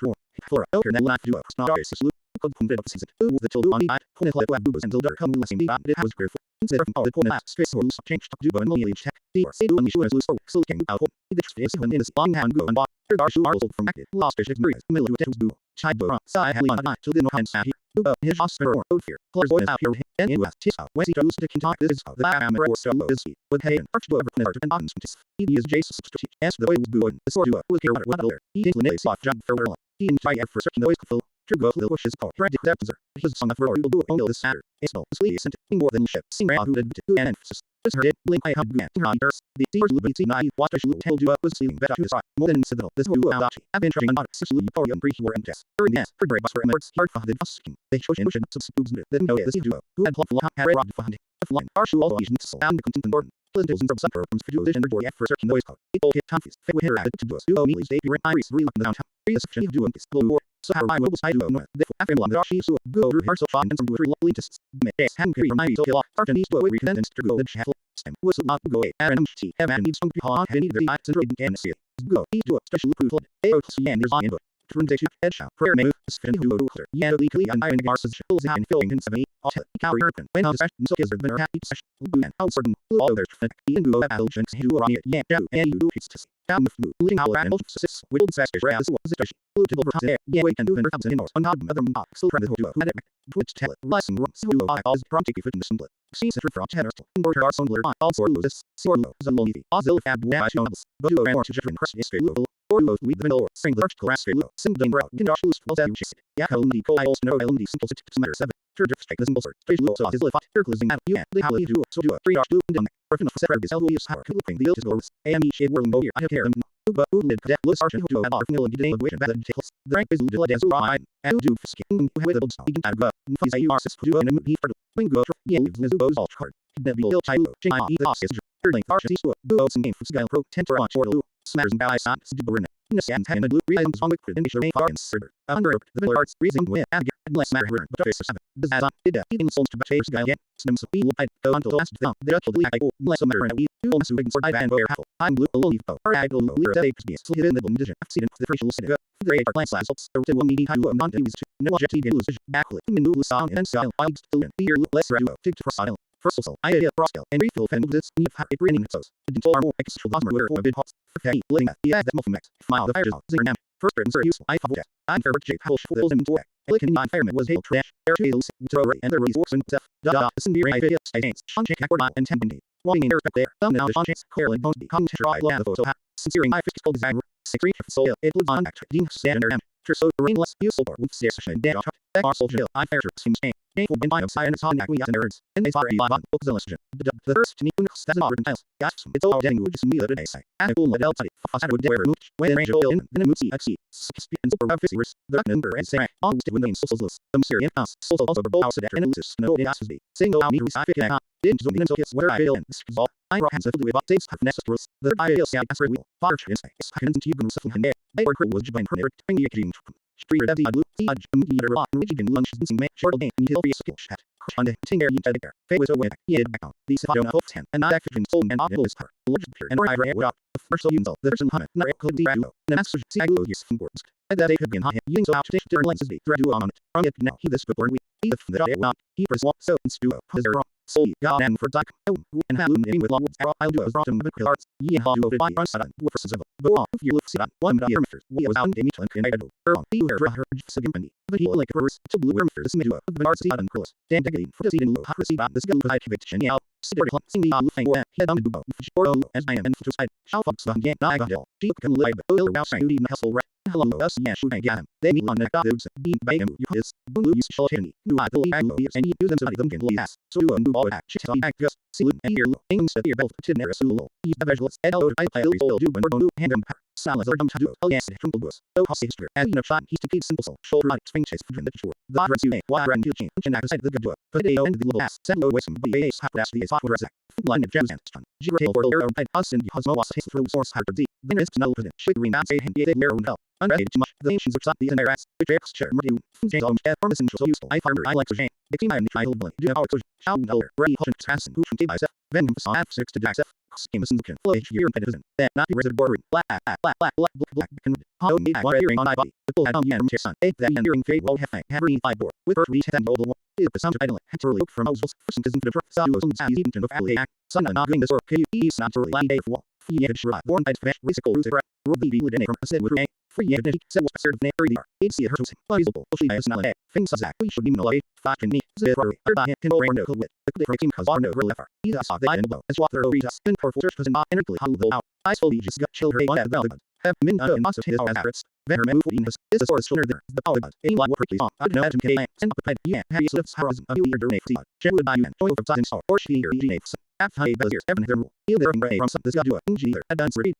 for okay then life do a not is could put it up season the till do on it put it like web booze until dark come lessing it was great instead of all the point last stress or loose change to do but only check the or say do only shoes loose or so can out the space when in this long hand go and bought there are shoes also from active lost fish experience middle to do child do side have on to the no hands sahi his hospital or old fear plus boys out here and in west tisa when he goes to talk this is the am or so is he with hey and arch over connector and on he is jason strategy as the way was good the sort of will care what other he didn't lay soft jump for he didn't try for certain noise full to go little bushes called Reddit Depzer. His song of will do only this Saturday. It's no sleep sent more than ship. Sing who did to an emphasis. This heard it, link I have grant her the deers liberty night what I should tell you was sleeping better to his more than incidental. This who about I've been trying not sexually for and brief war and test. During this, for great bus for emerts, hard for the fusking. They show in substitutes that know this duo. Who had plot for had robbed for hunting. Flying our shoe all Asians and the content important. Lindels and from some firms for Jewish and door for certain noise called. People hit Tomfies, fit with her added to do us. Duo meals they rent Iris relock the downtown. Reception of doing this war. So how I will I do no. Therefore after long Rashi so go through her so far and some three lintists. May hand carry from Iris to Artan East we recommend to go the chapel. Stem was not go Aaron T. Have and needs some behind any the eyes and can see. Go eat to a special proof. Ayo to see and is on input. Turn to headshot prayer move spin who ruler yeah legally and iron garces shows and filling in 70 auto cower urban when on session so is there been happy session and how certain all their and go battle jinx who are on it yeah and you do it's to down with move leading our animal success with old fast as was it blue to over there yeah we can do and comes in on top other box still friend who do it twitch tell it lesson rooms who I always prompt you fitness simple see center from channel or our songler also loses so low is a lonely ozil fab but you are more to different person is Douluo with the middle string the first class Xiao, Singding Brow, Kindosh Lust, Walzat Chis, Yakalundi, Koios, No Island, Simple Six, Matter 7. Turd strike the simple sword, Stage Luo, Sauce is Lifat, Turclosing at you, the Halley do, so do a 3 do, and Orphan of Separate is Elwius Power, Looping the Iltis Gores, AME Shade Whirling Bow here, I have Harem, Uba, Ulid, Cadet, Lus Archon, Hujo, and Arfnil, and Gidane, Witch, and Bad Tickles, the rank is Ludilla Dazura, and do Fisking, with the Stalking Tagga, Fizz UR6, Pudu, and Muti for Wingo, Yelves, Nizubo's Alt card, Nebil Chilo, Jai, the Ossis, Erling, Archie, Duos, and Game for Scale Pro, Tentor on Chorlu, Smatters and Balai Sans, Duberina. Nissan Tana Blue Reasons on Liquid Initial Farns Server. Under the Middle Arts Reason with Agar, Less Matter, but Face 7. The Zazan, Ida, Eating Souls to Chase Guy again. Snims of Wheel, I go until last film. The Dutch League, Less Matter, and we do almost waiting for Ivan Boyer Havel. I'm Blue, Lily, or Aglo, Lyra, Davis, Slid in the Division. I've seen the Racial City. The Radar Plants Lassels, there will meet Hilo and Monte to no Jetty Delusion, Backley, Minu Song and Style, I still in the year less radio, Tig to Prosile. First of all, I had a proscal and refill fan this need have a breathing sos. Didn't far more extra plasma or a bit hot. For fatty, living at the that muffin Smile the fires out, Zinger Nam. First Britain's are useful. I thought that. I'm fair Jake Howell fulfills him to work. Licking nine fireman was hail trash. Air tails, Troy, and the resource and stuff. Listen, beer, I feel stains. Sean Check Accord and Tempany. Walking in airspect there. Now, Sean Checks clearly don't be coming to try the photo. Sincering my physical design. 6 reach of soil. It lives on actor. Dean Sander M. So rainless, useful, with stairs, and dead. Our soldier, I fair seems pain. Painful in bio science on we and nerds. And they fire Ivan, books illusion. The first Nikunix, that's not tiles. Gasps, it's all getting wood, me the day say. And a cool model study. Fasad would never move. When range oil in a mootsie, XC. And super officers. The number and say, on stick with names, socials. The Syrian house, social over bow set and Lucis. No, it has to be. Single out, I pick out. Didn't zoom in until it's where I feel in this is all. I rock hands of the way about things have necessarily. The I feel sad as wheel. Far chance, I can into you go something and there. They were crew was Japan for never. Bring the king. Streeter Debbie Blue, the Jump, Michigan lunch, and short game, and he'll be a skill chat. On the Tinger, you tell there. Fay was away, he had back out. These have done a 10, and not actually sold and not is her. Lodge pure and I would up. The first you know, the person Hummet, not could be Raduo. The master, see, I will use from boards. And that they could be in high, using so out to take turn lenses, the Raduo on it. From it now, he this good born we. He the day not, he was walk so and Stuo, Huzzer, so God and for Duck, and Haloon, aiming with long woods, I'll do as rotten with arts, ye and Halu over by Ronsadan, versus of but if you look see on one of the armatures, we was out in Mitchell and I do. You heard her, Sigmund, but he like a verse to blue armatures, Midu, the arts on Cross, Dan Deggy, for the seed in low, receive on the skill of activation, out, Sidder, sing the Alu Fang, head on the Dubo, or as I am and to side, Xiao Fox on Yan, I got ill. She can live, or else I do hustle right. Hello, us, yeah, shoot, I got him. They meet on the dudes, being by him, you his, Bulu use shall tell me, do I believe I will use, and you do them to them can leave ass. So you and do all that, shit, I just, see, and hear, things that your belt, Tidner, Sulo, use the vegetables, and I play a little do when we're going to hand them, salads or dumb to do, oh yes, trumple bus, oh, hostage, as you know, shot, he's to keep simple soul, shoulder right, swing chase, for the shore, the odds you may, why ran you change, and I decide the good do it, but they and the little ass, send low way some BAs, half ass, the is hot for a sec, line of gems and stun, Jira tail for the air, and us and Hosmo was his through source hyper D, then it's to know, shit green, and say, and they wear and help. Unrated too much, the ancients are shot these and their ass, which X share Murdu, James Alm, Form essential so useful, I farmer, I like so Jane, the team I am the trial blend, do our Xiao Nuller, Ray Hutchins, Assassin, who from T-Bicep, Venom, Saw, F6 to Jaxef, Schemus can flow H year and Pedizen, that not be resident boring, black, how me, one earring on I body, the bull had on the end, son, 8 that earring fade wall half, Harry 5 board, with her reach and old one, if the sound idle, had to look from Ozils, first cousin for the truck, Saluos and Says Eaton of Alley Act, son of not doing this or KU, not to rely day for wall. He had shot, born by the fast, risical roots, Ruby lead in from a set with her. Free and he said was served in every year. He'd see her tossing. Plausible. She has not a things as that. We should even know a fucking me. Zero. Her by him can no no wit. The different team cause our no real effort. He saw the end blow. As water over us. In powerful church was not energetically hollow out. I slowly just got chilled one at the velvet. Have min and also his as Venom move is a source shoulder there. The power bud. A lot work on. I don't know Adam K. Send up a pet. Yeah. Have you slips horizon. A year donate. She would buy you and oil for sizing star. Or she or EG. After high bells years. Evan their rule. He'll there ray from something. This got to a engineer. Advance ready.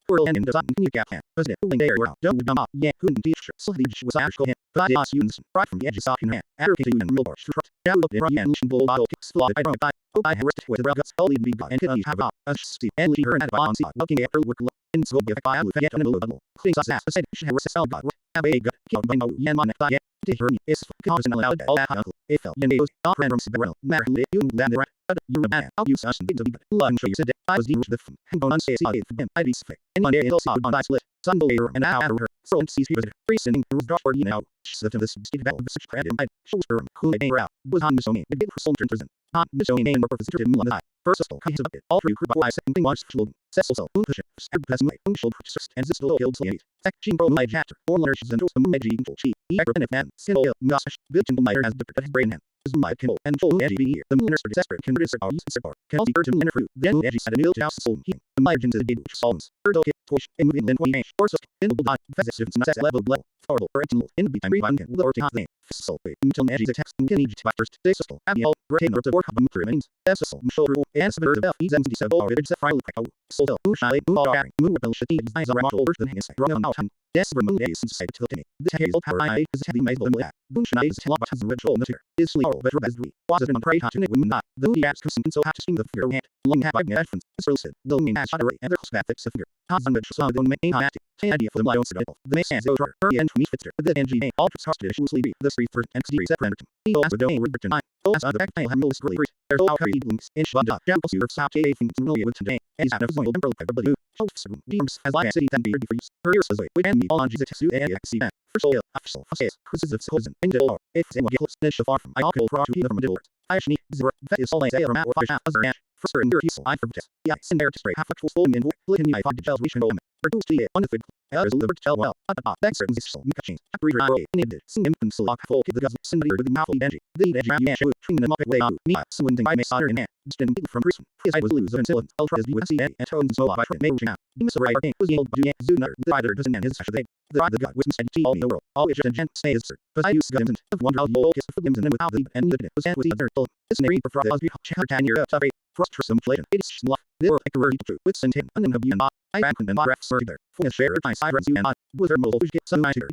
World and does not continue gap hand. President, who there you're out. Don't dumb up. Yeah, couldn't teach. Sliddy was actual hand. But I asked you right from the edges off in hand. Advocate you and real bar. Strut. Now look at Ryan and bull bottle kicks fly. I don't. Oh, I harassed with the rail guts. All in big and can have out. Us Steve and lead her and advance. Looking after work. In school, give by a look at a little. Things us ass. I said, she has a cell god. Have a gut. Killed by no yan mon. Diet. Different is cause and allowed all that uncle. It fell. You know, not random Sibarel. Matter who you land right. You're a man. I'll use us and things of it. Lunch, you said. I was deemed with them. And go on say for them. I'd be sick. And one day it'll saw on I split. Sunday and out of her. So and sees he was free sending through the door, you know. She to this state battle of such credit. I shows her who they out. Was on Miss O'Neill. The big soldier in prison. Not Miss O'Neill and professor to Milan. First of all, kinds of it. All three crew by second thing was slow. Cecil so. Push it. Stab past my own shoulder. And this little killed slate. Section bro my chapter. Four letters and those from Maggie. She. Ever and if man. Still gosh. Bitch and my has the protected brain hand. Is my kindle and full edgy here. The mooners are desperate can register our use support. Can also hurt him in a fruit. Then edgy said a nil to house soul him. The margin to the day which solves. Erdo Twitch, a moving lin point, or so, in the body, physicians, not at level, horrible, or in the time, rebound, or to hot thing, so, until edges text, can each first, they system, abiel, retain or the work of the remains, essential, shoulder, and severe of these ends, or it's a file, so, shy, move, should be eyes are all worse than his, run out, yes, remove a society to the this has power, I is heavy made, Bunshai is tell about his ritual material, is slow, but as we was it on pray to it, women not, though the apps so have to sting the fear hand, long have I reference, is though me as shattery, and their spathics of fear. Husband saw the main high idea for the lion survival. The main as over her and me fitster. The NGA ultra hostage usually the street for and series at random. He also domain written I. As other back I have no screwy. There's all her links in Shvanda. Jackals you south a things familiar with today. As out of the temporal W. Beams as like city then be ready for use. Her ears as we and me all on Jesus to and accident. First oil, after face, cruises of Sozen, and all. If they will get close, niche far from I all for to either from middle. I shni, zero, that is all I say or mat or fish as ash. First and peaceful, I for test. Yeah, send there to spray half a full in blitting I thought the gels we should know. For two to on the third. Others liver tell well. That's certain this soul, machines. Reader I needed. Sing infant soul full the guzzle somebody or the mouth of Benji. The edge you should train them up way out. Me, so when I may solder in hand. Distant people from prison. His I was lose and silent. Ultra as USC and tones so I may reach out. Miss Ray was the old Zuner. The rider doesn't end his saturday. The god was instead all in the world. Always just a gent stays sir. But I used to get of one how you kiss for them and without the and it was and with the other. This nary for us be checker 10 year up. Frustration inflation. It is love. There are a word to with sentient and of you and I rank and I ref further. For a share I sirens you and I. With her mole get some nicer.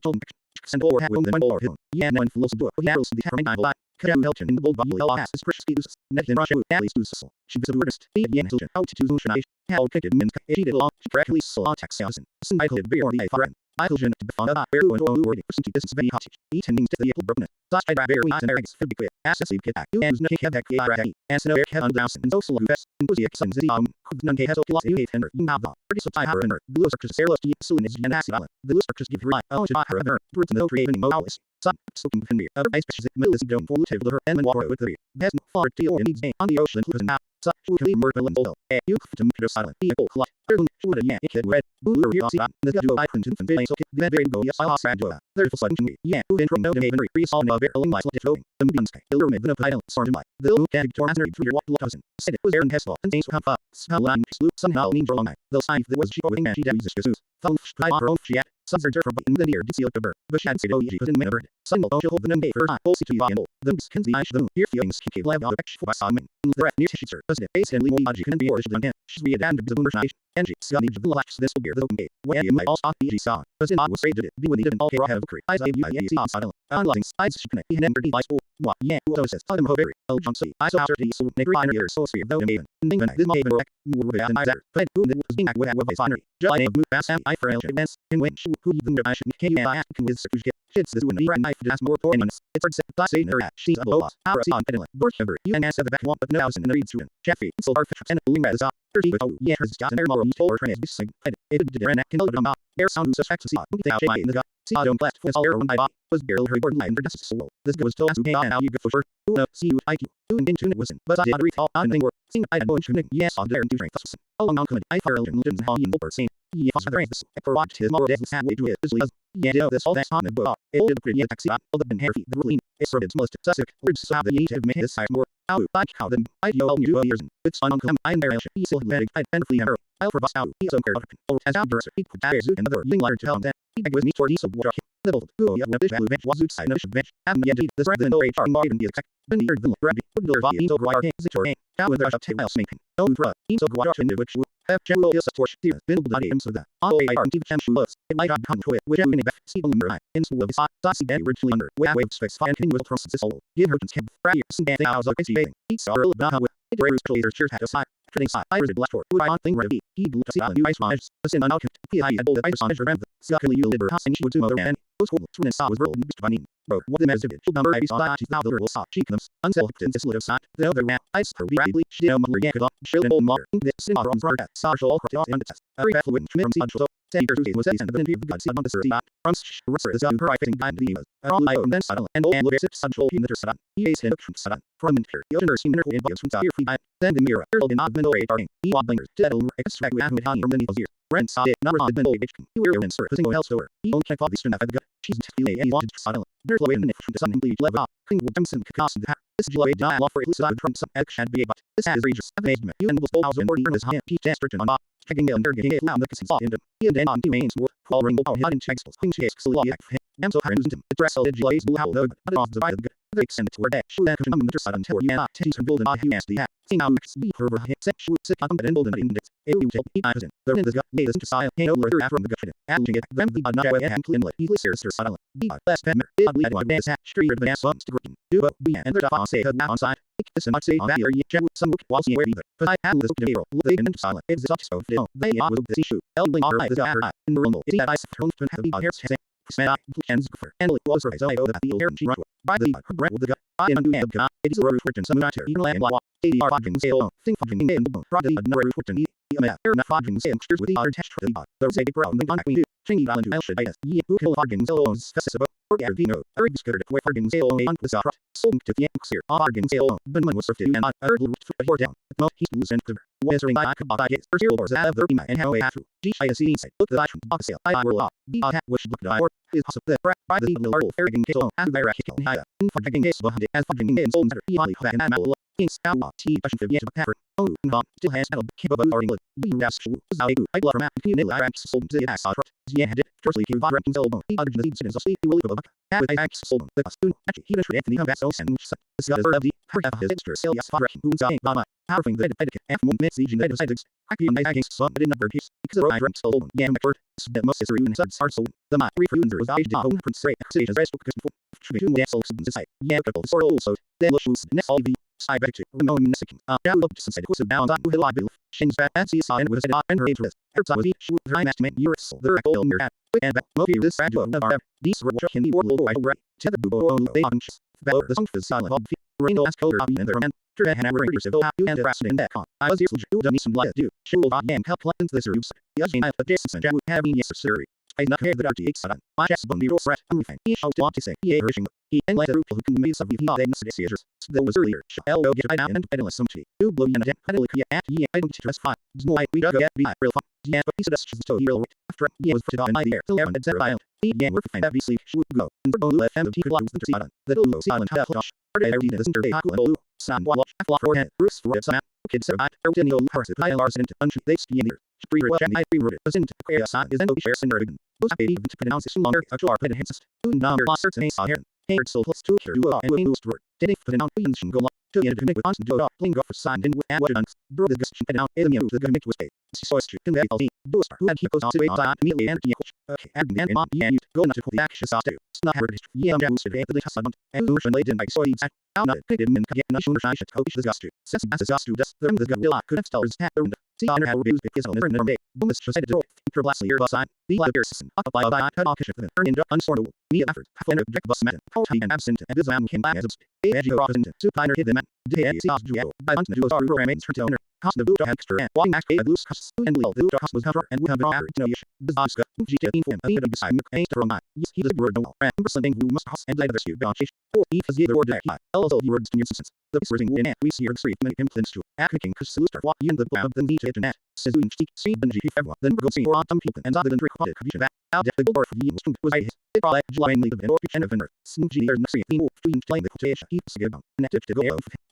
Send over have woman or him. Yeah, no influence do it. Narrows the terrain I will. Could you help him in the bold bubble ass is precious uses. Net in Russia at least do so. She was a weirdest. The yen hilton out to Zhuan. How kicked it means she did long. She correctly saw Texas. Sin I could be or the foreign. I could to be found out where and or the person to distance very hot. Eating to the apple broken. Such I very nice and eggs fibby quick. Ass sleep kit. You and no have that KI. And no air have on down and so slow fest. Enthusiasm the none has okay lost you hate her. You have the pretty supply her and her. Blue circus airless soon is an acid island. The blue circus give her life. Oh, to her ever. Britain no creating models. Some soaking can be other ice fishes at middle is don't for to her and water with the best far to or needs on the ocean and now. Such who can be Merkel and Douluo. You to make it silent. The clock. Ergun should a yank kid red. Blue you see the duo I print and face okay. The very go yes I lost radio. There's a sudden me. Yeah, who intro no haven resolve no barrel my slip going. The medium sky. The lure the idle sort of my. The look at Victor Asner through your walk cousin. Said it was Aaron Hessel and things come up. Spell line sloop somehow lean for long night. They'll sign if there was she going and she does Jesus. Phone fly our own she at. Sons are from in the near DC of the bird. But shad said oh you put in the bird. Son will hold the name for I. All see to you and all. The can the I should hear feelings keep lab out for by Simon. The rat near tissues are doesn't it base and leave can be or should she's be a damned the boomer nation. And she saw need to relax this will be the open gate. Where you might all stop BG saw. Because in I was afraid to it. Be when he didn't all care have a creek. Eyes I you see on silent. Unlocking sides she connect. He and empty by school. What yeah who says tell them ho very. El John C. I saw after the so neighbor I ear so sphere though maven. And then this may even work. More and I there. But who was being with a finery. Just I move fast I for el events. And when who even I should can you ask with circus get. It's the one and knife just more porn. It's hard to say her at she's a boss. Our on pedal. Birchhamber. You and answer the back one but no and reads to him. Chaffee. So our fish and bling red is up. 30 oh yeah has got an air more told or trans this thing. It did and can load them out. Air sound who suspect to see. Without in the gut. See I don't blast with all air on my body. Was barrel her word line for just soul. This goes to us who now you go for sure. Who knows see you IQ. Who in tune it wasn't. But I had recall on thing work. Sing I don't tune yes on there and do drink. Along on command. I fire Elgin Legends how you know scene. He foster brains. For watched his more death sad way to it. Yeah, this all that's on the book. It did pretty taxi all the ben hair feet the ruling. It's sort of most sussic. Words so how the to make this side more. Out like how them. I know new years. It's on come. I'm there. He's still big. I and flea hammer. I'll provide out. He's on care. Or as outburst. He could have and other young lighter to tell them. He was me toward east of water. Little. Who yeah web value bench was outside of bench. And the this rather than no HR margin be exact. Then near the rabbi. Would the volume so right hands it or how in there's a tail making. No dra. He's so guard into which have Qian is a torch. There been bloody him so that. All I are deep champ was. It might not come to it. Which in a see lumber. In school of his sassy daddy richly under. Wave space fine continuous process this all. Give her to right here. Some day I was like crazy. He's so early now with. It rose to either church had a side. Trading side. I was a black for. Who I on thing ready. He blew to see island. You ice lodge. The sin unout. He had bold ice on his remember. Suckily you liber. House and she would do mother and. Those who when saw was rolled and by name. Bro, what the mess of it? Number I saw that she's now the will saw. She comes. Unself in this little side. The other man. I her rapidly. She did mother yank it off. Shield and old mother. This sin on that. Saw all cross on the test. Every affluent from from Xiao. Taker Tuesday was and the benefit of God see on the survey. From Russer is her I fitting guide to the all I own then saddle and all look at such old in the saddle. He is hit from saddle. From interior. The other seen mineral in bugs from here free by. Then the mirror. Earl did not been away darting. He wobblingers. Deadle extract with Ahmed Hani from many years. Rent saw it. Number on the been away which you were in sir. Putting oil store. He owned check all the string at the gut. She's a wanted to silent. There's low in the sun and bleach level. King Williamson Kakas and the this is Joy Dial for Elusive from some action be but this has regis amazement. You and was balls and 40 earnest hand Pete Desterton on checking the under getting loud the kissing saw in the and on two mains more call ring ball hiding checks things case so long I'm so hard to address all the delays will how low but on the divide the extend to where that should that come into side until you are not teasing golden by USD see how you see her set should sit on and golden index you tell me I was in the in the gut latest to side no over from the gut adding it them the not way and clean like easily serious silent the last pet I bleed on dance street the ass to green do and the on say on side this and I say on that area chat with some while see where either but I had this hero they in silent it's such so they are with the issue elling all right the guy in the room is that I turn to have the hairs Smell and Zuffer and it was right so that the air she right by the breath with the gut I undo and God it is a root written some matter even land like ADR fucking sale think fucking in the product another root written air not fucking sale with the other test there's a brown the we do chingy island to elshad yes ye who kill fucking sales festival or Gardino a rig skirt where fucking sale on the zara sold to the anks here fucking sale but man was served and I heard for down no he's losing to Westering I could buy it for 0 or out of the and how a through GIC said look the item box sale I will up the hat which looked or is possible that by the little ferrigan case on and very kill higher in fucking case behind it as fucking in soul matter EI and amal in scout T passion for yet pattern oh no still has metal capable or England we gas I love from you know I sold the ass out yeah had it firstly you vibrant elbow the other citizens of sleep will live with I sold the student actually he should Anthony Vasso and this got of the her his sister Celia father who's saying mama having the etiquette and message in the sides I can against some but in number piece because I drank soul yeah McBird that most is ruin subs are sold the my refuser was I did own prince rate accusation rest because for two more souls inside yeah but also they look next all the side back to the moment second now look to say was bound on who I believe Shin's back and see sign was and her interest her time was each time estimate your soul there I call your and back movie this radio of our these were in the world right to the bubo they on the song is silent of Reno as color and their man to have a civil you and the in that con I was here to do some like do Shuo and help plans this roots the I have the distance and having yes sir I not hear the RTX on my chest bone before threat everything he shall want to say he urging he and let the roof who can be some of the decisions that was earlier shall get I and pedalist some tea you blow in a penalty at ye I don't stress fine no I we don't get be real fun yeah but he said so he real after he was put on my air till and it's a he yeah work find that sleep should go and for left and the cloud the silent the Douluo silent half Josh Ardina isn't there and Douluo San watch flock for head Bruce for some kids so I Erdenio Parsit I Lars into unship they ski in here Spree well I rewrote it into Korea sign is no shares in Erden most I even to pronounce it longer actual red hints two number certain a here Hared soul plus 2 here do and new word did it put it on Queens go to the end to make with constant do lingo for sign in with what done bro the gush put it out enemy the gimmick was paid so it's can be LD booster who had he goes on to wait on immediately and okay and on yeah you go not to the action sauce too it's not hard yeah I'm boosted at the sun and ocean laden by soy how not it didn't get national shy to coach the gustu since as gustu does the will could have stars hat the see honor how reviews because on the day boom is just to for last year bus sign the ladder system up by cut off shift turn into unsorted me effort half object bus met power and absent and this am came back as a edge of opposite supiner hit them did see us duo by unto duos are remains turn owner cost the boot extra and walking back a loose costs and will the cost was cover and we have average no issue the oscar gt inform a bit of beside me from my he does word no and something who must cost and later the on fish or if is either or day also the words to your sense the phrasing in we see your three many implements to acting cuz solution walk in the blab of the need to internet says we see the gp everyone then go see for some people and other than recorded could be that how the door for the was I it all July and leave the and of earth some g or next thing to explain the quotation keeps give on and to go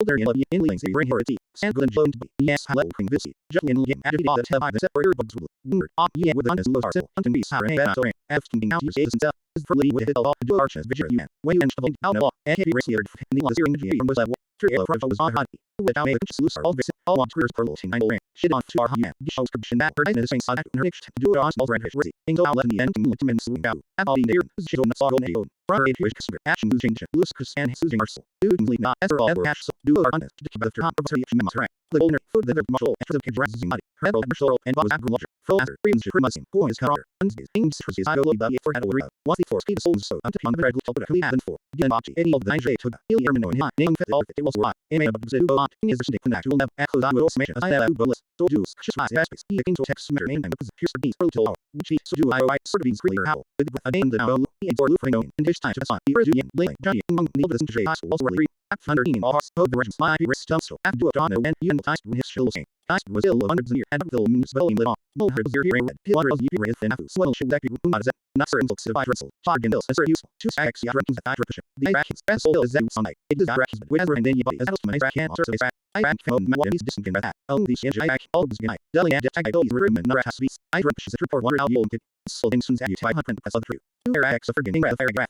there in links they bring here at and good and to be yes hello king busy just in game at the tell by the separator bugs word on yeah with the low are hunting be sorry and so after now you say this is for Lee with it all do arches video you when you install out now and heavy race here the last year in the from was level trail project was on hot without a solution all this all want careers per little team 9 shit on 2 yeah show subscription that per the same side do it on small red race into all let the end to men swing out all the near shit on the saw on run rate which action losing loose and losing arsenal do not as all cash do our honest to keep the top of the right the owner food the muscle after the kids rising body rebel and was agriculture full answer dreams for muslim who is character and things for his idol for had over once the force the souls so until on the red little bit of for again body any of the nine to the illumin on him name fit all it was right amen but the bot is the stick connect will have echoes on with summation as I have bullets so do just my space he into text matter name and because here's the pro to which so do I write sort of these clear how a name the now or looping on in this time to sign the Brazilian link Johnny among the business was really Thunder in all hearts, both the regiments, my wrist, so after a dawn, and you and the with his shield saying, I was ill of hundreds of years, and the municipal in the no hurt of your hearing, pillars you raised in Afu, swell should that be not as not certain books of I wrestle, bargain bills, as useful, two sacks, the rankings that I repression, the Iraqis, best soul is that Sunday, it is Iraqis, but wherever and then you body as husband, Iraq can also say, I rank phone, my one is distant in that, only the Iraq, all was good night, Delhi and I go, Ribbon, not has beats, I repression, report, water out, you so things at you 500 as of true. Iraq's a forgetting rather paragraph.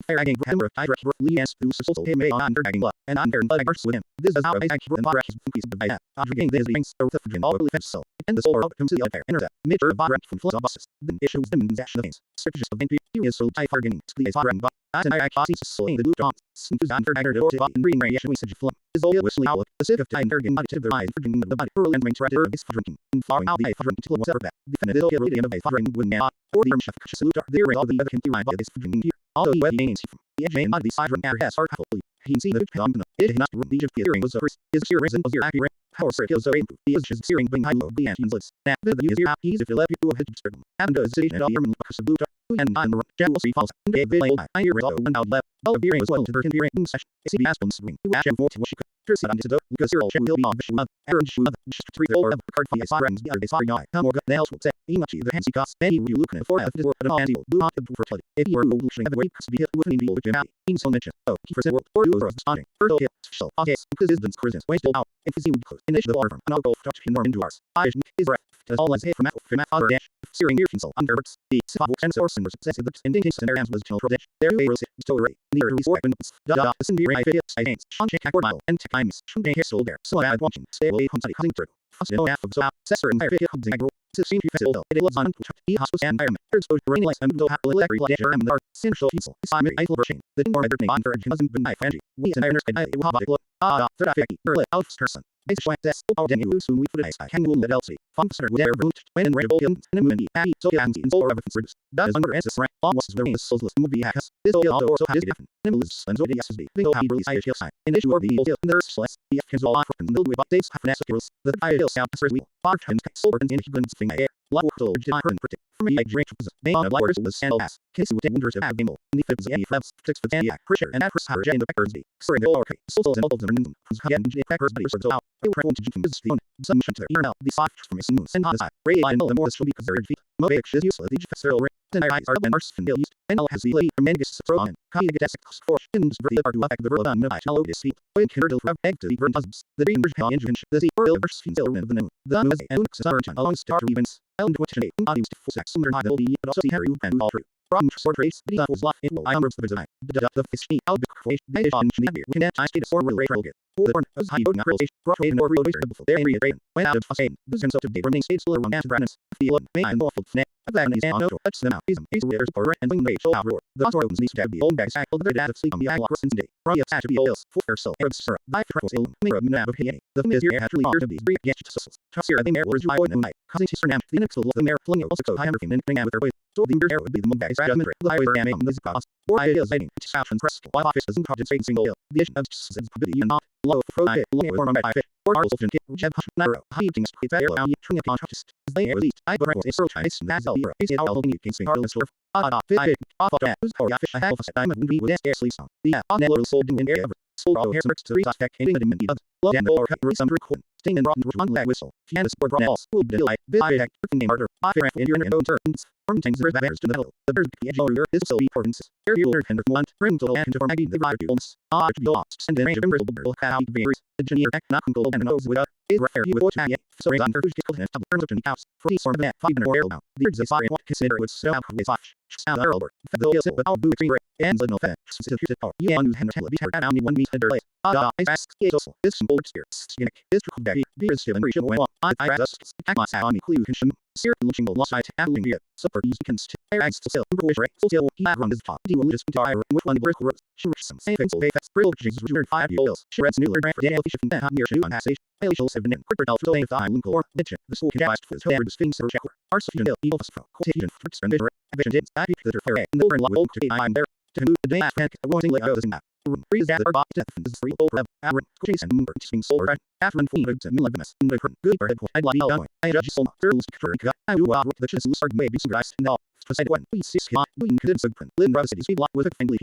Farragging hammer of Iraq, Lee and Stu Soul, him on Berging Luck, and on Baron Bud with him. This is how I keep in Iraq is piece of Baya. Objecting this beings, or the Virgin, all defense so. And the soul comes to the other, enter that. Major of Iraq from Floods of buses. Then issues them in dash things. Searches of entry, is so I fargaining, the Farang, but as an Iraq sees soul in the blue dawns. Since on for Dagger or to in green radiation, we such a flum. Is all whistling out, the sick of time Bergen body to the rise, Virgin the body, pearl and range right there is for drinking. And faring out the Fadrin till whatever that. Definitive radium of a Fadrin would not, or the Chef salute are there all the other can be right by this Virgin here. Although he was gains from the edge and not the side from air has heartfully. He see the phenomenon. It not the Egypt hearing was a first. His hearing was your accurate. Power circles are improved. He is just hearing being high low the antigens lists. Now the use your he's if you let you do a hit certain. And does it all your because of blue and on the General Sea Falls. And David I hear it all and out left. All hearing was well to her hearing session. See Aspen's swing. You ask him for to what she could. Tursi on to the because Cyril will be on the Shuo. Aaron Shuo. Just 3 or the card for the sirens. The other sorry I. Come or the else will say. Imachi the handsy cost. Maybe you look for F or an anti blue hot for flood. If you were looking at the way to be hit with an deal with Jim. In so mention. Oh, he for world or you are responding. First hit. So okay. Because is the cruisers. Waste out. If you would close. Initiative arm. And I'll go touch him into ours. I is ref. Does all as hit from father dash. Searing near console under the Sifavok and source and possessive and indicates and their hands was till prodigy. There we will sit story. Near we work when the Cindy Ray Fits I ain't. Sean check mile and tech times. Shun hair soul there. So I watching. Stay away from cutting through. Fast no half of so Cessor and fire hit hubs and agro. 16 festival. It was on he hospital environment. There's so rainy lights and do have electric light and the central diesel. Simon Eiffel version. The more better thing on for husband been my Fangy. We and ironers and I will have a look. Third affect. Berlin out person. Base point test. All den you soon we put I can rule that Elsie. Function with their boot. When in rebel and immunity. Happy so and in solar references. That is under ancestry. All was very soulless movie has. This all also has different. Nimbles and so the SSB. Bingo happy release I hill sign. In issue or the old there's less. The F can all offer and build with updates have nascals. The I hill sound as well. Part and solar and in human thing air. Love to different protect. For me, I drink was main of liars was sand ass. Casey with wonders of Abdimo. And the fibs any flaps, fix for Tanya, Prisher, and Afris Harry and the Packers be. Sir and the Lord, souls and all of them and who's again the Packers body so out. They were trying to jump from this field. Some shunter, ear out, the soft from his moon, and hot side. Ray line and more should be because they're feet. Mobic is useless, the Jeffrey Ray. And I are and Arsen Bill used. And all has the lady from Mangus Sopron. Kaya gets for shins for the other to affect the world on no I shall this feet. When Kindle from egg to the burnt husbands. The dream bridge engine, the sea or verse field of the noon. The moon and Unix are along star events. Island which an 8 audience to full sex similar to the but also Harry and all through. From sword race, the was left in I am the design. The fish out the croation, they on Schneider. We can have state a sword will rate get. The born as high on approach, broadway or real variable. There area train. When out of Fain, this can sort of remain states still around after brightness. The look may and awful snap. A bag is down no touch them out. Is leaders or and wing they show out roar. The story needs to have the old bag sack of the data of sleep on the eye lock since day. Royal to be oils for so Arabs sir. Life was ill. Mirror of Nab of Hiani. The film is here actually here to be brief get to sussels. Trust here the mayor was by one night. Causing to surname the next of the mayor fling also so high under him and bring out with their way. So the mayor would be the moon bag side of the highway am the cause. Or I is lighting to south and press. While office doesn't concentrate single ill. The issue of says probably not. Low for I low or on by fish. Or also can get narrow. Heating squid fair out you tring upon touches. They was eat. I but is so Chinese that's all era. Is it all you can sing Harlem's store. I off that. Who's or fish I have a diamond would be with scarcely song. The little sold in air ever. Soul all hair to reach aspect and in the low and or cut some record. Sting and rotten one lag whistle. Fianna sport brought else. Will be like this I act name harder. I fear in your own turns. Form things the bears to the middle. The bird the edge over is so importance. Here you learn and want. Bring to land for Maggie the right to ons. To be lost. And the range of imbrable how he varies. Engineer act not control and knows without. Is rare you would tag it. So raise on her who's difficult and double turns up to the house. For these sort of that 5 or air now. The birds are what consider it so out with such. Sound earlber. The hills with all boo tree and the no fat. So here's the power. You and hand tell be heard only 1 meter late. I ask it also. This some bold spirits. This could be. Beers still in reach of one. I just. I must have on clue can Sir looking the lost sight handling it. Supper easy can I still improve right. So still he around his top. He will just tire with one brick rose. She rich some same things. That's brilliant. Jesus junior 5 years. She reads Newler for Daniel Fish that near Shuo on passage. Alicia 7 in quicker elf to the island core. Bitchin. The school can fast for his head sphinx or checker. Arsenal Hill evil for quotation fritz and bitter. Vision did I be the fair and the will to be I'm there. To who the day after I won't let go in that. Freeze that our death is free old rev. Aaron, Jason, Moonbird, soul right. After and full to Milligamus, and the good bird, I'd like Illinois. I judge so much girls to I do the chisels are maybe some guys and all. To say when we see Skill, we could subprint. Lynn Rose City's block with a friendly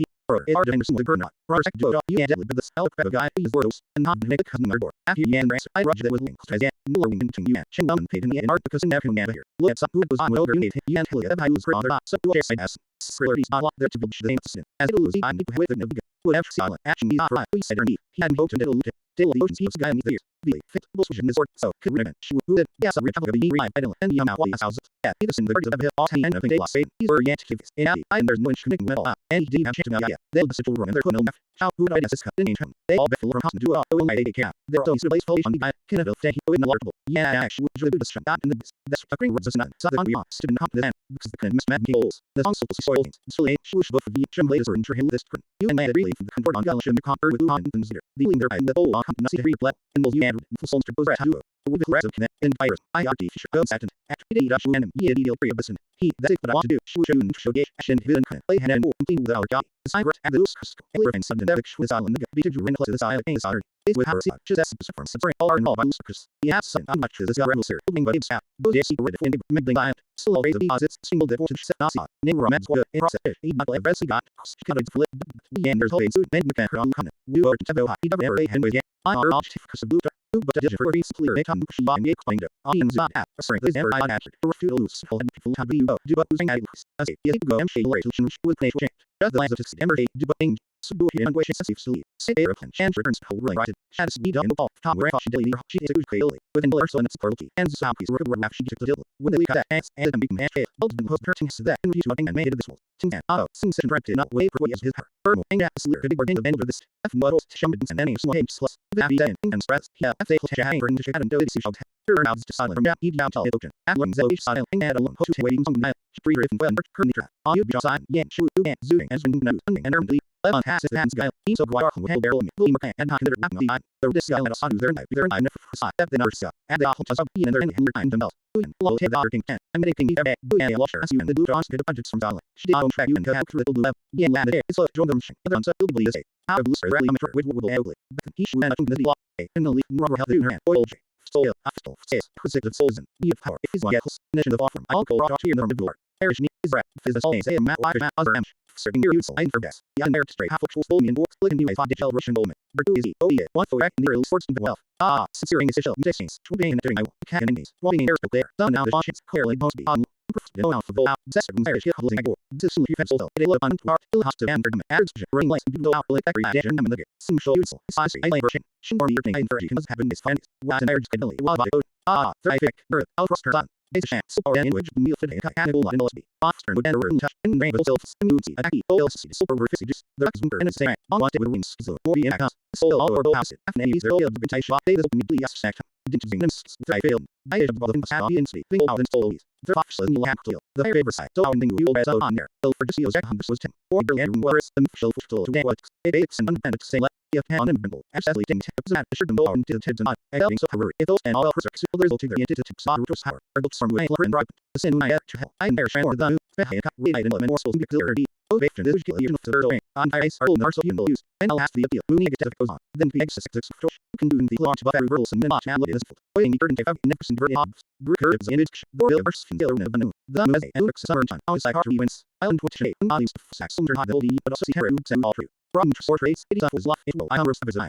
It are demanding the burnout. Project do you and deadly, but the spell of a guy who is worthless, and not make a cousin door. After you and race, I roger that with links as yet, more wing into you and Chen Bum paid in the art because in never can here. Let's up who was on over you and Hilly, I was rather not so good as Scrillers not there to build the instant. As it was, I need to with the nigga. Whatever silent action these are, we said he hadn't hoped until it. Till the oceans he's guy in the ears. The fit bullshit this sort, so could remember. Who did, yes, a republic of the right idle, and the amount of houses. Yeah, it is in the birds of the hill, all ten of the day last day. These were yet to give. And there's no inch committing well out. And he did have shit to me. They'll the situation and they're putting enough. How would I just cut in ancient? They all bet for from do all in my account. They're always place fully on the guy. Can have take in the large. Yeah, actually, would do this shut out in the that's fucking words is not. Southern beyond, stood in the end. Because the kind of mismatched goals. The song soil things. So a swoosh buff of the trim latest or inter hill this print. You and I really from the convert on Galish and the conquer with Luhan and Consider. Dealing their in the whole on the see replay. And will you add full soldier goes right to with the rest of connect and virus. IRT Fisher goes at after the dash and he deal pre abyss. He that's it what I want to do. Shuo and show gauge and hidden play hand and more continue with our guy. The cyber at the loose and sudden Davic with island the beat to run to the island is hard. Is with her just as from suffering all and all by loose. He has some much this guy rebel sir. Building by himself. Those days secret when midling diet. Still always deposits single devoted set nasa. Name romance what in process. He not like rest got cut it flip. The end there's always made mechanic on kind. We are to go. He never hand with I are all chief because of blue. But the digit for reason clear a time she bought and explained it. I am Zap, sorry, this never I answered. To refute a loose and people have you do what losing I as a you go and she later to with nature change. Does the lines of the December do but thing. So do he and wish sensitive sleep. Say airplane chance returns to whole really right. Shadows speed up in the ball. Tom where caution daily she is a good clearly. Within the so and its quality. And the sound piece work where she took the deal. When they cut that axe and become half head. Ultimate post hurting to that and to and made it this one. Ting oh, sing set directed not way for what is his her. Burmo and at the sleer could be end of this. F models shumbins and any small games plus. That and stress. Yeah, if they put a hanger into and do it see shall turn out to silent from that eat out till it open. At one zo each side and add alone host waiting on the breeder if and when currently trap. All you be outside, yeah, shoot, and zooting as when knows and earnedly. Lemon has his hands guy. He's so guar with barrel me. William and not considered not the eye. The this guy let us on their night. Their eye never side. Then our stuff. And they all to sub and their time themselves. Low take the king. I'm making the bag. And washer as you and the blue on the budgets from dollar. She did on track you and have little blue. Yeah, landed there. So join them. Other on so will say. How of loose rally amateur with will ugly. But he should manage the law. In the leaf rubber held in her hand. Oil J. Soil, after says, precipitate souls and be of power. If he's one gets, nation of offer, I'll go rock here in the room of door. Parish is rat, physics always say a mat, wide, other am, serving your useful and for best. The unmerit straight, half of full me and work, lick and new, I thought digital Russian bowman. Bertu is oh yeah, one for act near sports and wealth. Ah, sincerely essential, distance, being and doing I will, can in these, walking in air there, done now the conscience, clearly must be on. No out for the out, zester, marriage, holding a door. This is defense also. It look on to art, ill house to and for him, average, ring lights, and go out, like every day, and the some show useful. Size, I labor, shin, or your thing, and for you must have in this findings. What an marriage, can while by ah, terrific, birth, outrush her son. Base chance, super and which meal fit a cannibal and must be. Oxford would enter and touch, and rainbow self, immunity, attack, oil, super vertices, the zunker and its same, on what it would wings, so, or the act, soil, or bow house, FNAs, their oil, the vintage shop, they open the sect, didn't zing them, I failed. I had above them, happy and speak, thing out and stole these. The fox and you'll have to deal. The hair riverside, so on the wheel as on there. So for just the Ozek Hunters was 10. Or Berlin was the shell for still today. What it is and independent to say, let the account and bimble. Absolutely ding tips that assured them all into the tips and not. I think so, however, if those and all preserves, so there's to their into the tips on Rutos Power. Or books from way and ripe. The sin I have to hell. I never share more than we made in lemon more souls and clear. Ovation is usually to the doing. On ice are also you will use. And I'll ask the appeal. Moon negative goes on. Then the X6 can do the launch buff reversals and min now is full. Oing the 35 next and very obs. Curves in it. The real verse from the other never the Meze and Lux summer time. Always like Harvey wins. Island which shape. Not used to sax under hot ability, but also see Harem and all true. From sort race, it is was left. It will I understand his eye.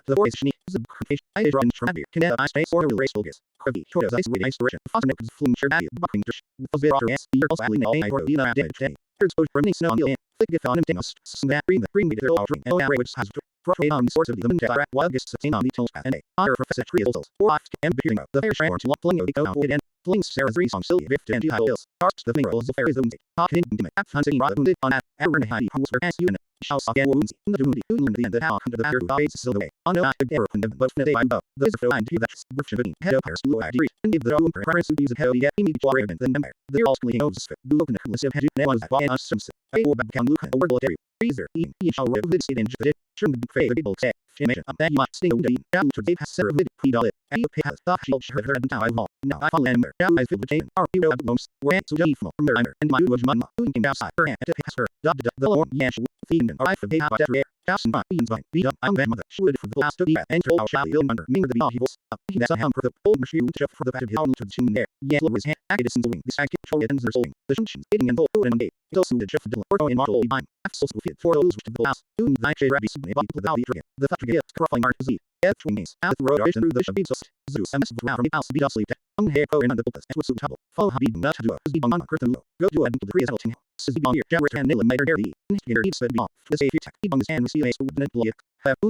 The voice she is a confession. I is run from here. Can I space or will race focus. Kirby, Toyo's ice with inspiration. Foster Nick is fling sure that bucking dish. Was there after yes, you're also I or Dina damage day. Here's both from snow on the end. Flick if on him things. Snap bring me to their all drink. And which has frustrated on the source of the lemon rat wild guests sustain on the tools and a honor professor tree also. Or off and being up. The fair shine or to lock fling go out with and flings Sarah's reese on silly vift and high hills. Arcs the finger of the fairies wounded. Talking intimate. Hunting rather wounded on at Aaron Heidi who was as you in Xiao saw again wounds in the duty who learned the end of how under the hair who always still away. On no active error when but for the day by above. The is a line to that description between head of hairs blue eyed and give the own preference to use a hell yet immediately raven than empire. They're all splitting over the look in the list of head and was why us some I or back can look at the word dairy. Freezer, eating, shall roll with it and just it. Sherman favorite people say, imagine up that you might sting away. Down to Dave has several with it, all it. And you pay has thought she'll heard her and now I won't. Now I fall and now I feel the chain. Our hero at most, where to leave from her and my was mama, who came outside her and to pass her. The Lord, yeah, she would feed or I for pay out that rare. Thousand by beans by beat up, I'm grandmother. She would for the last of the and all shall ill under. Ming the beyond he was up. He that's a helm for the old machine for the battle hill to the tune there. Yellow is hand, acted in the wing, the side control ends their swing, the junction, hitting and hold and gate, those who did Jeff Dill, or in model time, axles who fit for those to the house, doing the night rabbi subney without the trigger, the fucking gift, cruffling art Z, F twins, out the road, through the shabib sus, Zeus, MS from the house, be asleep, hair go in on the bullet, and was so trouble, follow Habib, not to do, Zibon on Kurtulu, go to and to the resulting, Sizibon here, Jared and Nilla made her dairy, Nister eats fed beyond, the safe attack, Ibon is and receive a swoop and blood.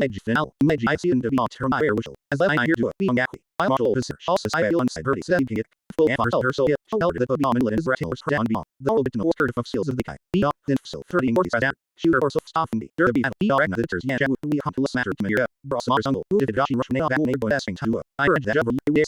Edge final, Meji I see in the beyond her my air whistle, as I hear to a being acquis, I model officer, also I feel inside birdie, said you full and her so it, shoulder the beyond and is rattles down beyond, the whole bit no skirt of seals of the kai, beyond, then so 30 40 down, shooter or so stopping me, derby at the ragna editors, yeah, we come to less matter to me, Brossmar uncle, who did Joshi Rush nail that neighbor asking to I read that over you,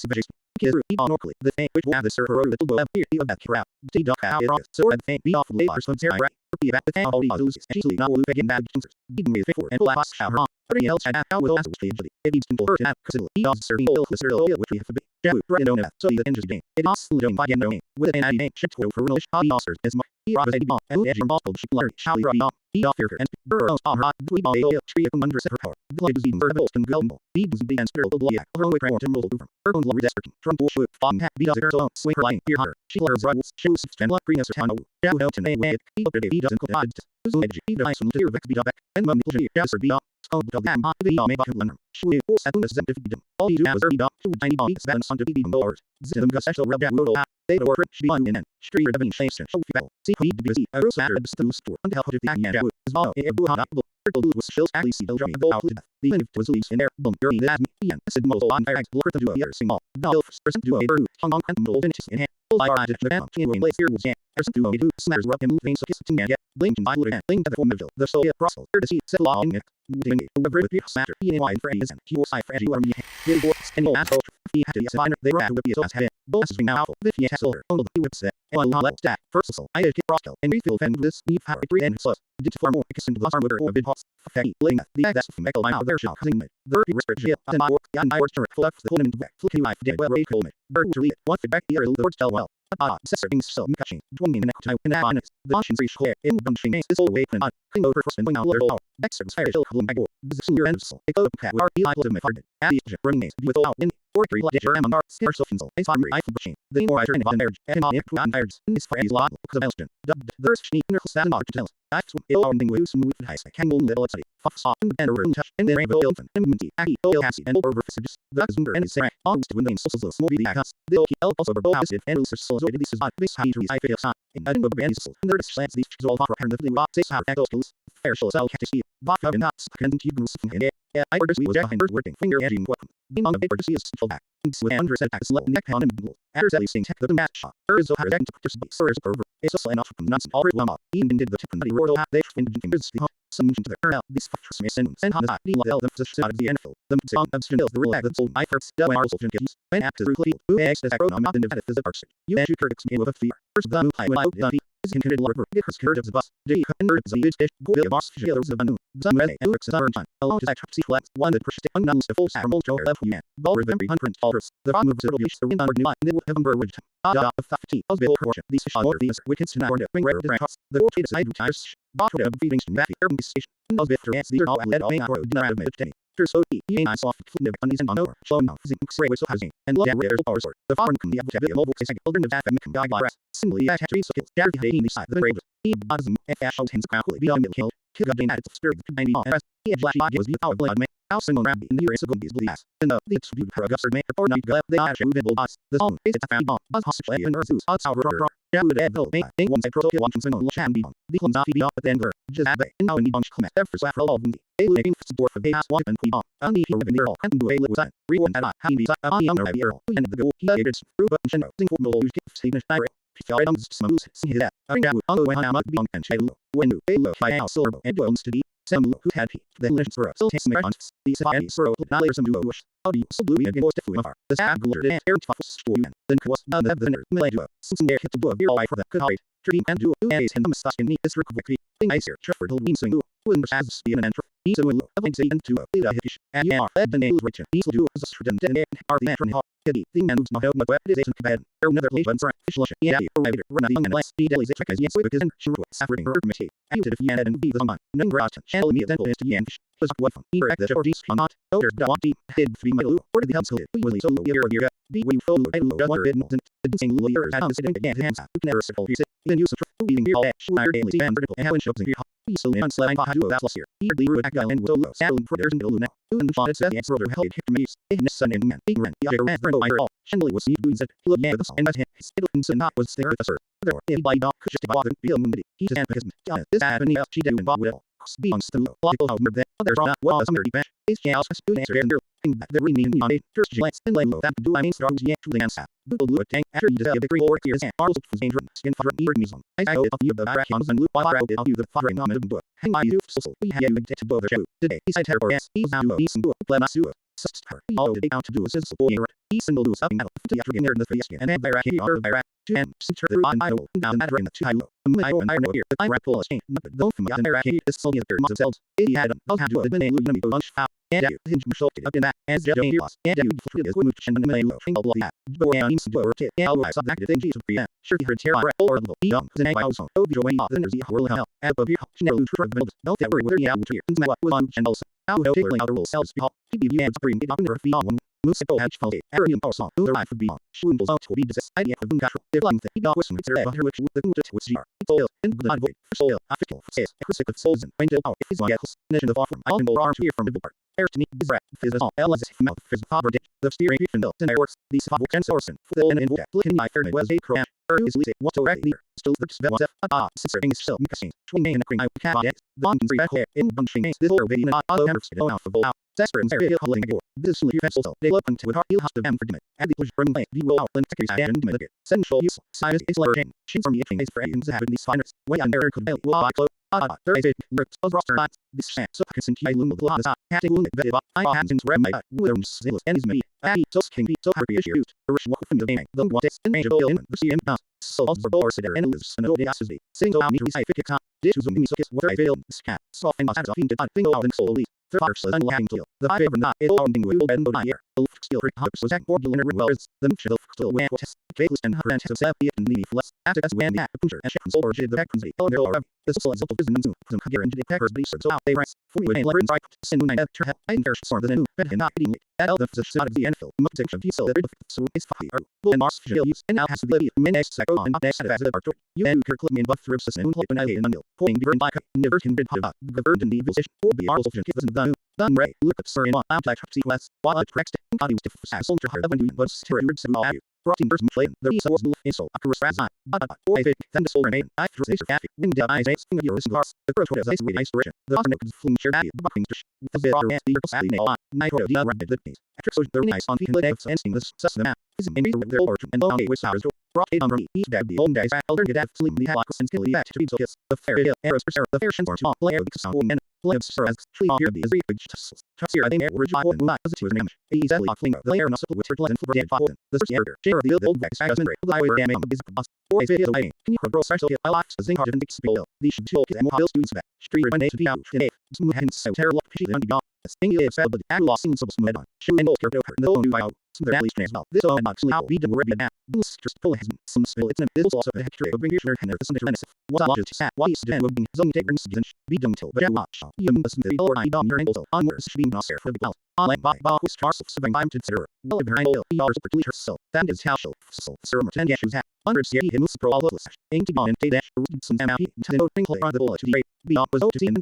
Kids on Orkley, the thing which will have the server or the Douluo here, of that crowd, D. Duck out here, so the thing be off the labors from Sarah, be back the thing all these loses, easily not will begin bad answers, even with before and pull out Xiao her on, 30 else and how will answer agility, it needs to her to have, because it'll be serving oil, the cereal, which we have to be, Jabu, right on that, so the engine game, it also doing by game, with an adding ship to for relish, hobby officers, as much, he robbed a bomb, and edge your multiple ship Larry, shall we rob he off here, and burrows on her, we ball a tree of under her power, the ladies even verbal and golden, beads and began spiral, the black, her way prayer to roll over, her own glory desperate, from bullshit, fog, beat us her so, swing her line, hear her, she learns rivals, shoes, stand luck, green as her town, Xiao Hilton, a way, he up he doesn't call odds, who's edge, he dies from the tear back, beat up back, and mummy, just be up, stone, damn, hot, the all make up, Shuo, Saturn is empty, all you do is early up, 2 tiny beats balance on to be doors, Zim got special red wood, they were rich beyond in, street of the shapes and show people, see who you see, a real matter of the store, and help with the Qian, as well, a blue hot apple, purple was shills, actually see the drum, go out with the end was leaves in there, boom, you're in that, Qian, said most on fire, look at the duo, other single, no, first do a bird, hung on and mold in hand, full I did the down, Qian, place here was, there's two of you, snares rub and move things, so kiss it and get, blink and violate and blink to the form of the soul, Brussels, here to see, settle on it. Whoever with your matter, he and wine phrase and he was I for you are me. They were and no asshole. He had to be a signer, they were at with his head. Bosses being now, if he has solar, only he would say, and I'll let that. First of all, I had to Roscoe and refill fan this, you have a 3 and plus. Did far more because in the last armor or a bit hots. Fatty, laying the that's from Michael by now, their shall cousin me. The whispered ship, and I work, and I worked to fluff the whole back. Fluky life did well, Ray Coleman. Bird to lead, one feedback here, the words tell well. Accessories so catching, dwelling in the in that honest, the Ocean Reach Square, in bunching this old way and cling over first and going out little. Dexter's fire still column by door. This is your end of soul. It go cat, our eye to my heart. At the running maze, with all in, or 3 let your amon art, scarce of finsel, a farmer, I for bushing. The more I turn on marriage, and on it to irons, in this phrase lot, because of Elston. Dubbed, there's sneak, and there's art to tell. I've swum ill on the smooth and high, I can go little at Fuff saw, and the room touch, and the rainbow elephant, and minty, Aki, Cassie, and over fissures. The Zunder and his sack, always to win the insults, small the agas. The old also below acid, and also souls, this is not this high trees, I feel sign. In Edinburgh, and soul, and there is slants these chicks all offer her the blue box, 6 hour echoes, fair shall sell catch see. Vodka and nuts, and you can see. Yeah, I orders we was behind working, finger edging welcome. Being on the paper to see is central back. With under set at slow neck on and blue. After Sally sings the match shot. Urzo has acting to purchase the source over. It's also enough from nonsense all well. Even did the tip and nutty royal hat they find fingers the some to the kernel. This fucks me and Hans the L the position of the NFL. The song of still the real that sold my first double arsenal to get. When after the clean, who makes this program not in the benefit of arts. You and you critics me with a fear. First the move I went out the is considered larger. Get her scared of the bus. They under the huge dish. Go the boss shares of anu. Some way and works on time. Along to actually see flags. One that pushes the unknowns to full samuel joe of you. Ball remember 100 followers. The bomb moves will be the wind under new line. They will have a ridge. Of 50. Osbill proportion. These fish are these wickets to our wing rare dragons. The world is hydro tires. Bottle of feedings to Matthew Urban Station. Osbill dance the all led all our dinner out of mid so he I soft flip on these and on over show now zinc ray so housing and look at where power source the foreign can be able to be a mobile second children of that and can die by rest simply attach three skills Jerry hating the side of the brave he bottom and fashion tends quickly beyond the kill kill got at its spirit to 90 on rest he flash gives you power blood make how single rabbi in the year is a good bees glass and the distribute her guster make or night glad they are shooting boss the song is a fan bomb as possibly and earth's odds our Jawood Edville Bay, ain't one side proto watching single Shan beyond. The Clons off be up at the end just at bay, and now in the bunch clement, ever slap all of them. A living for support for Bay House 1 and Queen. On the hero in the earl, and do a little sign. Rewarn that I, having these on younger earl, who ended the goal, he aided through but Shen, sing for Molo, Stephen Schneider. Pithar items smooth, see that. I ring out with Uncle when I'm up beyond and Shalo. When you, a look by house silver, and Jones to be. Some who had he, then legends for us, still takes some these and so not later some duo wish. How do you so blue again was the food of our the sad glitter and air tuffles for you then was none of the dinner Malaysia since there hit the blue beer life for the good height dream and do and is him the in me this rick victory thing I see Trevor told me so who wouldn't has been an entry Isa will avoid saying to a leader hish. And you are fed the nails rich. Isa do a student and are the entry hot. The man moves not my web is a bad. There another place when sorry. Fish lush. Yeah, run the young and less. The daily trick as yes with his sure suffering her committee. I used it if you had and be the man. No grass. Shall me dental is to yen. Was what from either the or these not. Others don't deep. Hid 3 middle. Or the helps. We will so year. Be we follow. I will one written. Didn't sing lawyers. I don't sit again. Hands up. Never circle. Even use of eating beer all that. Schweier daily and vertical. And how in shows in beer. So and slang by do that last year. Eagerly root at and so low. Saddle for there's no now. Even the shot says the answer held hit me. In the sun and man. Ignorant. The other ran by all. Shendley was seen doing that. Look yeah the and his still not was there the sir. There there by dog could just bother be on the. He's an because this happening else she do and Bob will. Be on still. Local out there. There's not well some dirty bash. It's Xiao's student answer and the remaining on it. First glance and lay low that do I mean stars yet to the answer. Douluo Tang after you develop the degree or clears and arls of danger skin for near me zone. I hope you the Iraqans and loop while I will you the following on the book. Hang my youth so we have you to both the show. Today is I terror yes he's now he's book plan us you. Such her all the out to do is so boy he's in the loose up and out to after getting the face and Iraq or Iraq to end center the on idol down matter in the two high I know here the Iraq pull chain but don't from Iraq is so near themselves. He had I'll have to have been a little bit bunch foul. And you hinge myself up in that as Joe lost and you free is moved and the mail single blow that but and seems to work it and I subjected thing to be sure you heard terror or the young the name also oh you away then there's the whole hell above your never lose for the don't that worry whether you out here and what will on and also how Taylor out the rules sells be PBU and spring it up in the beyond Musical hedge faulty area also who arrive for beyond Schwindels out to be this idea of control the line that he got was from there but which the good was here soil in the void soil official says a souls and point out if he's like nation of offer I'll know arms here from middle part air to meet this rat is all ls if mouth is father the steering built in airworks these father and source and full and in what looking my fair was a crash or is least what's already there still the spell since serving is still mixing swing and cream I can't get the bonds back in bunching this or baby not all understood out of out desperate and area holding a this new vessel they look into with heart he'll have to them for dinner and the push from lane we will out and take and make it essential use size is learning she's from the things for aims having these finers way on there could will I close there is a roster this so consent I loom the lot had to vetted I have since read my worms and is me I so can be so happy as you the rich walk from the game the what is in major bill in the CM so also the there and lives and the assisty sing out me to say fix did to me so kiss what I failed this cat so and I think I think out and slowly the first is unlocking to the I ever not it all ending will bend on here the skill for hops was act border inner well is the shelf still when what is faceless and her and has a and meaning less as when the puncher and ship or the back from the oh there are this also is business to come here into the packers be so out they rise for me and learn right send when I after help I there sort of the new but not eating at all the side of the enfield much section of so so it's fine and Mars shall use and now has to be next second on next as the part you and click me buff through system and open and until point burn like never can be hot the burden the position or be also just gives done right look at sir in my out like sequence while I pressed and got used to soldier hard when doing was terror so all brought in person play the resource move in so accurate razan but or if it then the soul remain I through this traffic wind down eyes eight of yours cars the first is ice with inspiration the other next fling share that the bucking the zero and the sally nail on night or the other the things after so the nice on people and sensing this suss them out is in their origin and long with hours brought it on from each bag the old guys elder get after sleep the halak since kill the to be so kiss the fair arrows for the fair shins on player because some women lives for as tree on here the is big tussles here I think original one not as to his name he is like fling the air not with her and for dead fountain the first year share of the old back size and the highway damn on the business boss or if it is away can you grow special I like the zinc hard and fix bill the should chill and more students back street when they to be out today smooth hands so terrible she and beyond the thing is but the actual lost so smooth on shoe and old care no new out some at least as well this all not how we do where we now just pull has some spill it's this also a hector of bring your and there's something tremendous what I just sat why is then would be zone takers be done till but watch you must be or I don't your ankles onwards should be not there for the well I like by who's charles seven I'm to consider well if her oil yours particularly herself that is how she'll so 10 issues have hundreds yeah he moves pro all of us ain't on and take that some out to no twinkle on the bullet to the beyond was to see him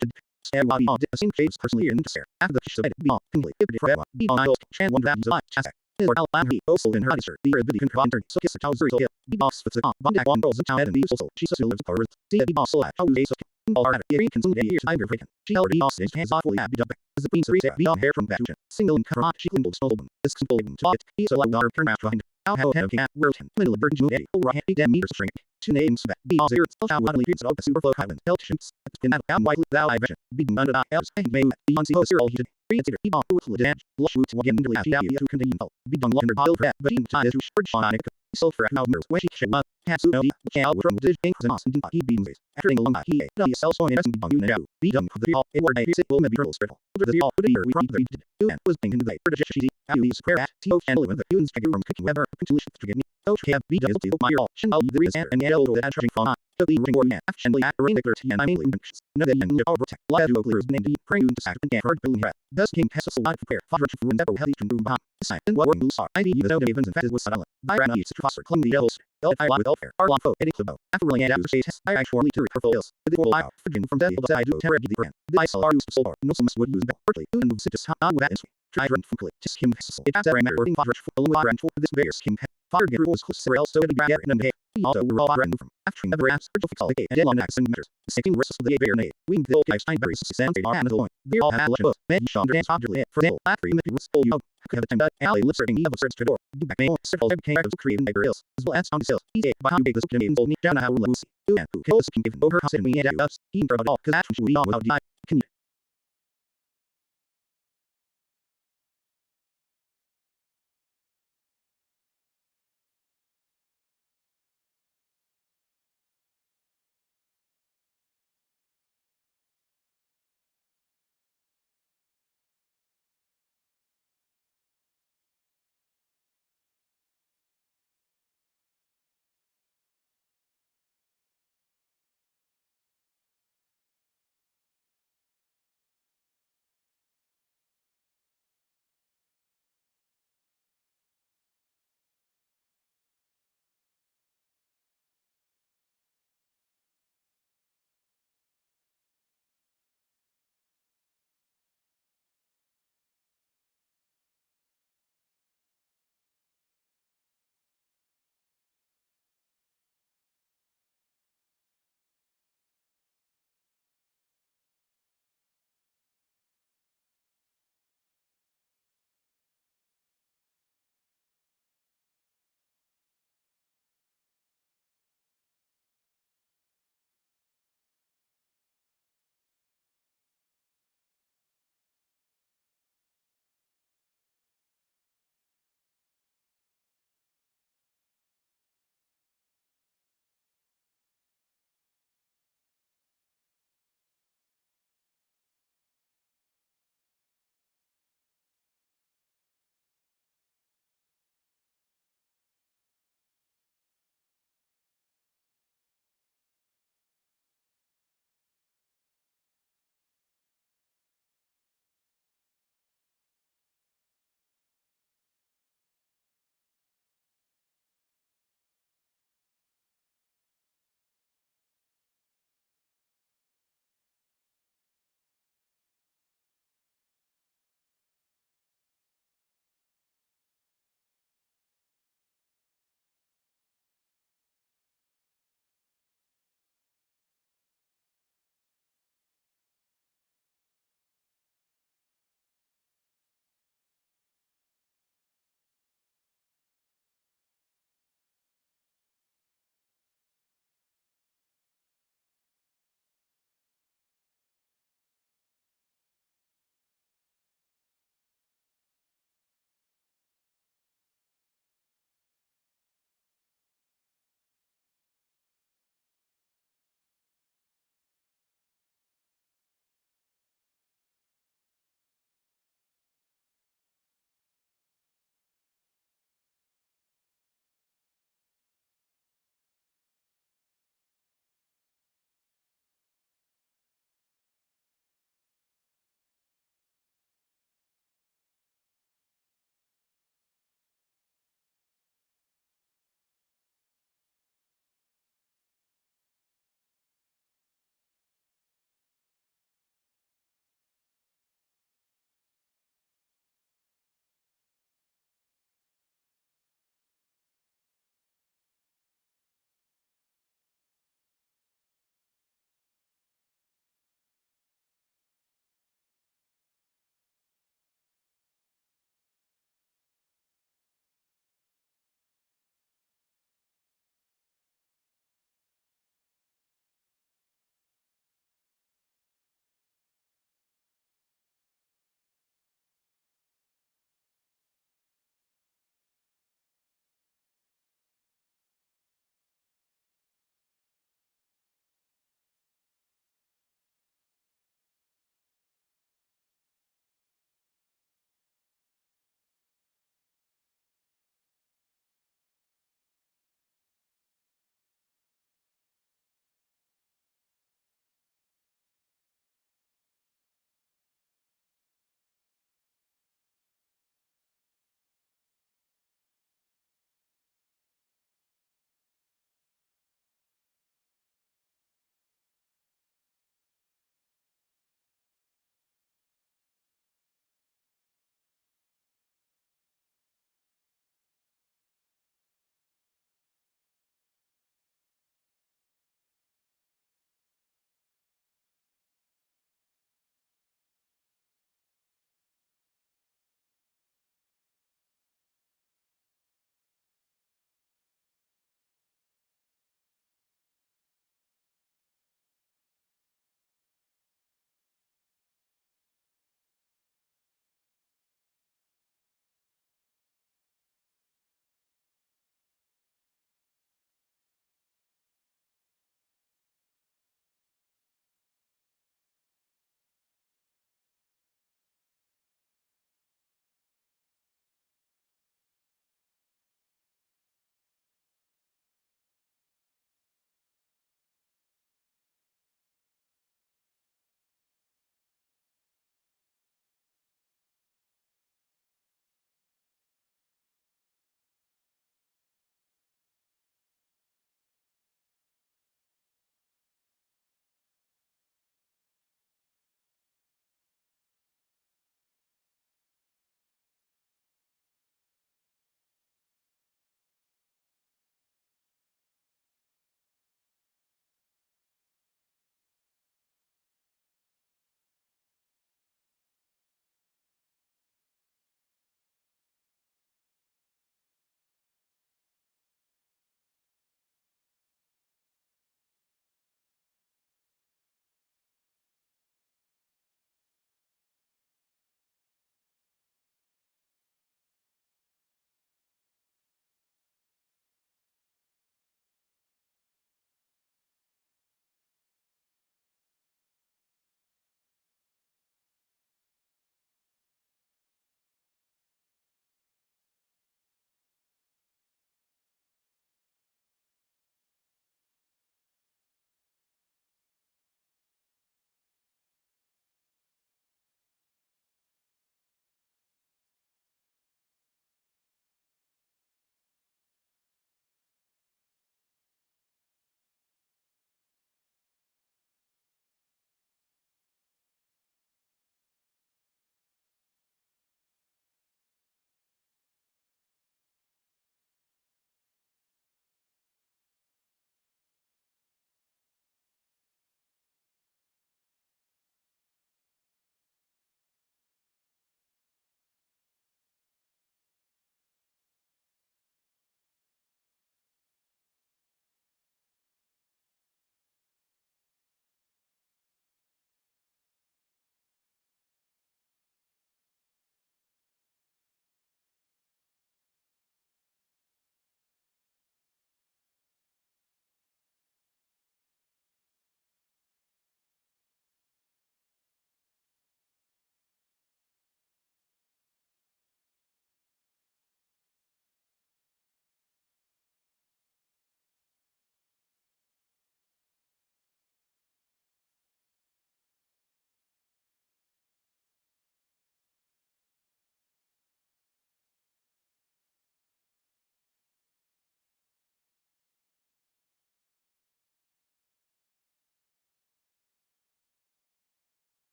and body on the same shapes personally in the after the show beyond completely forever beyond I'll chan one values alive chastic or Alabama also in her research the ability can provide so kiss the towers so be boss for the bondak one girls in town and also she so lives for see the boss so how they so all are the can some years time breaking she already boss is hands off fully happy duck as the queen series beyond hair from that single and cover she cleaned snowball this simple to it he so loud our turn out behind how have cat world middle of virgin movie or happy damn meters string two names back be all zero how widely feeds of the superflow island held ships in that how widely thou I vision be under that else and may beyond zero zero he read it be all with the damage lush woods again into the who can be done longer pile but in time is to short on Sulfur now nerves when she shall Hatsu no Xiao from the Jing and Austin he beams after a long he a self so innocent on you now be done for the all it were a sick will maybe trouble spread over the all the year we from the did and was thinking the British she you use prayer at to and with the humans figure from cooking weather solutions to get me so have be done to my all shin all the reason and yellow that charging phone to be ring or yeah actually at ring 13 and I'm links no they and all protect la do clears name the praying to sack and hard building rat does king has a slide prepare father for and never heavy to do bomb sign what were moves are I be the no evens and fed was silent by ran eats to foster cling the yellows I with welfare our long folk edding club after really and after test I actually to purple hills with the whole out forgin from death I do terror the brand the isle are used so no some would use berkeley and move cities how with that try run from click just him it has every matter working father for the and for this various king father get rules close so it be in the also we're all brand from after never asked for difficult and long accent matters the same risks of the bear name wing the old Steinberries and they are and the loin they all have a book maybe Sean dance objectly for the after you make full you could have a time that alley lips serving of a search to door back mail circle every came to create neighbor hills as well as sound sales easy by how big this can be old down how lucy and who kills can give over house and we and us he brought it all because that's when we all without die